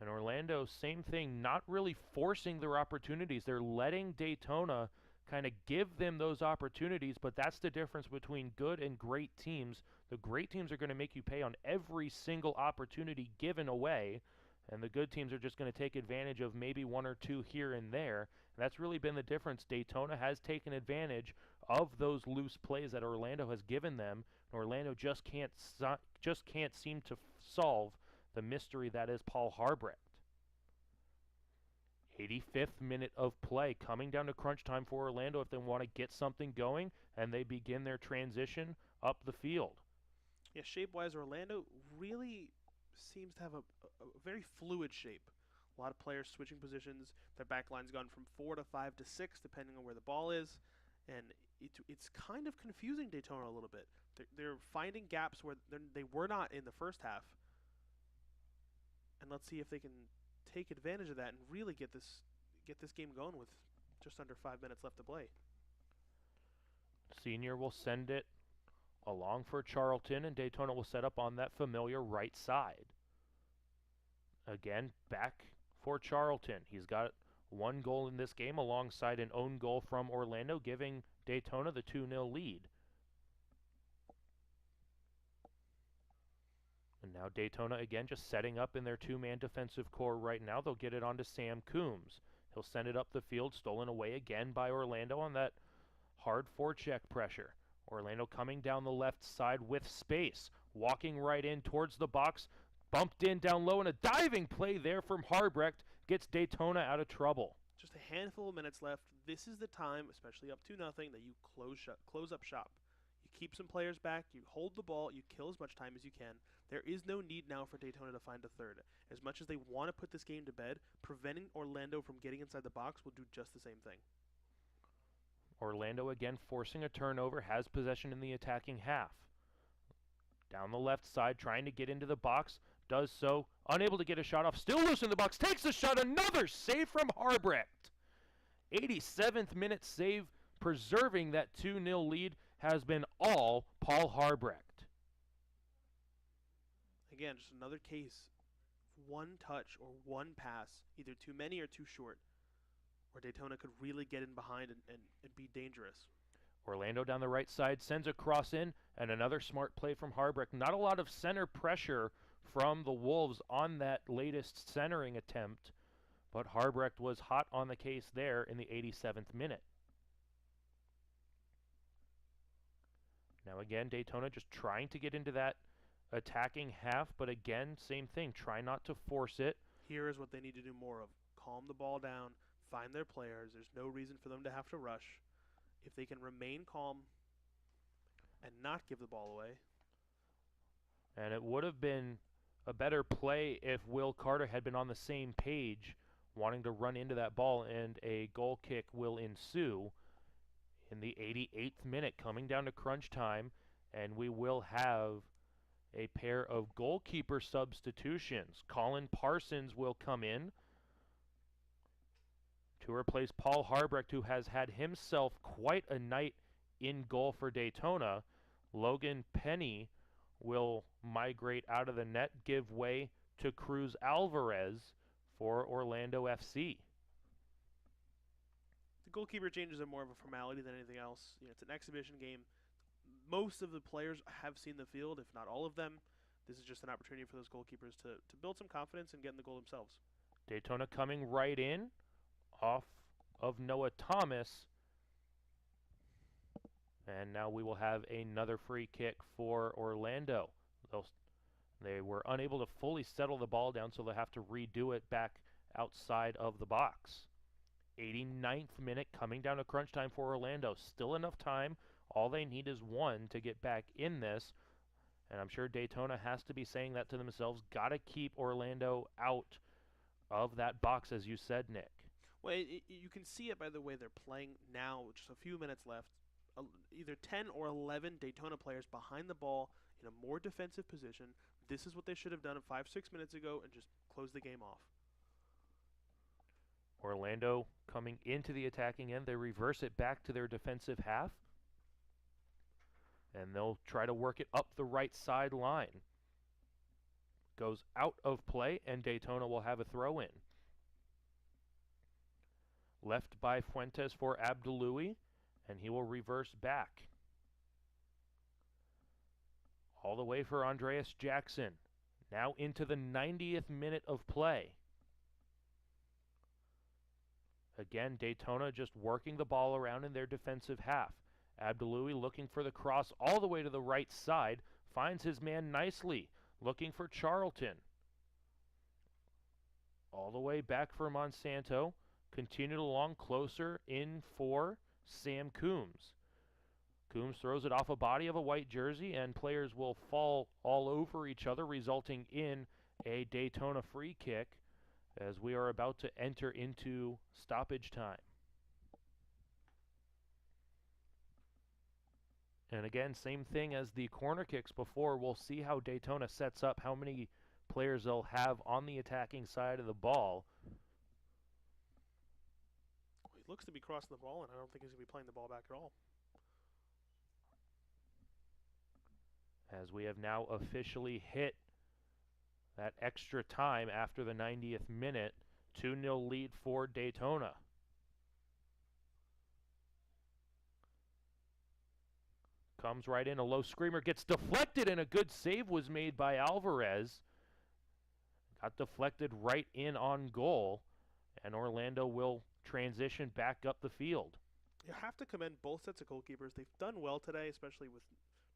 And Orlando, same thing, not really forcing their opportunities. They're letting Daytona kind of give them those opportunities, but that's the difference between good and great teams. The great teams are going to make you pay on every single opportunity given away, and the good teams are just going to take advantage of maybe one or two here and there. And that's really been the difference. Daytona has taken advantage of those loose plays that Orlando has given them, and Orlando just can't seem to solve the mystery that is Paul Harbrecht. 85th minute of play, coming down to crunch time for Orlando if they want to get something going, and they begin their transition up the field.
Yeah, shape-wise, Orlando really seems to have a very fluid shape. A lot of players switching positions. Their back line's gone from 4 to 5 to 6, depending on where the ball is, and it's kind of confusing Daytona a little bit. They're finding gaps where they were not in the first half. And let's see if they can take advantage of that and really get this game going with just under 5 minutes left to play.
Senior will send it along for Charlton, and Daytona will set up on that familiar right side. Again, back for Charlton. He's got one goal in this game alongside an own goal from Orlando, giving Daytona the 2-0 lead. And now Daytona again just setting up in their two-man defensive core right now. They'll get it onto Sam Coombs. He'll send it up the field, stolen away again by Orlando on that hard forecheck pressure. Orlando coming down the left side with space, walking right in towards the box, bumped in down low, and a diving play there from Harbrecht gets Daytona out of trouble.
Just a handful of minutes left. This is the time, especially up 2-0, that you close up shop. You keep some players back, you hold the ball, you kill as much time as you can. There is no need now for Daytona to find a third. As much as they want to put this game to bed, preventing Orlando from getting inside the box will do just the same thing.
Orlando again forcing a turnover, has possession in the attacking half. Down the left side, trying to get into the box, does so, unable to get a shot off, still loose in the box, takes a shot, another save from Harbrecht. 87th minute save, preserving that 2-0 lead, has been all Paul Harbrecht.
Again, just another case, one touch or one pass, either too many or too short, where Daytona could really get in behind and be dangerous.
Orlando down the right side sends a cross in, and another smart play from Harbrecht. Not a lot of center pressure from the Wolves on that latest centering attempt, but Harbrecht was hot on the case there in the 87th minute. Now again, Daytona just trying to get into that attacking half, but again, same thing. Try not to force it.
Here is what they need to do more of. Calm the ball down, find their players. There's no reason for them to have to rush. If they can remain calm and not give the ball away.
And it would have been a better play if Will Carter had been on the same page, wanting to run into that ball, and a goal kick will ensue in the 88th minute, coming down to crunch time, and we will have a pair of goalkeeper substitutions. Colin Parsons will come in to to replace Paul Harbrecht, who has had himself quite a night in goal for Daytona. Logan Penny will migrate out of the net, give way to Cruz Alvarez for Orlando FC.
The goalkeeper changes are more of a formality than anything else. It's an exhibition game. Most of the players have seen the field, if not all of them. This is just an opportunity for those goalkeepers to build some confidence and get in the goal themselves.
Daytona coming right in off of Noah Thomas. And now we will have another free kick for Orlando. They were unable to fully settle the ball down, so they'll have to redo it back outside of the box. 89th minute, coming down to crunch time for Orlando. Still enough time. All they need is one to get back in this. And I'm sure Daytona has to be saying that to themselves. Got to keep Orlando out of that box, as you said, Nick.
Well, you can see it by the way they're playing now, with just a few minutes left. Either 10 or 11 Daytona players behind the ball in a more defensive position. This is what they should have done 5-6 minutes ago and just close the game off.
Orlando coming into the attacking end. They reverse it back to their defensive half. And they'll try to work it up the right side line. Goes out of play, and Daytona will have a throw in. Left by Fuentes for Abdaloui, and he will reverse back. All the way for Andreas Jackson. Now into the 90th minute of play. Again, Daytona just working the ball around in their defensive half. Abdaloui looking for the cross all the way to the right side. Finds his man nicely. Looking for Charlton. All the way back for Monsanto. Continued along closer in for Sam Coombs. Coombs throws it off a body of a white jersey, and players will fall all over each other, resulting in a Daytona free kick as we are about to enter into stoppage time. And again, same thing as the corner kicks before. We'll see how Daytona sets up, how many players they'll have on the attacking side of the ball.
He looks to be crossing the ball, and I don't think he's going to be playing the ball back at all.
As we have now officially hit that extra time after the 90th minute. 2-0 lead for Daytona. Comes right in, a low screamer, gets deflected, and a good save was made by Alvarez. Got deflected right in on goal, and Orlando will transition back up the field.
You have to commend both sets of goalkeepers. They've done well today, especially with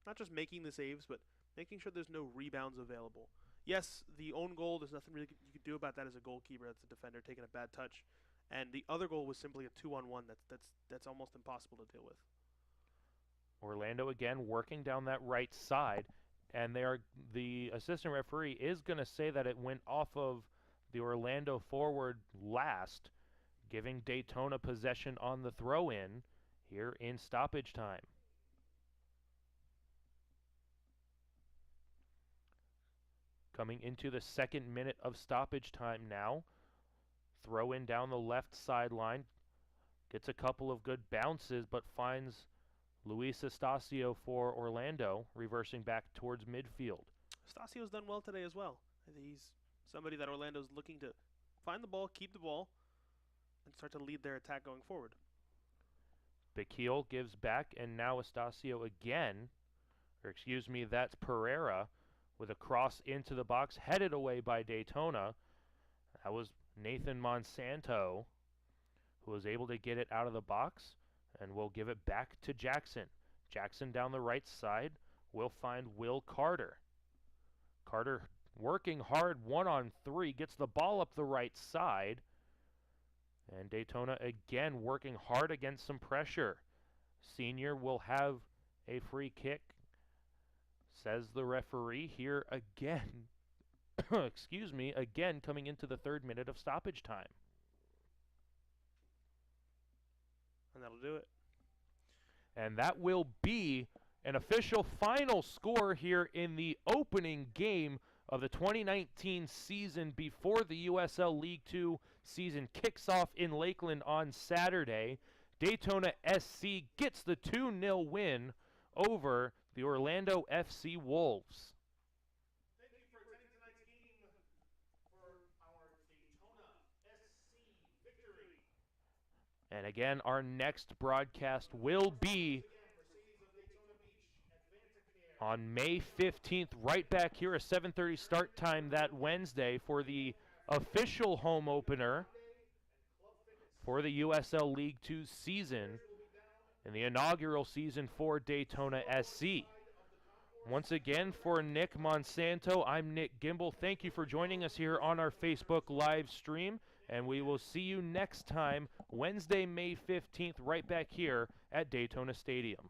not just making the saves, but making sure there's no rebounds available. Yes, the own goal, there's nothing really you could do about that as a goalkeeper. That's a defender taking a bad touch. And the other goal was simply a 2-on-1. That's almost impossible to deal with.
Orlando again working down that right side, and the assistant referee is going to say that it went off of the Orlando forward last, giving Daytona possession on the throw-in here in stoppage time. Coming into the second minute of stoppage time now. Throw in down the left sideline. Gets a couple of good bounces, but finds Luis Estacio for Orlando, reversing back towards midfield.
Estacio's done well today as well. He's somebody that Orlando's looking to find the ball, keep the ball, and start to lead their attack going forward.
Bakil gives back, and now Estacio again, that's Pereira, with a cross into the box, headed away by Daytona. That was Nathan Monsanto, who was able to get it out of the box, and will give it back to Jackson. Jackson down the right side will find Will Carter. Carter working hard, 1-on-3, gets the ball up the right side. And Daytona again working hard against some pressure. Senior will have a free kick, says the referee here again. Again coming into the third minute of stoppage time.
And that'll do it.
And that will be an official final score here in the opening game of the 2019 season before the USL League 2 season kicks off in Lakeland on Saturday. Daytona SC gets the 2-0 win over the Orlando FC Wolves.
Thank you for attending tonight's game for our Daytona SC victory.
And again, our next broadcast will be on May 15th, right back here, a 7:30 start time that Wednesday for the official home opener for the USL League 2 season and the inaugural season for Daytona SC. Once again, for Nick Monsanto, I'm Nick Gimbel. Thank you for joining us here on our Facebook live stream, and we will see you next time, Wednesday, May 15th, right back here at Daytona Stadium.